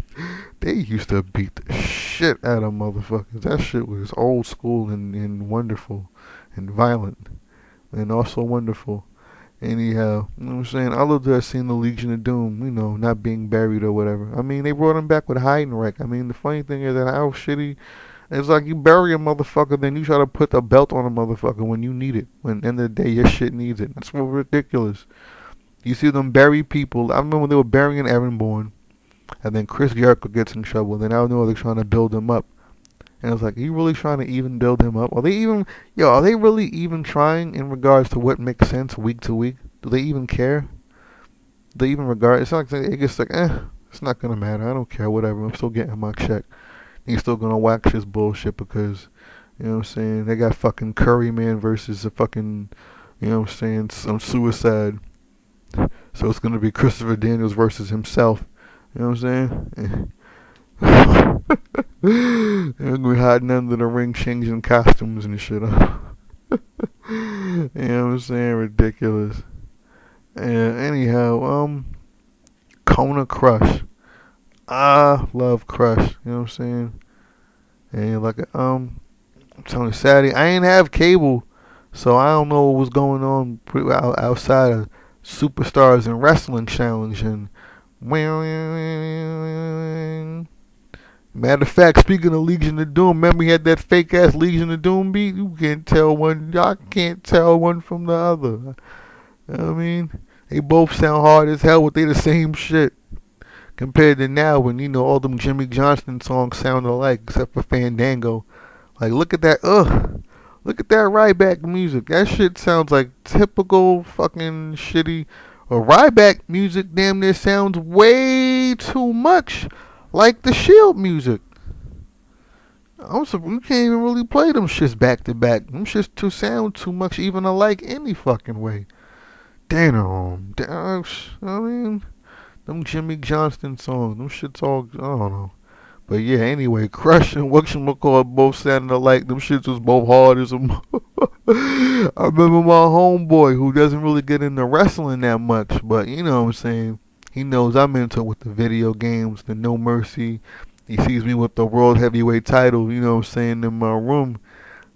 A: shit out of motherfuckers. That shit was old school and wonderful and violent and also wonderful. Anyhow, you know what I'm saying? I love to have seen the Legion of Doom, not being buried or whatever. I mean, they brought him back with Heidenreich. I mean, the funny thing is that how shitty. It's like you bury a motherfucker, then you try to put a belt on a motherfucker when you need it. When at the end of the day, your shit needs it. That's ridiculous. You see them bury people. I remember when they were burying Evan Bourne, and then Chris Jericho gets in trouble. Then I don't know, they're trying to build him up. And I was like, are you really trying to even build him up? Are they really even trying in regards to what makes sense week to week? Do they even care? Do they even regard? It's not like they just like, it's not gonna matter. I don't care. Whatever. I'm still getting my check. And you're still gonna wax his bullshit because, you know what I'm saying? They got fucking Curry Man versus a fucking, you know what I'm saying, some suicide. So it's gonna be Christopher Daniels versus himself. You know what I'm saying? They're gonna be hiding under the ring, changing costumes and shit. You know what I'm saying? Ridiculous. And anyhow, Kona Crush. I love Crush. You know what I'm saying? And like, I'm telling you, Saturday, I ain't have cable, so I don't know what was going on outside of Superstars and Wrestling Challenge and matter of fact, speaking of Legion of Doom, remember he had that fake ass Legion of Doom beat? You can't tell one. I can't tell one from the other. You know what I mean? They both sound hard as hell, but they the same shit. Compared to now when, all them Jimmy Johnston songs sound alike, except for Fandango. Like, look at that, look at that Ryback music. That shit sounds like typical fucking shitty. Ryback music damn near sounds way too much like the Sheild music. You can't even really play them shits back to back. Them shits sound too much even alike any fucking way. Damn. I mean, them Jimmy Johnston songs, them shits all, I don't know. But yeah, anyway, Crush and whatchamacallit both sounded alike. Them shits was both hard as a I remember my homeboy who doesn't really get into wrestling that much, but you know what I'm saying, he knows I'm into it with the video games, the No Mercy. He sees me with the World Heavyweight title, you know what I'm saying, in my room.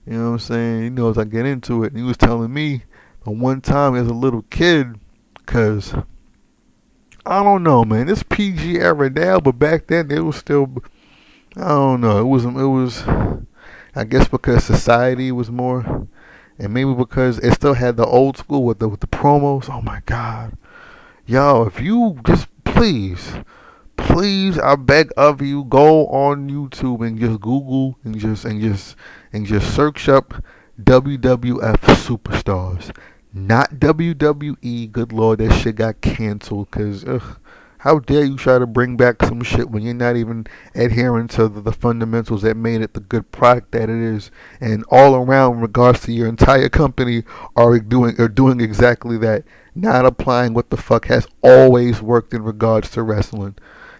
A: You know what I'm saying? He knows I get into it. And he was telling me one time as a little kid, because I don't know, man. It's PG era now, but back then it was still, I don't know. It was, I guess because society was more, and maybe because it still had the old school with the promos. Oh my God, yo, if you just please, I beg of you, go on YouTube and just Google and just search up WWF superstars, not WWE. Good Lord, that shit got canceled. Cause how dare you try to bring back some shit when you're not even adhering to the fundamentals that made it the good product that it is, and all around in regards to your entire company are doing exactly that, not applying what the fuck has always worked in regards to wrestling.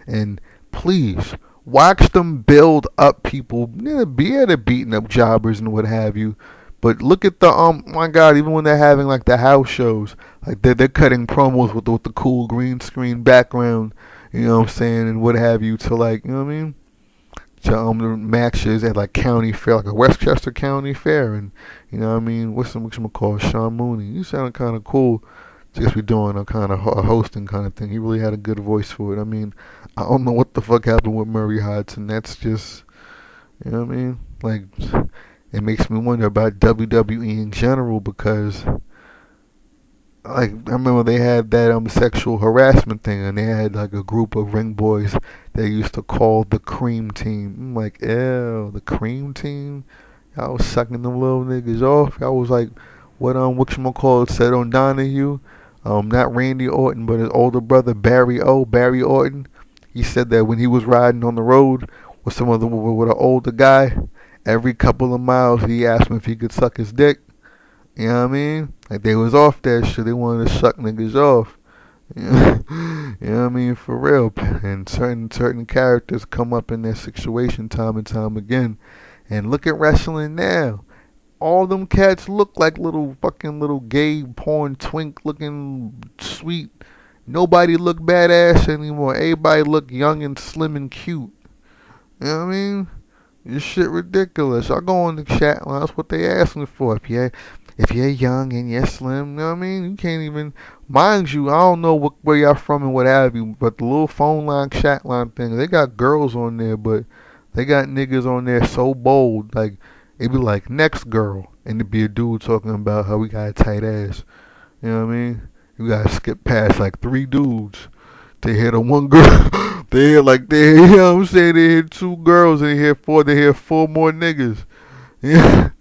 A: And please watch them build up people. Yeah, they're beating up jobbers and what have you. But look at my God, even when they're having like the house shows, like they're cutting promos with the cool green screen background, you know what I'm saying, and what have you, to like, you know what I mean, to the matches at like county fair, like a Westchester County Fair, and you know what I mean, what's called Sean Mooney. You sound kind of cool. Just be doing a kind of a hosting kind of thing. He really had a good voice for it. I mean, I don't know what the fuck happened with Murray Hodgson. That's just, you know what I mean? Like, it makes me wonder about WWE in general, because, like, I remember they had that sexual harassment thing, and they had like a group of ring boys they used to call the Cream Team. I'm like, ew, the Cream Team? I was sucking them little niggas off. I was like, what said on Donahue? Not Randy Orton, but his older brother Barry Orton. He said that when he was riding on the road with with an older guy, every couple of miles he asked him if he could suck his dick. You know what I mean? Like, they was off that shit. They wanted to suck niggas off. You know what I mean? For real. And certain characters come up in that situation time and time again. And look at wrestling now. All them cats look like little gay porn twink looking sweet. Nobody look badass anymore. Everybody look young and slim and cute. You know what I mean? This shit ridiculous. I go on the chat line. That's what they asking for. If you're young and you're slim, you know what I mean? You can't even, mind you, I don't know where y'all from and what have you, but the little phone line, chat line thing, they got girls on there, but they got niggas on there so bold, like, it'd be like, next girl, and it'd be a dude talking about how we got a tight ass. You know what I mean? You gotta skip past like 3 dudes to hear the one girl. You know what I'm saying? They hear 2 girls and they hear 4 more niggas. Yeah.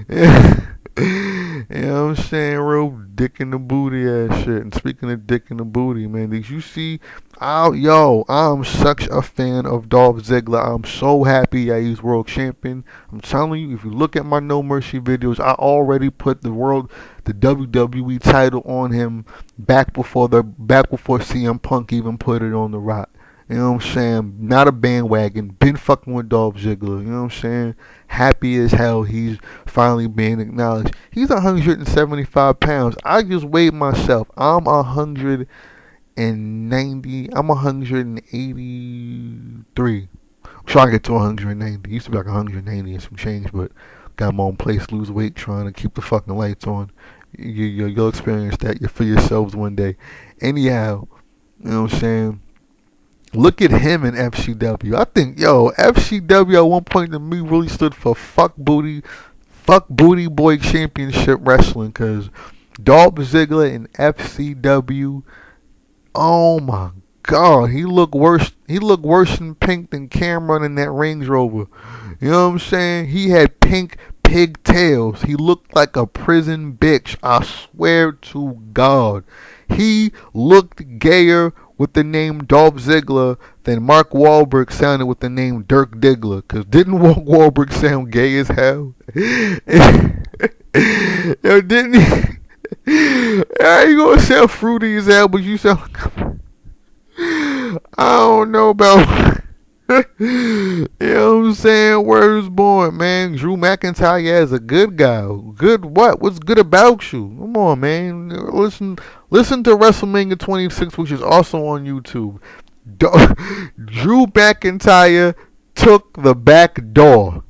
A: Yeah. You know what I'm saying? Real dick in the booty ass shit. And speaking of dick in the booty, man, did you see? I'm such a fan of Dolph Ziggler. I'm so happy that he's world champion. I'm telling you, if you look at my No Mercy videos, I already put the WWE title on him back before CM Punk even put it on The Rock. You know what I'm saying? Not a bandwagon. Been fucking with Dolph Ziggler. You know what I'm saying? Happy as hell he's finally being acknowledged. He's 175 pounds. I just weighed myself. I'm 190. I'm 183. I'm trying to get to 190. Used to be like 180 and some change, but got my own place, lose weight, trying to keep the fucking lights on. You'll experience that for yourselves one day. Anyhow, you know what I'm saying? Look at him in FCW. I think, FCW at one point to me really stood for fuck booty boy championship wrestling, because Dolph Ziggler in FCW, oh my God, he looked worse in pink than Cameron in that Range Rover. You know what I'm saying? He had pink pigtails. He looked like a prison bitch. I swear to God. He looked gayer with the name Dolph Ziggler than Mark Wahlberg sounded with the name Dirk Diggler. Because didn't Wahlberg sound gay as hell? Yo, didn't he? Yeah, you gonna sound fruity as hell, but you sound like, I don't know about you know what I'm saying? Words born, man. Drew McIntyre is a good guy. Good what? What's good about you? Come on, man. Listen to WrestleMania 26, which is also on YouTube. Drew McIntyre took the back door.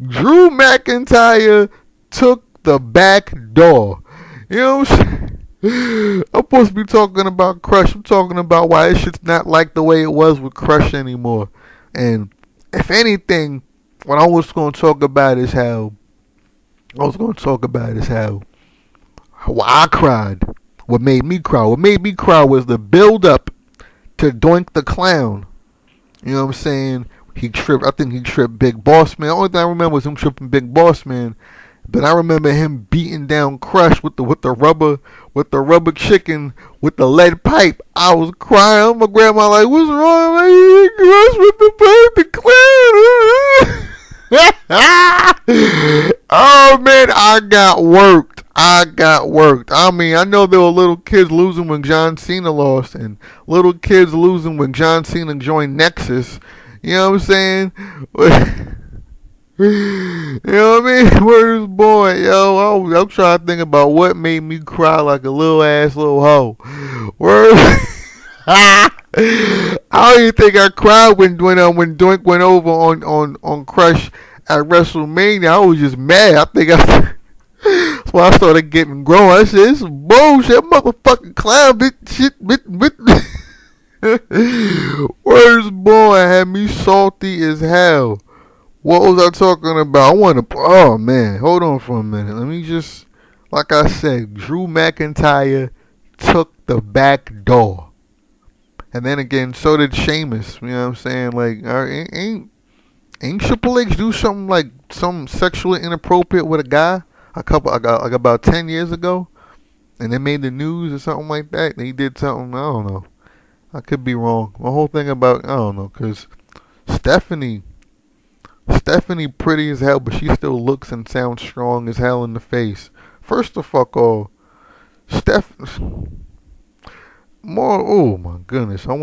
A: Drew McIntyre took the back door. You know what I'm saying? I'm supposed to be talking about Crush. I'm talking about why this shit's not like the way it was with Crush anymore. And if anything, what I was going to talk about is how I cried. What made me cry? What made me cry was the build up to Doink the Clown. You know what I'm saying? I think he tripped Big Boss Man. The only thing I remember was him tripping Big Boss Man. But I remember him beating down Crush with the rubber chicken with the lead pipe. I was crying. My grandma like, what's wrong? I'm like, Crush with the clown. Oh man, I got worked. I mean, I know there were little kids losing when John Cena lost, and little kids losing when John Cena joined Nexus. You know what I'm saying? You know what I mean? Where's boy, yo? I'm trying to think about what made me cry like a little hoe. Where? I don't even think I cried when Doink went over on Crush at WrestleMania. I was just mad. I think that's why I started getting grown. I said, "This is bullshit, motherfucking clown, bitch, bitch." Where's boy? Had me salty as hell. What was I talking about? Oh man, hold on for a minute. Let me just, like I said, Drew McIntyre took the back door. And then again, so did Sheamus. You know what I'm saying? Like, ain't Triple H do something sexually inappropriate with a guy about 10 years ago? And they made the news or something like that? He did something, I don't know. I could be wrong. The whole thing about, I don't know, because Stephanie pretty as hell, but she still looks and sounds strong as hell in the face. First the fuck all, oh my goodness, let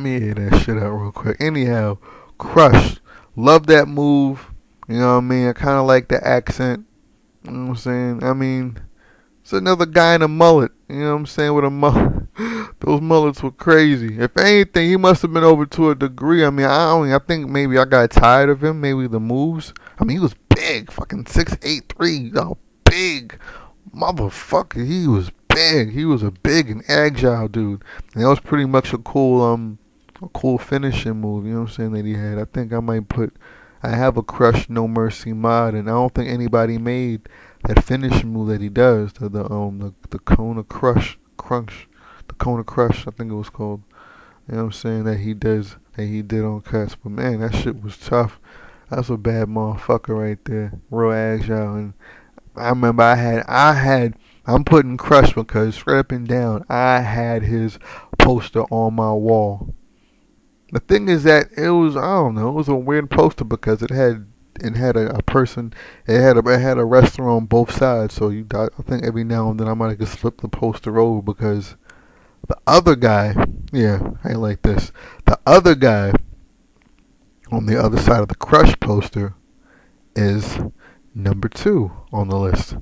A: me hear that shit out real quick. Anyhow, Crush, love that move. You know what I mean? I kind of like the accent. You know what I'm saying? I mean, it's another guy in a mullet. You know what I'm saying? With a mullet. Those mullets were crazy. If anything, he must have been over to a degree. I mean, I think maybe I got tired of him. Maybe the moves. I mean, he was big. Fucking 6'8", oh, big motherfucker. He was big. He was a big and agile dude. And that was pretty much a cool finishing move. You know what I'm saying, that he had. I think I have a Crush No Mercy mod, and I don't think anybody made that finishing move that he does. The Kona Crush. The Kona Crush, I think it was called. You know what I'm saying, that he did on cuts. But man, that shit was tough. That's a bad motherfucker right there. Real agile. And I remember I'm putting Crush because straight up and down, I had his poster on my wall. The thing is that it was a weird poster because it had a person, it had a wrestler on both sides. So I think every now and then I might have just flipped the poster over because the other guy, yeah, I like this. The other guy on the other side of the Crush poster is number 2 on the list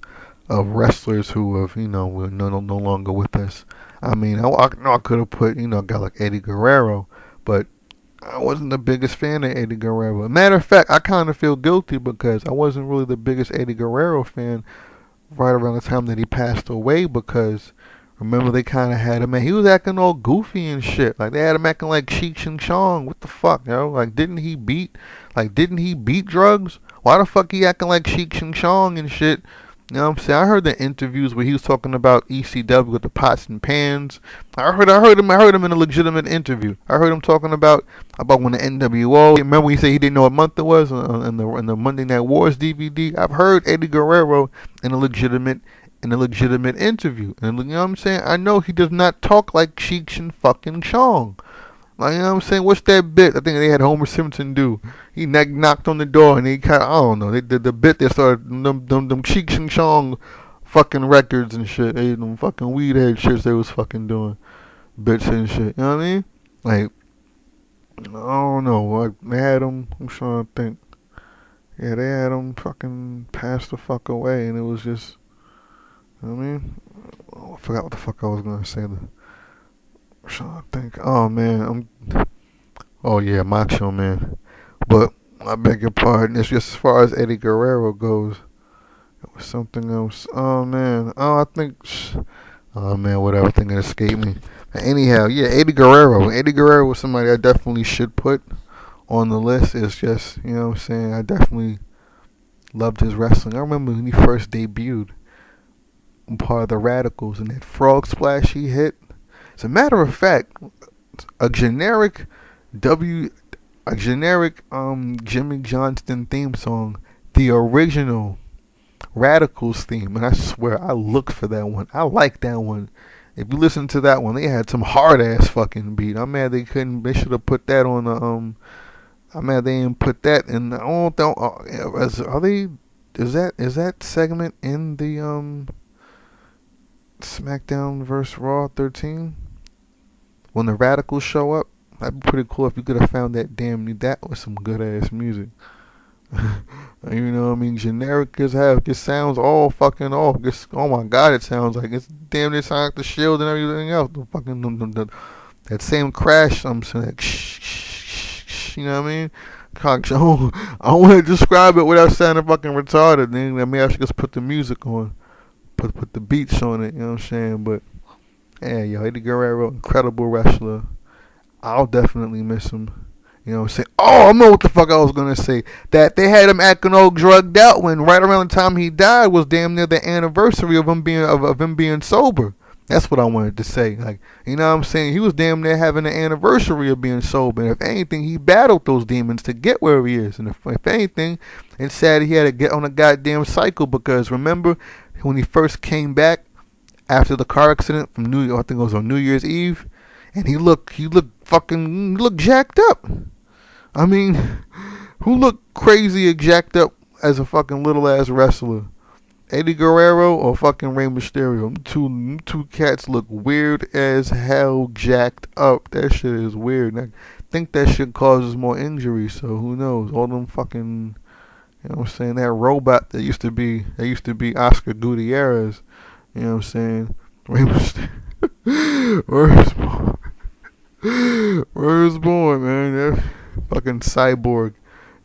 A: of wrestlers who have, were no longer with us. I mean, I could have put, a guy like Eddie Guerrero, but I wasn't the biggest fan of Eddie Guerrero. Matter of fact, I kind of feel guilty because I wasn't really the biggest Eddie Guerrero fan right around the time that he passed away because remember they kind of had him, he was acting all goofy and shit. Like they had him acting like Cheech and Chong. What the fuck, yo? Like didn't he beat drugs? Why the fuck he acting like Cheech and Chong and shit? You know what I'm saying? I heard the interviews where he was talking about ECW with the pots and pans. I heard him in a legitimate interview. I heard him talking about when the NWO. Remember when he said he didn't know what month it was in the Monday Night Wars DVD? I've heard Eddie Guerrero in a legitimate interview. And you know what I'm saying? I know he does not talk like Cheech and fucking Chong. Like, you know what I'm saying? What's that bit? I think they had Homer Simpson do. He knocked on the door and he kind of, I don't know. They did the bit. They started them Cheech and Chong fucking records and shit. They them fucking weed head shits they was fucking doing. Bits and shit. You know what I mean? Like, I don't know. They had him, I'm trying to think. Yeah, they had him fucking pass the fuck away and it was just, you know what I mean? Oh, I forgot what the fuck I was going to say. I'm trying to think. Oh man, Macho Man. But I beg your pardon. It's just as far as Eddie Guerrero goes. It was something else. Oh man. Oh, I think. Oh man, whatever. Thing that escaped me. Anyhow, yeah, Eddie Guerrero. Eddie Guerrero was somebody I definitely should put on the list. It's just, you know what I'm saying. I definitely loved his wrestling. I remember when he first debuted, part of the Radicals, and that frog splash he hit. As a matter of fact, a generic W, a generic Jimmy Johnston theme song, the original Radicals theme, and I swear I looked for that one. I like that one. If you listen to that one, they had some hard ass fucking beat. I'm mad they couldn't. They should have put that on the I'm mad they didn't put that in. I don't know. Are they? Is that segment in the SmackDown vs Raw 13 when the Radicals show up? That'd be pretty cool if you could have found that. That was some good ass music. You know what I mean? Generic as hell. It sounds all fucking off. Oh my god, it sounds like it's damn near sound like the Sheild and everything else. The fucking that same crash. I'm saying like shh. You know what I mean? I don't want to describe it without sounding fucking retarded. Then maybe I should just put the music on, put the beats on it. You know what I'm saying? But yeah, yo, Eddie Guerrero, incredible wrestler. I'll definitely miss him. You know what I'm saying? Oh, I know what the fuck I was going to say. That they had him acting all drugged out when right around the time he died was damn near the anniversary of him being sober. That's what I wanted to say. Like, you know what I'm saying? He was damn near having the anniversary of being sober. And if anything, he battled those demons to get where he is. And if anything, it's sad he had to get on a goddamn cycle because remember when he first came back after the car accident from I think it was on New Year's Eve, and he looked jacked up. I mean, who looked crazy and jacked up as a fucking little ass wrestler? Eddie Guerrero or fucking Rey Mysterio? Two cats look weird as hell, jacked up. That shit is weird. And I think that shit causes more injuries. So who knows? All them fucking, you know what I'm saying? That robot that used to be Oscar Gutierrez. You know what I'm saying? Rey Mysterio. Where's born, man? That fucking cyborg.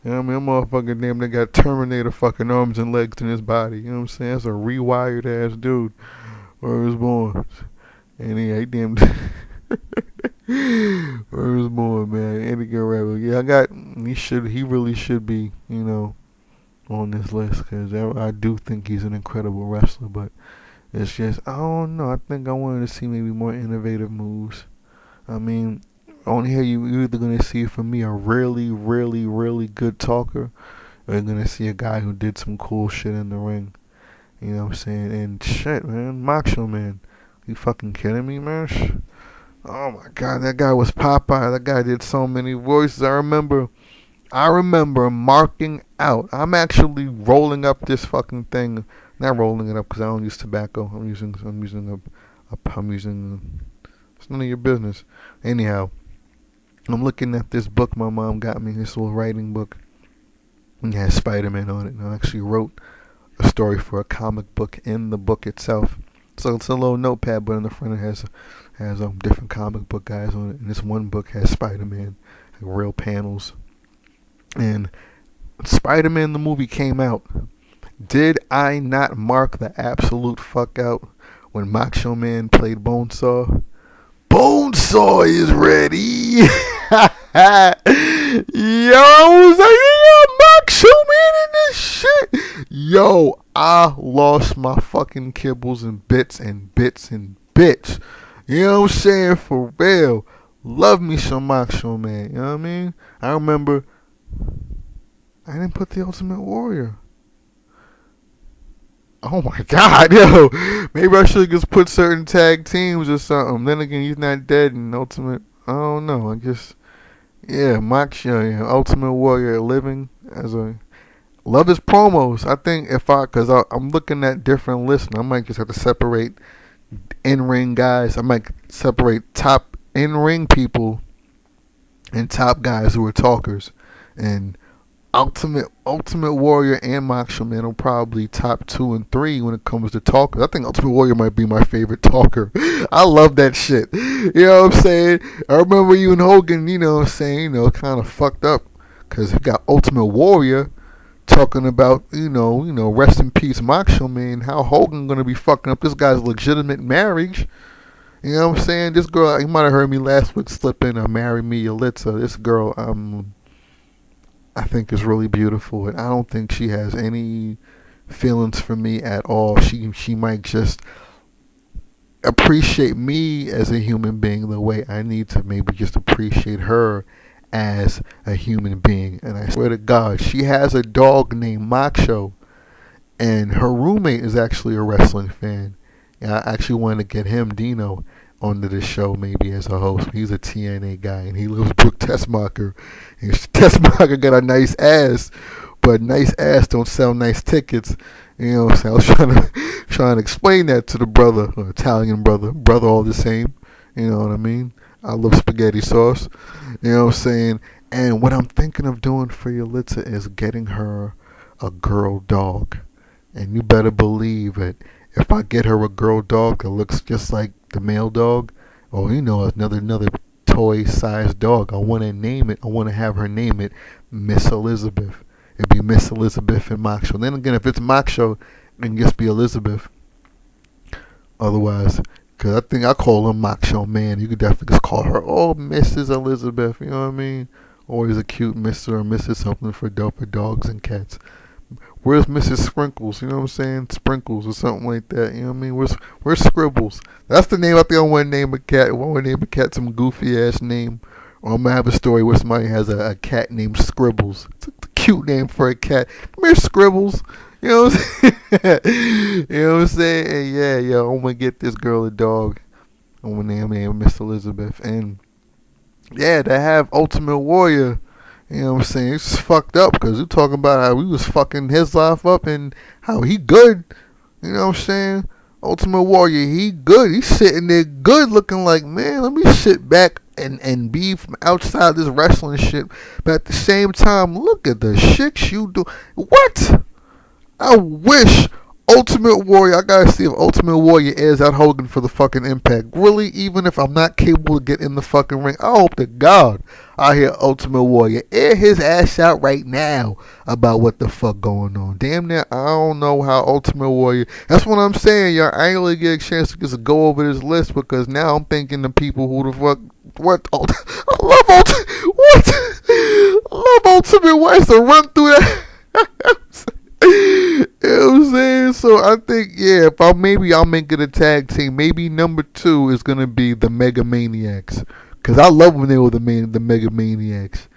A: You know what I mean? That motherfucking damn they got Terminator fucking arms and legs in his body. You know what I'm saying? That's a rewired ass dude. Where was born? And he damn. Where was born, man? Eddie Guerrero. Yeah, he really should be, you know, on this list because I do think he's an incredible wrestler. But it's just, I don't know. I think I wanted to see maybe more innovative moves. I mean, on here you're either going to see from me a really, really, really good talker, or you're going to see a guy who did some cool shit in the ring. You know what I'm saying? And shit, man, Macho Man. You fucking kidding me, man? Oh my god, that guy was Popeye. That guy did so many voices. I remember marking out. I'm actually rolling up this fucking thing. Not rolling it up because I don't use tobacco. I'm using it's none of your business. Anyhow, I'm looking at this book my mom got me, this little writing book. It has Spider-Man on it. And I actually wrote a story for a comic book in the book itself. So it's a little notepad, but in the front it has different comic book guys on it. And this one book has Spider-Man, like real panels. And Spider-Man the movie came out. Did I not mark the absolute fuck out when Macho Man played Bonesaw? Bonesaw is ready. Yo, I was like, Macho Man in this shit. Yo, I lost my fucking kibbles and bits. You know what I'm saying? For real. Love me some Macho Man. You know what I mean? I remember I didn't put the Ultimate Warrior. Oh my god, yo. Maybe I should just put certain tag teams or something. Then again, he's not dead in Ultimate. I don't know. I guess, yeah, Ultimate Warrior living love his promos. I think because I'm looking at different lists, I might just have to separate in-ring guys. I might separate top in-ring people and top guys who are talkers. And Ultimate Warrior and Macho Man are probably top 2 and 3 when it comes to talkers. I think Ultimate Warrior might be my favorite talker. I love that shit. You know what I'm saying? I remember you and Hogan, you know what I'm saying, kind of fucked up because he got Ultimate Warrior talking about, rest in peace, Macho Man. How Hogan gonna be fucking up this guy's legitimate marriage? You know what I'm saying? This girl, you might have heard me last week slip in "Marry Me, Yalitza." This girl, I think is really beautiful, and I don't think she has any feelings for me at all. She might just appreciate me as a human being the way I need to maybe just appreciate her as a human being. And I swear to God, she has a dog named Macho, and her roommate is actually a wrestling fan. And I actually wanted to get him, Dino, onto the show maybe as a host. He's a TNA guy, and he loves Brooke Tessmacher. And Tessmacher got a nice ass, but nice ass don't sell nice tickets. You know what I'm saying? I was trying to explain that to the brother, Italian brother all the same. You know what I mean? I love spaghetti sauce. You know what I'm saying? And what I'm thinking of doing for Yalitza is getting her a girl dog. And you better believe it. If I get her a girl dog that looks just like the male dog, or another toy-sized dog, I want to name it. I want to have her name it Miss Elizabeth. It'd be Miss Elizabeth and Macho. Then again, if it's Macho, it can just be Elizabeth. Otherwise, because I think I call her Macho Man. You could definitely just call her, Mrs. Elizabeth. You know what I mean? Always a cute Mr. or Mrs. something for dogs and cats. Where's Mrs. Sprinkles? You know what I'm saying? Sprinkles or something like that. You know what I mean? Where's Scribbles? That's the name I think I want to name a cat. I want to name a cat some goofy ass name. Or I'm going to have a story where somebody has a cat named Scribbles. It's a cute name for a cat. Come here, Scribbles. You know what I'm saying? You know what I'm saying? And yeah, I'm going to get this girl a dog. I'm going to name her Miss Elizabeth. And yeah, to have Ultimate Warrior, you know what I'm saying? It's just fucked up because we're talking about how we was fucking his life up and how he good. You know what I'm saying? Ultimate Warrior, he good. He's sitting there good looking like, man, let me sit back and be from outside this wrestling shit. But at the same time, look at the shit you do. What? I wish Ultimate Warrior, I gotta see if Ultimate Warrior airs out Hogan for the fucking Impact. Really, even if I'm not capable to get in the fucking ring, I hope to God I hear Ultimate Warrior air his ass out right now about what the fuck going on. Damn near, I don't know how Ultimate Warrior, that's what I'm saying, y'all. I ain't really get a chance to just go over this list because now I'm thinking the people who the fuck, I love Ultimate Warrior, so run through that. You know what I'm saying? So I think, yeah, I'll make it a tag team. Maybe number 2 is gonna be the Mega Maniacs, cause I love when they were the Mega Maniacs.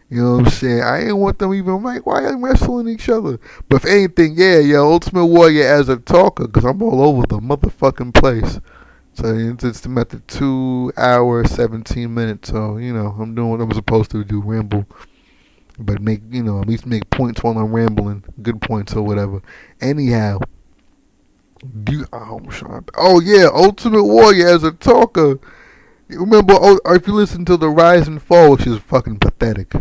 A: You know what I'm saying? I ain't want them even like, why are they wrestling each other? But if anything, yeah, Ultimate Warrior as a talker, cause I'm all over the motherfucking place. So it's at the 2 hour 17 minutes. So I'm doing what I'm supposed to do, ramble. But at least make points while I'm rambling. Good points or whatever. Anyhow. Ultimate Warrior as a talker. You remember, if you listen to the Rise and Fall, which is fucking pathetic.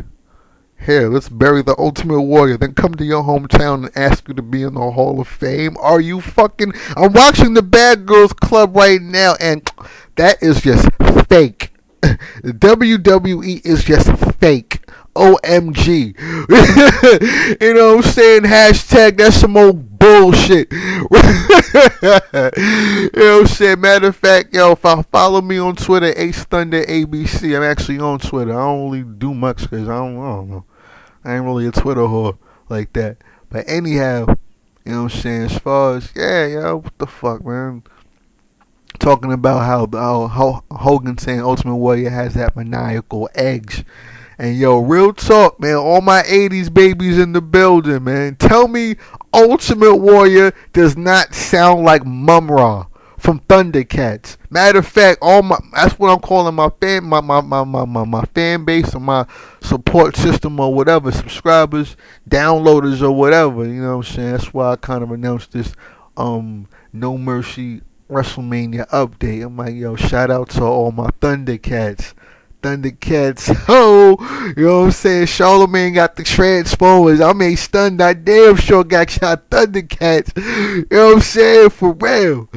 A: Here, let's bury the Ultimate Warrior. Then come to your hometown and ask you to be in the Hall of Fame. Are you fucking... I'm watching the Bad Girls Club right now, and that is just fake. The WWE is just fake. OMG. You know what I'm saying? Hashtag, that's some old bullshit. You know what I'm saying? Matter of fact, if I follow me on Twitter, Ace Thunder ABC, I'm actually on Twitter. I don't really do much because I don't know. I ain't really a Twitter whore like that. But anyhow, you know what I'm saying? As far as, what the fuck, man? Talking about how Hogan saying Ultimate Warrior has that maniacal edge. And real talk, man, all my 80s babies in the building, man. Tell me Ultimate Warrior does not sound like Mum-Ra from Thundercats. Matter of fact, that's what I'm calling my fan base or my support system or whatever, subscribers, downloaders or whatever. You know what I'm saying? That's why I kind of announced this No Mercy WrestleMania update. I'm like, shout out to all my Thundercats, you know what I'm saying? Charlemagne got the Transformers. I mean, Stunned, I damn sure got shot Thundercats. You know what I'm saying? For real.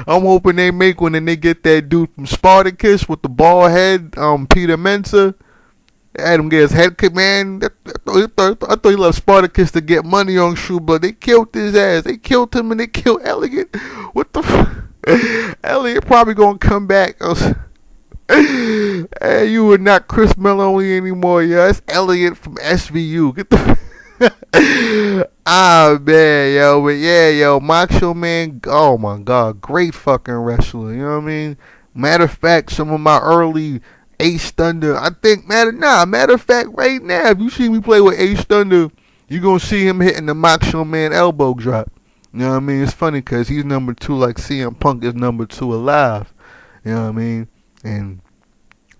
A: I'm hoping they make one and they get that dude from Spartacus with the bald head, Peter Mensa. Had him get his head kicked, man. I thought he left Spartacus to get money on True Blood. They killed his ass. They killed him and they killed Elliot. What the fuck? Elliot probably gonna come back. Hey, you are not Chris Meloni anymore, yo. That's Elliot from SVU. Get the man, yo. But yeah, yo, Macho Man, oh my God, great fucking wrestler, you know what I mean? Matter of fact, some of my early Ace Thunder, I think, matter of fact, right now, if you see me play with Ace Thunder, you're gonna see him hitting the Macho Man elbow drop. You know what I mean? It's funny because he's number 2 like CM Punk is number 2 alive. You know what I mean? And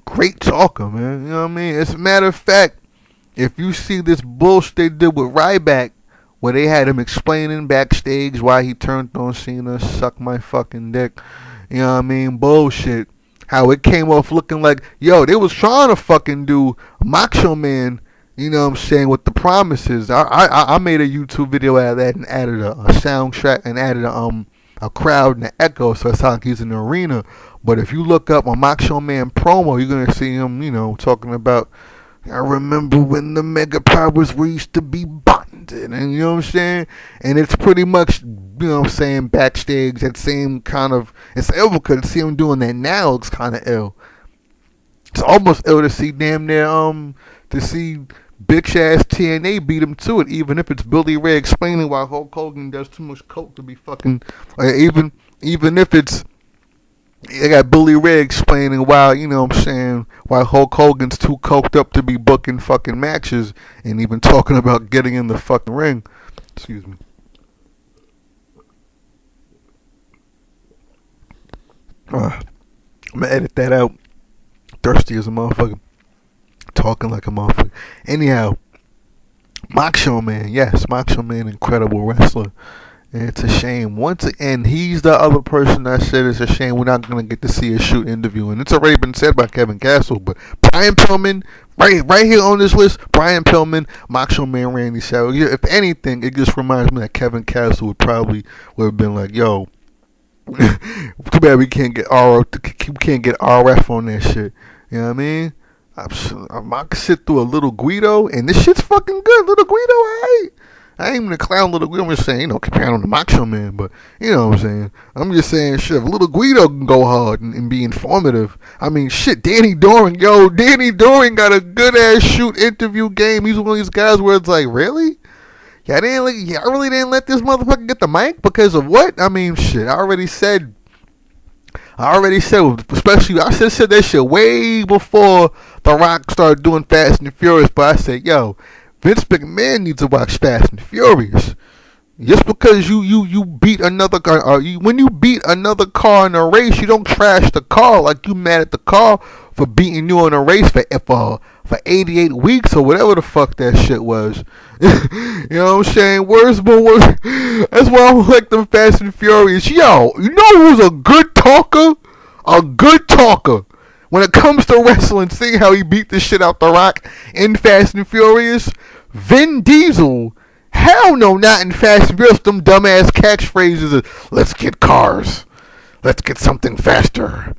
A: great talker, man. You know what I mean? As a matter of fact, if you see this bullshit they did with Ryback, where they had him explaining backstage why he turned on Cena, suck my fucking dick. You know what I mean? Bullshit. How it came off looking like, yo, they was trying to fucking do Macho Man, you know what I'm saying, with the promises. I made a YouTube video out of that and added a soundtrack and added a crowd and an echo, so it's like he's in the arena. But if you look up a Macho Man promo, you're going to see him, you know, talking about, I remember when the Mega Powers were used to be bonded, and you know what I'm saying? And it's pretty much, you know what I'm saying, backstage, that same kind of, it's ill because to see him doing that now, it's kind of ill. It's almost ill to see damn near, to see bitch ass TNA beat him to it, even if it's Billy Ray explaining why Hulk Hogan does too much coke to be fucking, even if it's, they got Billy Ray explaining why, you know what I'm saying, why Hulk Hogan's too coked up to be booking fucking matches and even talking about getting in the fucking ring. Excuse me. I'm gonna edit that out. Thirsty as a motherfucker. Talking like a motherfucker. Anyhow, Macho Man, yes, Macho Man, incredible wrestler. And it's a shame. And he's the other person that said it's a shame we're not going to get to see a shoot interview. And it's already been said by Kevin Castle. But Brian Pillman, right here on this list, Brian Pillman, Macho Man Randy Savage. If anything, it just reminds me that Kevin Castle would have been like, yo, too bad we can't get RF on that shit. You know what I mean? I can sit through a Little Guido, and this shit's fucking good. Little Guido, alright. I ain't even a clown Little Guido. I'm just saying, you know, comparing him to Macho Man, but you know what I'm saying. I'm just saying, shit, if Little Guido can go hard and be informative. I mean, shit, Danny Doring got a good ass shoot interview game. He's one of these guys where it's like, really? Y'all really didn't let this motherfucker get the mic because of what? I mean, shit, I already said, especially, I said that shit way before The Rock started doing Fast and Furious, but I said, yo, Vince McMahon needs to watch Fast and Furious. Just because you beat another car, when you beat another car in a race, you don't trash the car like you mad at the car for beating you in a race for 88 weeks or whatever the fuck that shit was. You know what I'm saying? That's why I like them Fast and Furious. Yo, you know who's a good talker? A good talker. When it comes to wrestling, seeing how he beat the shit out The Rock in Fast and Furious, Vin Diesel. Hell no, not in Fast and Furious. Them dumbass catchphrases of, let's get cars. Let's get something faster.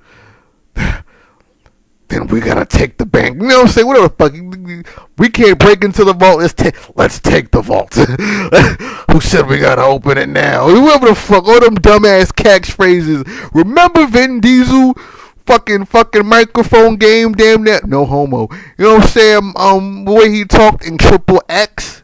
A: Then we gotta take the bank. You know what I'm saying? Whatever the fuck. We can't break into the vault. Let's take the vault. Who said we gotta open it now? Whoever the fuck. All them dumbass catchphrases. Remember Vin Diesel? Fucking microphone game, damn that. No homo. You know what I'm saying? The way he talked in Triple X.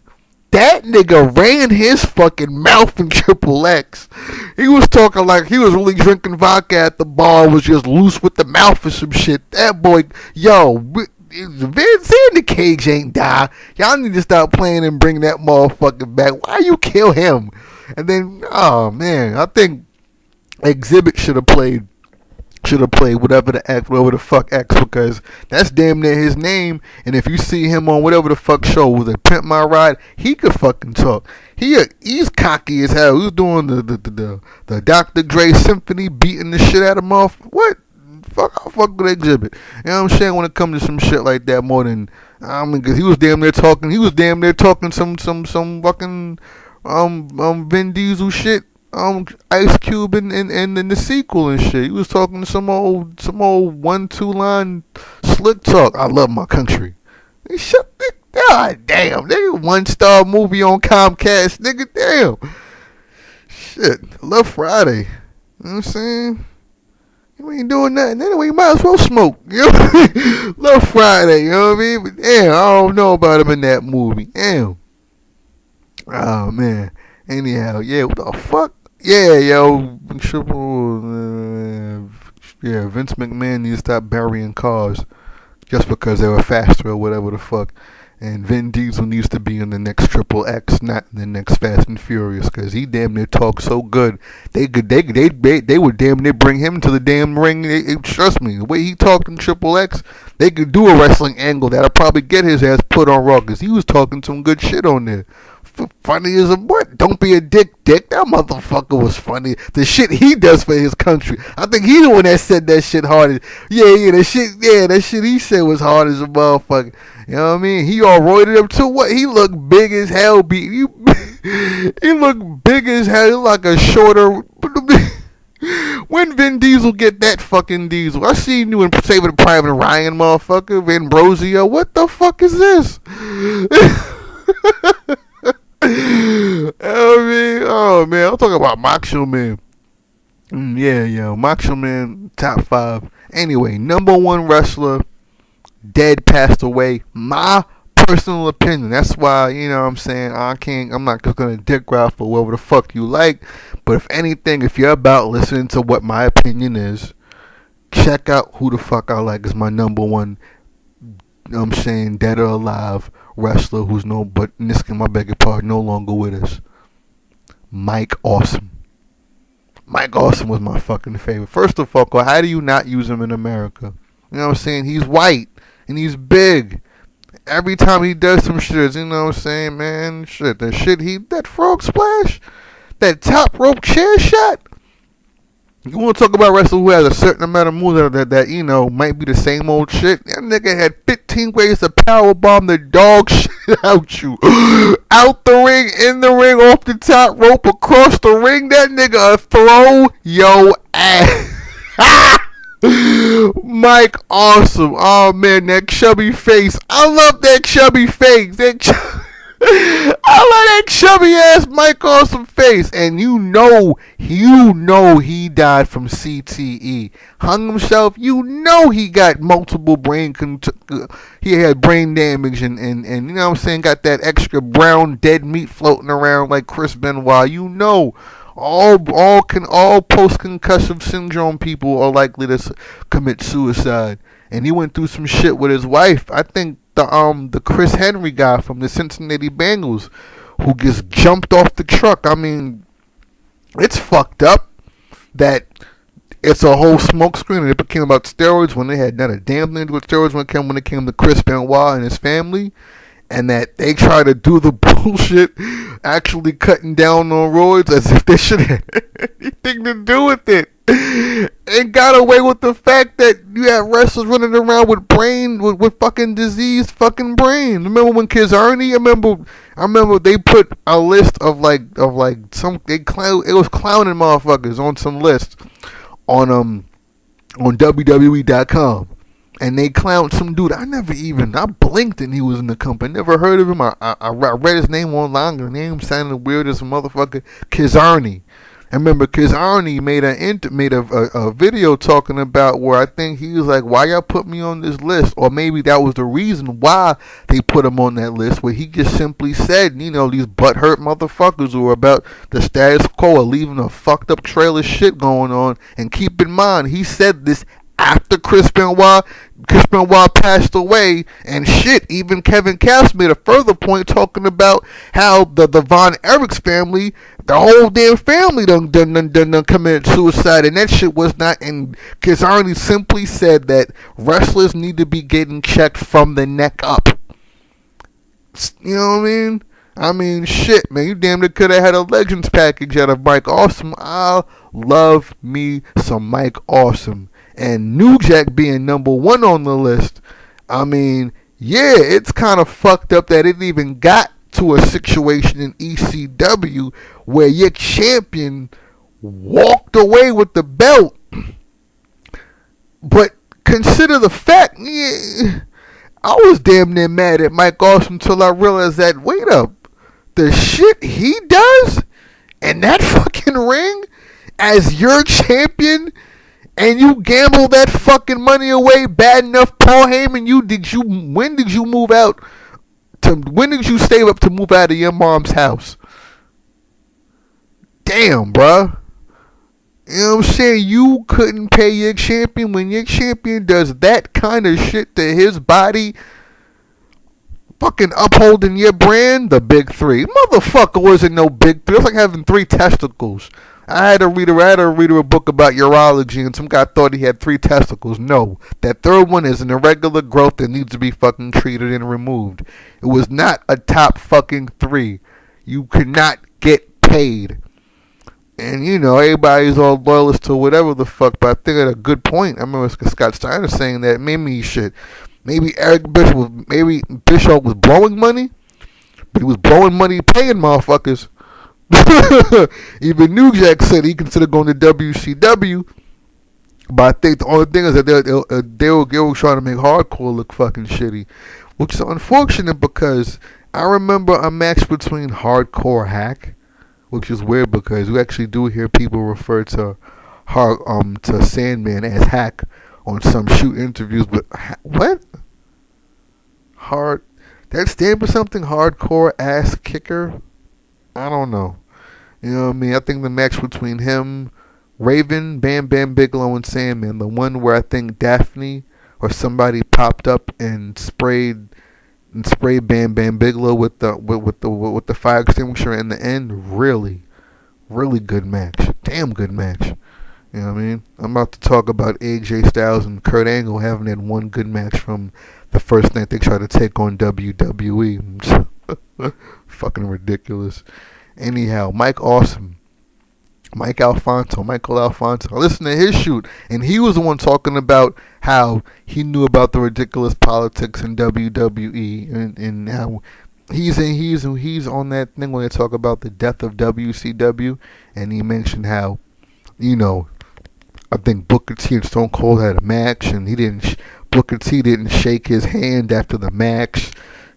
A: That nigga ran his fucking mouth in Triple X. He was talking like he was really drinking vodka at the bar, was just loose with the mouth or some shit. That boy, yo, Vince in the cage ain't die. Y'all need to stop playing and bring that motherfucker back. Why you kill him? And then, oh man, I think Exhibit should have played whatever the fuck X, because that's damn near his name. And if you see him on whatever the fuck show with a Pimp My Ride, he could fucking talk. He's cocky as hell. He's doing the Dr. Dre symphony, beating the shit out of him. What? I'll fuck with Exhibit. You know what I'm saying? When it comes to some shit like that, more than because he was damn near talking. He was damn near talking some fucking Vin Diesel shit. Ice Cube and in the sequel and shit. He was talking some old 1-2 line slick talk. I love my country. Shut it. God damn, nigga. 1-star movie on Comcast, nigga. Damn. Shit. Love Friday. You know what I'm saying? You ain't doing nothing anyway. You might as well smoke. You know what I mean? Love Friday. You know what I mean? But damn, I don't know about him in that movie. Damn. Oh man. Anyhow, yeah. What the fuck? Yeah, yo. Vince McMahon needs to stop burying cars just because they were faster or whatever the fuck. And Vin Diesel needs to be in the next Triple X, not in the next Fast and Furious, because he damn near talks so good. They would damn near bring him to the damn ring. Trust me, the way he talked in Triple X, they could do a wrestling angle that'll probably get his ass put on Raw, because he was talking some good shit on there. Funny as a what? Don't be a dick. That motherfucker was funny. The shit he does for his country. I think he the one that said that shit hard. That shit he said was hard as a motherfucker. You know what I mean? He all roided up to what? He looked big as hell. He looked big as hell. He like a shorter. When Vin Diesel get that fucking Diesel? I seen you in Saving Private Ryan, motherfucker. Ambrosio. What the fuck is this? Oh man, I'm talking about Macho Man. Macho Man, top 5. Anyway, number 1 wrestler, dead, passed away. My personal opinion. That's why, you know what I'm saying, I'm not just gonna dick ride for whatever the fuck you like. But if anything, if you're about listening to what my opinion is, check out who the fuck I like as my number 1, I'm saying, dead or alive wrestler who's no longer with us. Mike Awesome. Mike Awesome was my fucking favorite. First of all, how do you not use him in America? You know what I'm saying? He's white and he's big. Every time he does some shit, you know what I'm saying, man? That frog splash, that top rope chair shot. You want to talk about a wrestler who has a certain amount of moves that you know, might be the same old shit? That nigga had 15 ways to powerbomb the dog shit out you. Out the ring, in the ring, off the top rope, across the ring. That nigga throw your ass. Mike Awesome. Oh man, that chubby face. I love that chubby face. I love that chubby ass Mike Awesome face. And you know he died from CTE. Hung himself. You know he got multiple he had brain damage and you know what I'm saying, got that extra brown dead meat floating around like Chris Benoit. You know all post-concussive syndrome people are likely to commit suicide. And he went through some shit with his wife. I think the Chris Henry guy from the Cincinnati Bengals who just jumped off the truck. I mean, it's fucked up that it's a whole smoke screen and it became about steroids when they had not a damn thing to do with steroids when it came to Chris Benoit and his family, and that they try to do the bullshit actually cutting down on roids as if they should have anything to do with it. And got away with the fact that you have wrestlers running around with fucking diseased fucking brains. Remember when Kizarny? I remember they put a list of some it was clowning motherfuckers on some list on WWE.com. And they clowned some dude. I blinked and he was in the company. Never heard of him. I read his name online. The name sounded weird as a motherfucker. Kizarny. I remember Kizarny made a video talking about where I think he was like, why y'all put me on this list? Or maybe that was the reason why they put him on that list, where he just simply said, you know, these butthurt motherfuckers who are about the status quo or leaving a fucked up trail of shit going on. And keep in mind, he said this after Chris Benoit passed away, and shit, even Kevin Cass made a further point talking about how the Von Erichs family, the whole damn family done committed suicide, and that shit was not, and Kizarny simply said that wrestlers need to be getting checked from the neck up. You know what I mean? I mean, shit, man, you damn near could have had a Legends package out of Mike Awesome. I love me some Mike Awesome. And New Jack being number 1 on the list, I mean, yeah, it's kind of fucked up that it even got to a situation in ECW where your champion walked away with the belt. But consider the fact, I was damn near mad at Mike Awesome until I realized that, wait up, the shit he does in that fucking ring as your champion, and you gamble that fucking money away bad enough, Paul Heyman, when did you move out when did you save up to move out of your mom's house? Damn, bruh. You know what I'm saying? You couldn't pay your champion when your champion does that kind of shit to his body, fucking upholding your brand. The big three. Motherfucker wasn't no big three. It's like having 3 testicles. I had to read a book about urology, and some guy thought he had 3 testicles. No, that third one is an irregular growth that needs to be fucking treated and removed. It was not a top fucking 3. You could not get paid. And, you know, everybody's all loyalist to whatever the fuck, but I think at a good point. I remember Scott Steiner saying that maybe Bischoff was blowing money, but he was blowing money paying motherfuckers. Even New Jack said he considered going to WCW, but I think the only thing is that they were trying to make hardcore look fucking shitty, which is unfortunate because I remember a match between Hardcore Hack, which is weird because we actually do hear people refer to Sandman as Hack on some shoot interviews, but what? That stand for something? Hardcore ass kicker? I don't know. You know what I mean? I think the match between him, Raven, Bam Bam Bigelow, and Sandman, the one where I think Daphne or somebody popped up and sprayed Bam Bam Bigelow with the fire extinguisher in the end. Really, really good match. Damn good match. You know what I mean? I'm about to talk about AJ Styles and Kurt Angle having that one good match from the first night they tried to take on WWE. Fucking ridiculous. Anyhow, Michael Alfonso. Listen to his shoot, and he was the one talking about how he knew about the ridiculous politics in WWE, and how he's on that thing when they talk about the death of WCW, and he mentioned how, you know, I think Booker T and Stone Cold had a match, and Booker T didn't shake his hand after the match.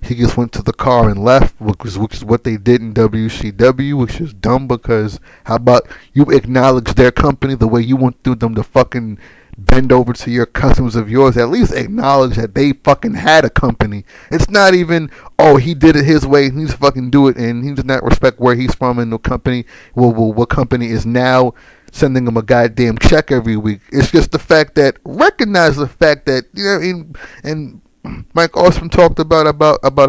A: He just went to the car and left, which is what they did in WCW, which is dumb because how about you acknowledge their company the way you want them to fucking bend over to your customers of yours? At least acknowledge that they fucking had a company. It's not even, oh, he did it his way, he needs to fucking do it, and he does not respect where he's from and the company, what company is now sending him a goddamn check every week. It's just recognize the fact that, you know, and Mike Austin talked about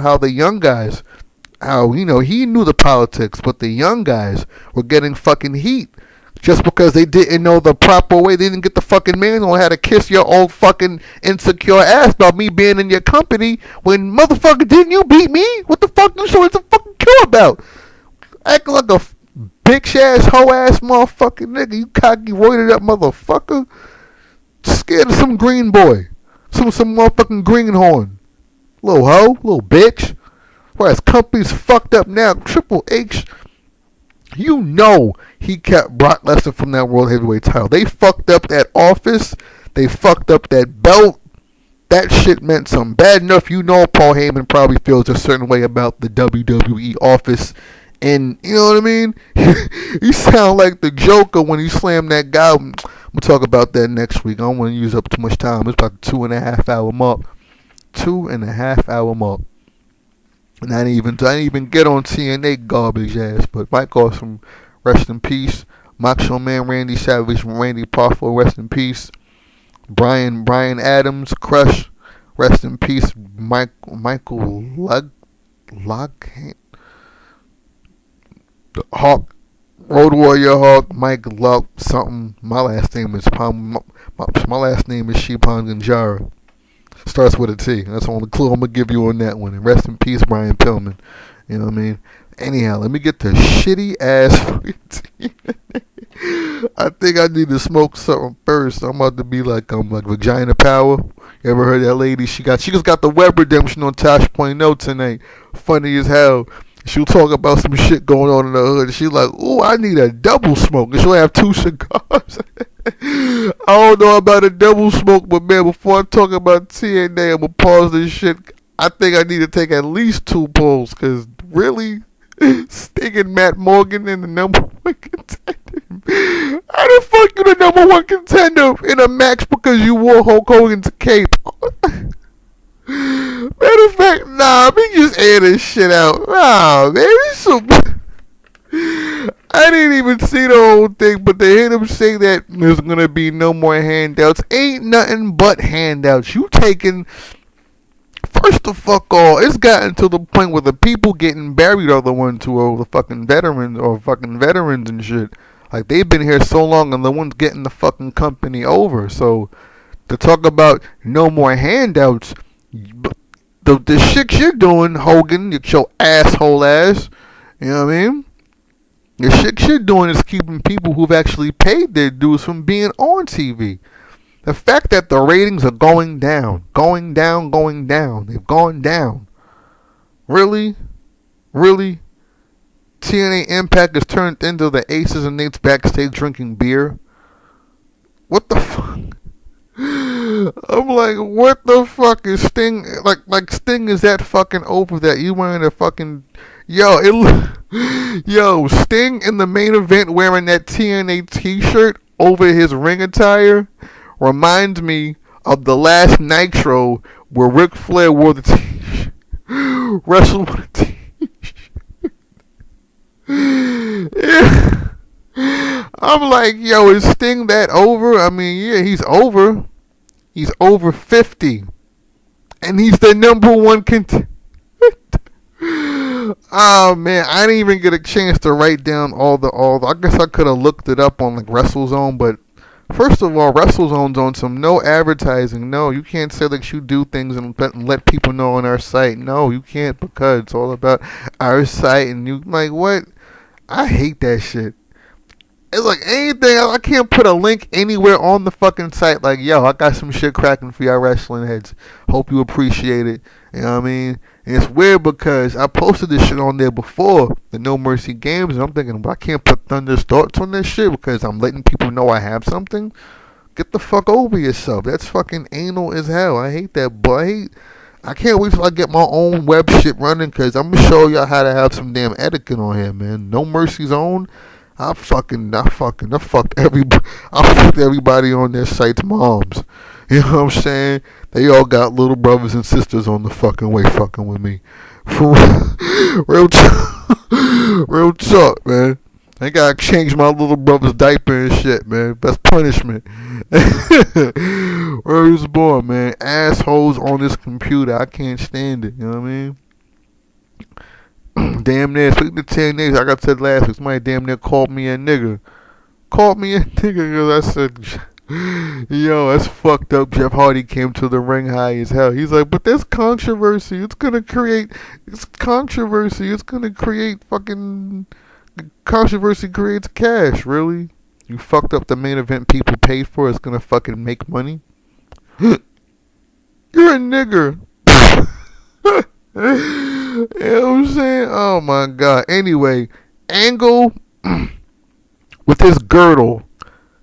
A: how the young guys, how, you know, he knew the politics, but the young guys were getting fucking heat just because they didn't know the proper way. They didn't get the fucking manual on how to kiss your old fucking insecure ass about me being in your company when, motherfucker, didn't you beat me? What the fuck you so it's a fucking kill about? Acting like a bitch ass, hoe ass motherfucking nigga, you cocky roided up motherfucker. Scared of some green boy. Some motherfucking greenhorn. Little hoe, little bitch. Whereas company's fucked up now. Triple H, you know he kept Brock Lesnar from that World Heavyweight title. They fucked up that office. They fucked up that belt. That shit meant something. Bad enough, you know Paul Heyman probably feels a certain way about the WWE office. And, you know what I mean? He sound like the Joker when he slammed that guy. We'll talk about that next week. I don't want to use up too much time. It's about the 2.5 hour mark. 2.5 hour mark. And I didn't even get on TNA garbage ass. But Mike Awesome, rest in peace. Macho Man Randy Savage, Randy Poffo, rest in peace. Bryan Adams, Crush, rest in peace. Michael Lockhant, Hawk, Road Warrior Hawk, Mike Luck, something. My last name is Shepon Ganjara. Starts with a T. That's the only clue I'm gonna give you on that one. And rest in peace, Brian Pillman. You know what I mean? Anyhow, let me get the shitty ass fucking tea. I think I need to smoke something first. I'm about to be like Vagina Power. You ever heard that lady? She just got the web redemption on Tosh.0 tonight. Funny as hell. She'll talk about some shit going on in the hood. She's like, ooh, I need a double smoke. And she'll have 2 cigars. I don't know about a double smoke, but man, before I talk about TNA, I'm going to pause this shit. I think I need to take at least 2 pulls, because really, Sting and Matt Morgan in the number 1 contender. How the fuck you the number 1 contender in a match because you wore Hulk Hogan's cape? Matter of fact, nah, me just air this shit out. Nah, man, it's so... I didn't even see the whole thing, but to hear them say that there's gonna be no more handouts, ain't nothing but handouts. You taking... First of all, it's gotten to the point where the people getting buried are the ones who are the fucking veterans and shit. Like, they've been here so long and the ones getting the fucking company over. So, to talk about no more handouts... The shit you're doing, Hogan, your asshole ass, you know what I mean? The shit you're doing is keeping people who've actually paid their dues from being on TV. The fact that the ratings are going down. They've gone down. Really? Really? TNA Impact has turned into the Aces and Nates backstage drinking beer? What the fuck? I'm like, what the fuck is Sting? Like Sting is that fucking over that you wearing a fucking... Yo, Sting in the main event wearing that TNA t-shirt over his ring attire reminds me of the last Nitro where Ric Flair wore the t-shirt. Wrestled with a t-shirt. Yeah. I'm like, yo, is Sting that over? I mean, yeah, he's over. He's over 50. And he's the number 1 contender. Oh, man, I didn't even get a chance to write down all the... I guess I could have looked it up on, like, WrestleZone, but... First of all, WrestleZone's on some no advertising. No, you can't say that you do things and let people know on our site. No, you can't, because it's all about our site. And you, like, what? I hate that shit. It's like anything, I can't put a link anywhere on the fucking site. Like, yo, I got some shit cracking for y'all wrestling heads. Hope you appreciate it. You know what I mean? And it's weird because I posted this shit on there before the No Mercy games, and I'm thinking, but I can't put Thunder's thoughts on this shit because I'm letting people know I have something. Get the fuck over yourself. That's fucking anal as hell. I hate that, boy. I can't wait till I get my own web shit running, because I'm going to show y'all how to have some damn etiquette on here, man. No Mercy's own. I fucked everybody on their site's moms. You know what I'm saying? They all got little brothers and sisters on the fucking way fucking with me. For real talk, man. I gotta change my little brother's diaper and shit, man. That's punishment. Where he was born, man. Assholes on this computer. I can't stand it. You know what I mean? Damn near, speaking of 10 days, like I said last week, somebody damn near called me a nigga. Because I said, yo, that's fucked up. Jeff Hardy came to the ring high as hell. He's like, but there's controversy. It's gonna create fucking... Controversy creates cash, really? You fucked up the main event people paid for. It's gonna fucking make money? You're a nigger. You know what I'm saying? Oh my god. Anyway, Angle with his girdle.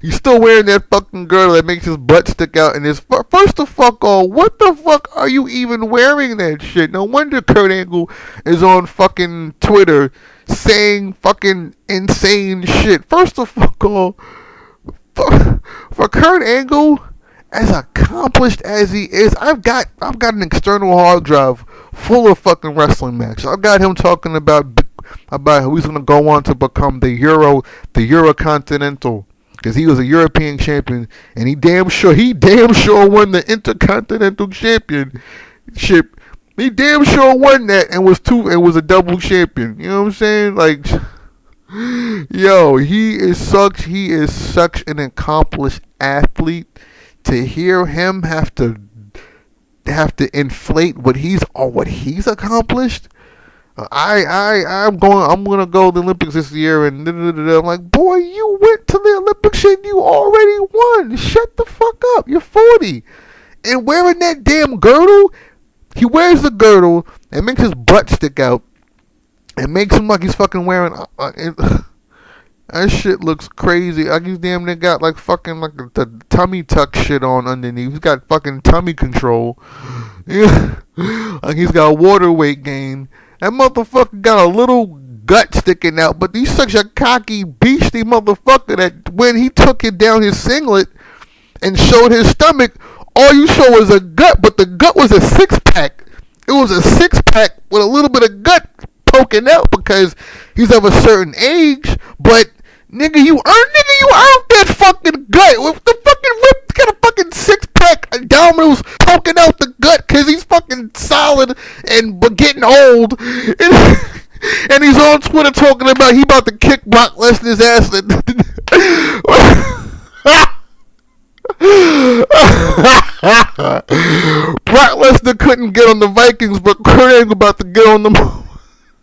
A: He's still wearing that fucking girdle that makes his butt stick out. And his first of all, what the fuck are you even wearing that shit? No wonder Kurt Angle is on fucking Twitter saying fucking insane shit. First of all, for Kurt Angle, as accomplished as he is, I've got an external hard drive full of fucking wrestling matches. I've got him talking about how he's gonna go on to become the Eurocontinental, because he was a European champion, and he damn sure won the Intercontinental Championship. He damn sure won that and was a double champion. You know what I'm saying? Like, yo, he is such an accomplished athlete. To hear him have to inflate what he's accomplished. I'm gonna go to the Olympics this year, and I'm like, boy, you went to the Olympics and you already won. Shut the fuck up. You're 40 and wearing that damn girdle. He wears the girdle and makes his butt stick out, It makes him like he's fucking wearing. That shit looks crazy. Like he's damn near got like fucking like the tummy tuck shit on underneath. He's got fucking tummy control. Like he's got water weight gain. That motherfucker got a little gut sticking out, but he's such a cocky, beastie motherfucker that when he took it down his singlet and showed his stomach, all you saw was a gut, but the gut was a six-pack. It was a six-pack with a little bit of gut poking out because he's of a certain age, but nigga, you earned that fucking gut. With the fucking rip, got a fucking six-pack abdominals poking out the gut because he's fucking solid but getting old. And he's on Twitter talking about he about to kick Brock Lesnar's ass. Brock Lesnar couldn't get on the Vikings, but Kurt Angle about to get on the.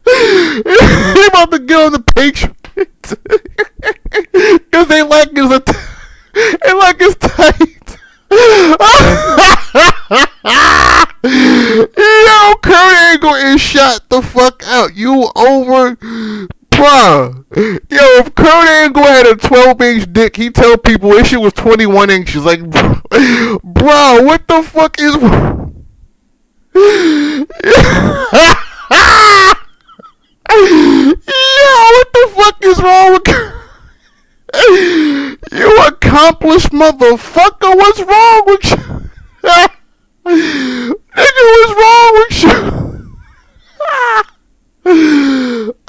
A: He about to get on the Patriots because they like his tight. Yo, Kurt Angle is shot the fuck out. You over, bruh. Yo, if Kurt Angle had a 12-inch dick, he'd tell people this shit was 21 inches. Like, bro, what the fuck is? Yo, what the fuck is wrong with you? Accomplished motherfucker. What's wrong with you? Nigga, what's wrong with you?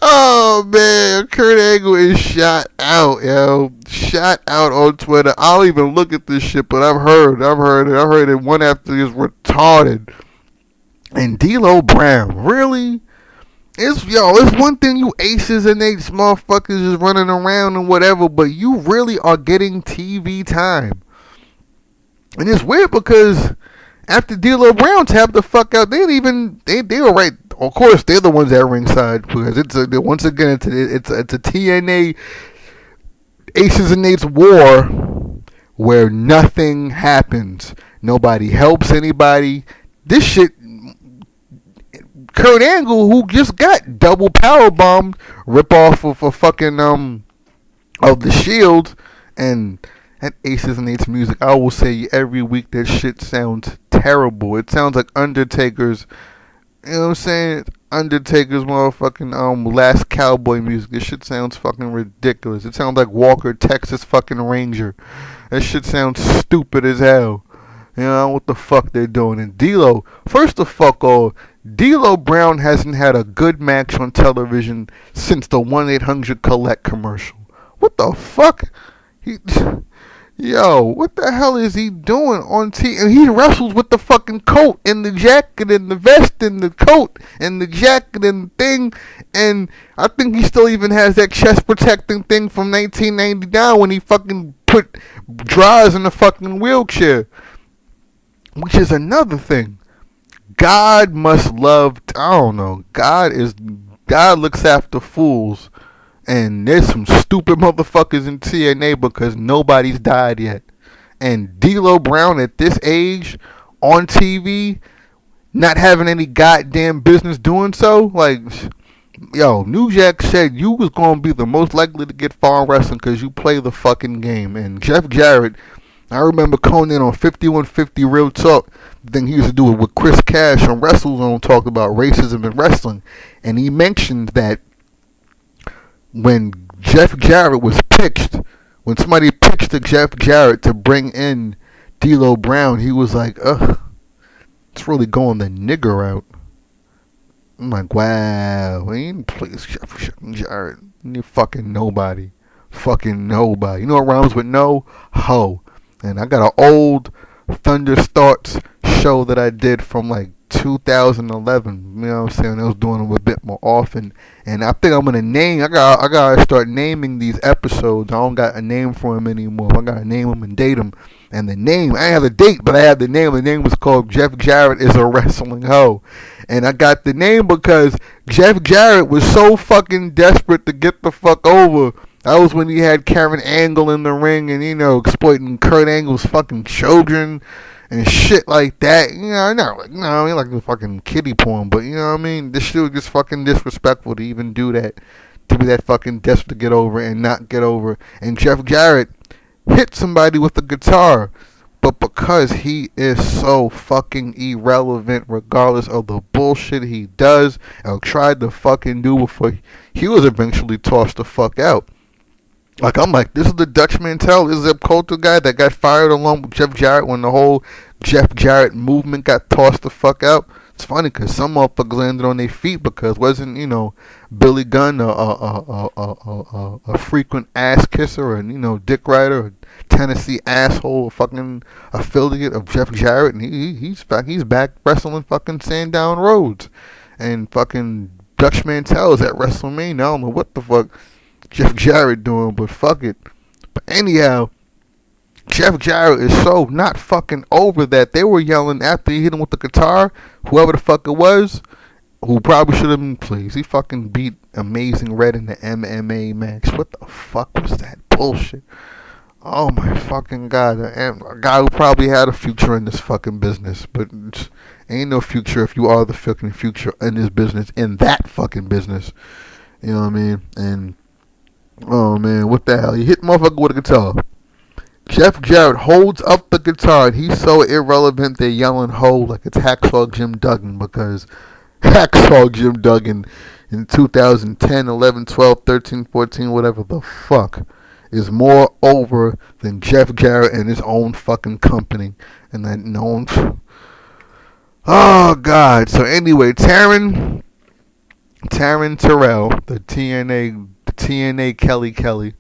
A: Oh man, Kurt Angle is shot out, yo. Shot out on Twitter. I don't even look at this shit, but I've heard it one after is retarded. And D'Lo Brown, really? It's one thing you aces and they motherfuckers just running around and whatever, but you really are getting TV time. And it's weird because after D'Lo Brown tapped the fuck out, they were right. Of course, they're the ones at ringside because it's a TNA Aces and Eights war where nothing happens. Nobody helps anybody. This shit. Kurt Angle, who just got double power bombed, rip off of a fucking of the Sheild, and that Aces and Eights music. I will say every week that shit sounds terrible. It sounds like Undertaker's, you know what I'm saying? Undertaker's motherfucking Last Cowboy music. This shit sounds fucking ridiculous. It sounds like Walker, Texas fucking Ranger. That shit sounds stupid as hell. You know what the fuck they're doing. And D'Lo, first of fuck all, D'Lo Brown hasn't had a good match on television since the 1-800-COLLECT commercial. What the fuck? Yo, what the hell is he doing on TV? And he wrestles with the fucking coat and the jacket and the vest and the coat and the jacket and the thing. And I think he still even has that chest protecting thing from 1999 when he fucking put Dries in the fucking wheelchair. Which is another thing. God must love, I don't know, God looks after fools, and there's some stupid motherfuckers in TNA because nobody's died yet. And D'Lo Brown at this age, on TV, not having any goddamn business doing so, like, yo, New Jack said you was going to be the most likely to get far in wrestling because you play the fucking game. And Jeff Jarrett, I remember Conan on 5150 Real Talk, the thing he used to do it with Chris Cash on WrestleZone, talked about racism in wrestling. And he mentioned that when Jeff Jarrett was pitched, when somebody pitched to Jeff Jarrett to bring in D'Lo Brown, he was like, ugh, it's really going the nigger route. I'm like, wow, he ain't please Jeff Jarrett. You fucking nobody. Fucking nobody. You know what rhymes with no? Ho. And I got an old Thunder Starts show that I did from like 2011. You know what I'm saying? I was doing them a bit more often. And I think I'm going to name, I gotta start naming these episodes. I don't got a name for them anymore. I got to name them and date them. And the name, I have a date, but I have the name. The name was called Jeff Jarrett is a Wrestling Hoe. And I got the name because Jeff Jarrett was so fucking desperate to get the fuck over. That was when he had Karen Angle in the ring and, you know, exploiting Kurt Angle's fucking children and shit like that. You know, not like, I mean, like the fucking kiddie porn, but you know what I mean? This shit was just fucking disrespectful to even do that, to be that fucking desperate to get over and not get over. And Jeff Jarrett hit somebody with a guitar, but because he is so fucking irrelevant, regardless of the bullshit he does or tried to fucking do before he was eventually tossed the fuck out. Like, I'm like, this is the Dutch Mantel, this is the Coulter guy that got fired along with Jeff Jarrett when the whole Jeff Jarrett movement got tossed the fuck out. It's funny because some motherfuckers landed on their feet because wasn't, you know, Billy Gunn a frequent ass kisser and, you know, dick rider, a Tennessee asshole, a fucking affiliate of Jeff Jarrett, and he's back wrestling fucking Sandown Roads. And fucking Dutch Mantel is at WrestleMania. I don't know what the fuck Jeff Jarrett doing, but fuck it. But anyhow, Jeff Jarrett is so not fucking over that they were yelling after he hit him with the guitar, whoever the fuck it was, who probably should have been pleased. He fucking beat Amazing Red in the MMA match. What the fuck was that bullshit? Oh my fucking god. A guy who probably had a future in this fucking business, but ain't no future if you are the fucking future in this business, in that fucking business. You know what I mean? And oh man, what the hell? He hit motherfucker with a guitar. Jeff Jarrett holds up the guitar and he's so irrelevant they're yelling ho like it's Hacksaw Jim Duggan, because Hacksaw Jim Duggan in 2010, 11, 12, 13, 14, whatever the fuck, is more over than Jeff Jarrett and his own fucking company. And that known. Oh god. So anyway, Taryn Terrell, the TNA Kelly.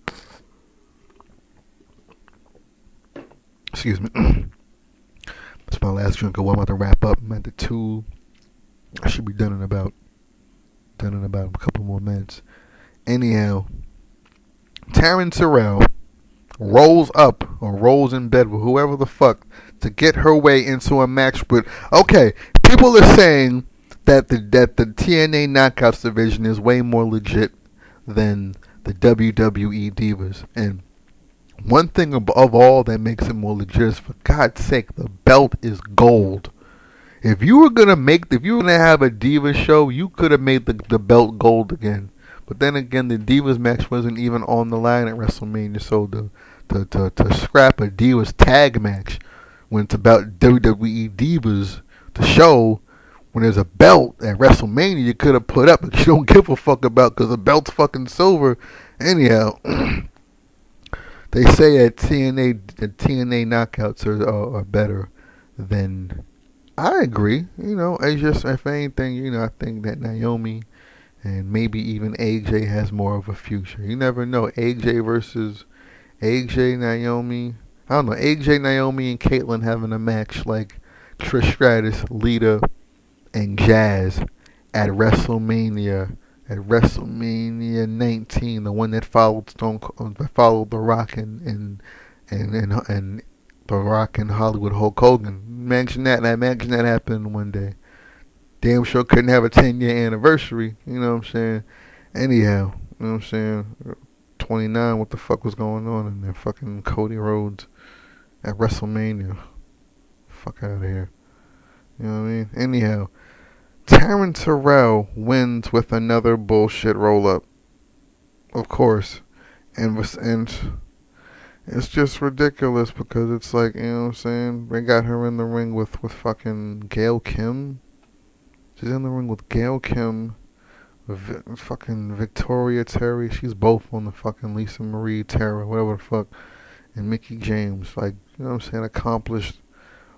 A: Excuse me. That's my last drink of what I'm about to wrap up. I'm at the 2. I should be done in about a couple more minutes. Anyhow, Taryn Terrell rolls up or rolls in bed with whoever the fuck to get her way into a match with. Okay, people are saying that the TNA Knockouts division is way more legit than the WWE Divas, and one thing above all that makes it more legit is, for God's sake, the belt is gold. If you were gonna have a Divas show, you could have made the belt gold again. But then again, the Divas match wasn't even on the line at WrestleMania, so to scrap a Divas tag match when it's about WWE Divas, the show, when there's a belt at WrestleMania you could have put up that you don't give a fuck about because the belt's fucking silver. Anyhow. They say that TNA knockouts are better than. I agree. You know, it's just, if anything, you know, I think that Naomi and maybe even AJ has more of a future. You never know. AJ versus AJ, Naomi. I don't know. AJ, Naomi, and Caitlyn having a match like Trish Stratus, Lita, and Jazz at WrestleMania. At WrestleMania 19, the one that followed The Rock and The Rock and Hollywood Hulk Hogan. Imagine that happened one day. Damn sure couldn't have a 10-year anniversary. You know what I'm saying? Anyhow, you know what I'm saying? 29, what the fuck was going on in there? Fucking Cody Rhodes at WrestleMania. Fuck out of here. You know what I mean? Anyhow, Taryn Terrell wins with another bullshit roll-up. Of course. And it's just ridiculous because it's like, you know what I'm saying? They got her in the ring with fucking Gail Kim. She's in the ring with Gail Kim, fucking Victoria Terry. She's both on the fucking Lisa Marie Terra, whatever the fuck. And Mickey James. Like, you know what I'm saying? Accomplished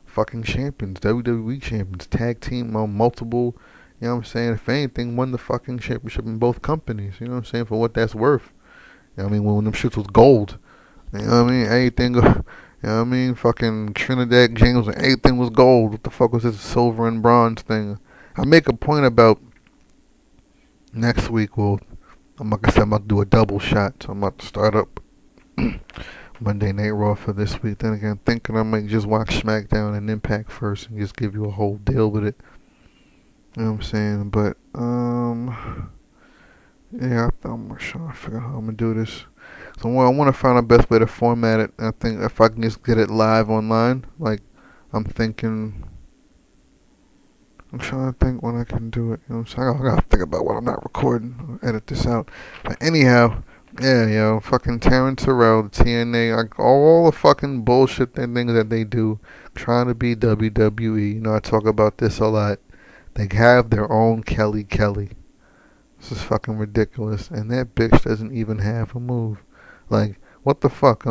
A: fucking champions, WWE champions, tag team on multiple, you know what I'm saying, if anything, won the fucking championship in both companies, you know what I'm saying, for what that's worth. You know what I mean, when them shits was gold, you know what I mean, anything, you know what I mean, fucking Trinidad James, and everything was gold. What the fuck was this silver and bronze thing? I make a point about next week, well, like I said, I'm about to do a double shot, so I'm about to start up Monday Night Raw for this week. Then again, thinking I might just watch SmackDown and Impact first and just give you a whole deal with it. You know what I'm saying? But, yeah, I'm trying to figure out how I'm going to do this. So I want to find the best way to format it. I think if I can just get it live online, like I'm thinking. I'm trying to think when I can do it. You know what I'm saying? I gotta think about what I'm not recording. Edit this out. But anyhow, yeah, yo, fucking Terrence Terrell, the TNA, like all the fucking bullshit and things that they do, trying to be WWE. You know, I talk about this a lot. They have their own Kelly Kelly. This is fucking ridiculous. And that bitch doesn't even have a move. Like, what the fuck?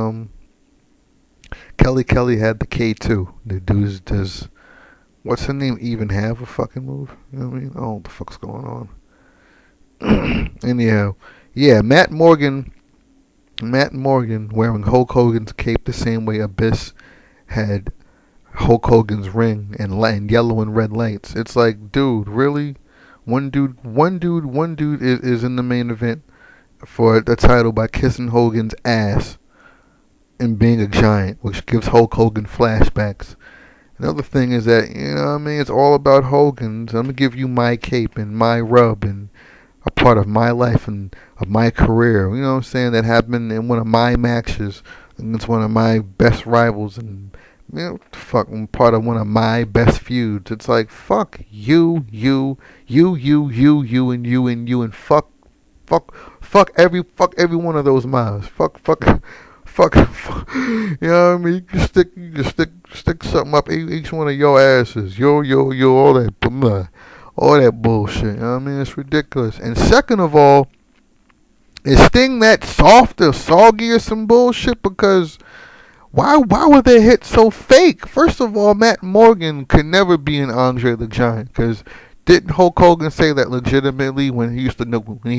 A: Kelly Kelly had the K2. The dude does. What's her name even have a fucking move? You know what I mean? Oh, what the fuck's going on? Anyhow, yeah, Matt Morgan wearing Hulk Hogan's cape the same way Abyss had Hulk Hogan's ring and yellow and red lights. It's like, dude, really? One dude is in the main event for the title by kissing Hogan's ass and being a giant, which gives Hulk Hogan flashbacks. Another thing is that, you know what I mean, it's all about Hogan's. I'm going to give you my cape and my rub and a part of my life and of my career. You know what I'm saying? That happened in one of my matches against one of my best rivals and, you know, fuck, I'm part of one of my best feuds. It's like, fuck you, and you, and fuck every one of those miles. Fuck. You know what I mean? You can stick something up each one of your asses. Yo, all that bullshit. You know what I mean? It's ridiculous. And second of all, is Sting that soft or soggy or some bullshit? Because why were their hits so fake? First of all, Matt Morgan could never be an Andre the Giant, because didn't Hulk Hogan say that legitimately when he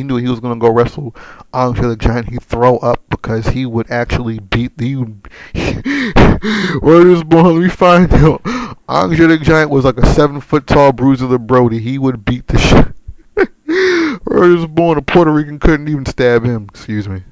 A: knew he was gonna go wrestle Andre the Giant, he'd throw up because he would actually beat where is born? Let me find out. Andre the Giant was like a 7-foot tall Bruiser the Brody. He would beat the shit. Where is born? A Puerto Rican couldn't even stab him. Excuse me.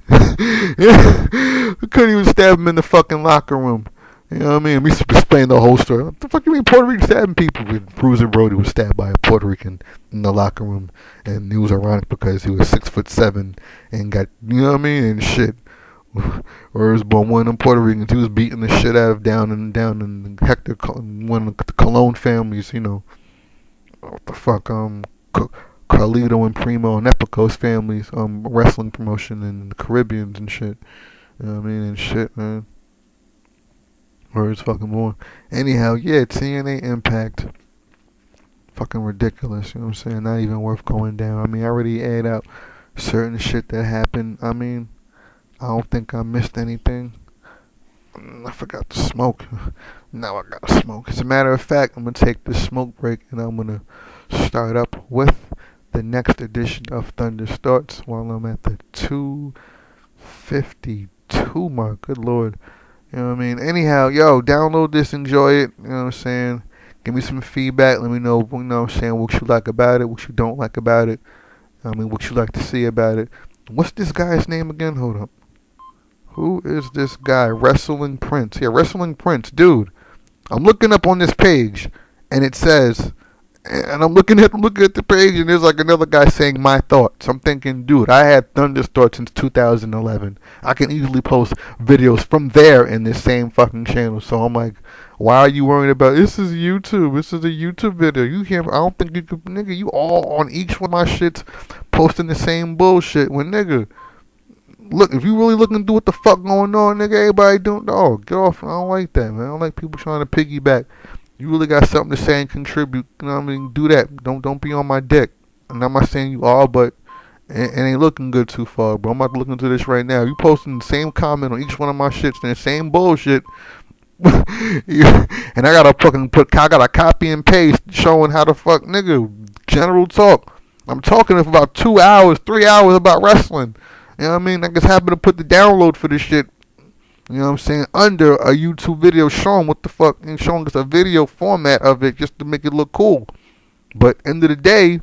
A: Couldn't even stab him in the fucking locker room. You know what I mean? We explain the whole story. What the fuck you mean Puerto Rican stabbing people? Bruiser Brody was stabbed by a Puerto Rican in the locker room, and it was ironic because he was 6'7" and got, you know what I mean, and shit. Or was born one of them Puerto Ricans. He was beating the shit out of down in Hector, one of the Colon families. You know, what the fuck? Carlito and Primo and Epico's families. Wrestling promotion in the Caribbeans and shit. You know what I mean? And shit, man. Where it's fucking born. Anyhow, yeah, TNA Impact. Fucking ridiculous, you know what I'm saying? Not even worth going down. I mean, I already aired out certain shit that happened. I mean, I don't think I missed anything. I forgot to smoke. Now I gotta smoke. As a matter of fact, I'm gonna take this smoke break and I'm gonna start up with the next edition of Thunder Starts while I'm at the 252 mark. Good Lord. You know what I mean? Anyhow, yo, download this, enjoy it. You know what I'm saying? Give me some feedback. Let me know, you know what I'm saying, what you like about it, what you don't like about it. I mean, what you like to see about it. What's this guy's name again? Hold up. Who is this guy? Wrestling Prince. Yeah, Wrestling Prince. Dude, I'm looking up on this page, and it says, and I'm looking at the page, and there's like another guy saying my thoughts. I'm thinking, dude, I had Thunder Start since 2011. I can easily post videos from there in this same fucking channel. So I'm like, why are you worried about this? Is YouTube. This is a YouTube video. You can't. I don't think you could, nigga. You all on each one of my shits posting the same bullshit. When nigga, look, if you really looking through what the fuck going on, nigga, everybody doing. Oh, get off. I don't like that, man. I don't like people trying to piggyback. You really got something to say and contribute, you know what I mean? Do that. Don't be on my dick. And I'm not saying you are, but it ain't looking good too far, bro. I'm about to look into this right now. You posting the same comment on each one of my shits and the same bullshit. And I gotta fucking I gotta copy and paste showing how the fuck, nigga, general talk. I'm talking for about 2 hours, 3 hours about wrestling. You know what I mean? I just happen to put the download for this shit, you know what I'm saying, under a YouTube video showing what the fuck, and showing us a video format of it just to make it look cool. But end of the day,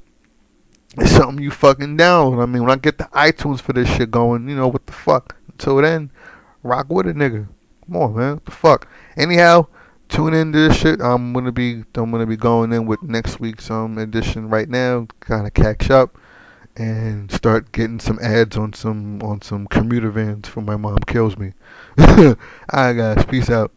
A: it's something you fucking download. I mean, when I get the iTunes for this shit going, you know, what the fuck. Until then, rock with it, nigga. Come on, man. What the fuck. Anyhow, tune into this shit. I'm gonna be going in with next week's edition right now. Kinda catch up and start getting some ads on some commuter vans before my mom kills me. Alright guys, peace out.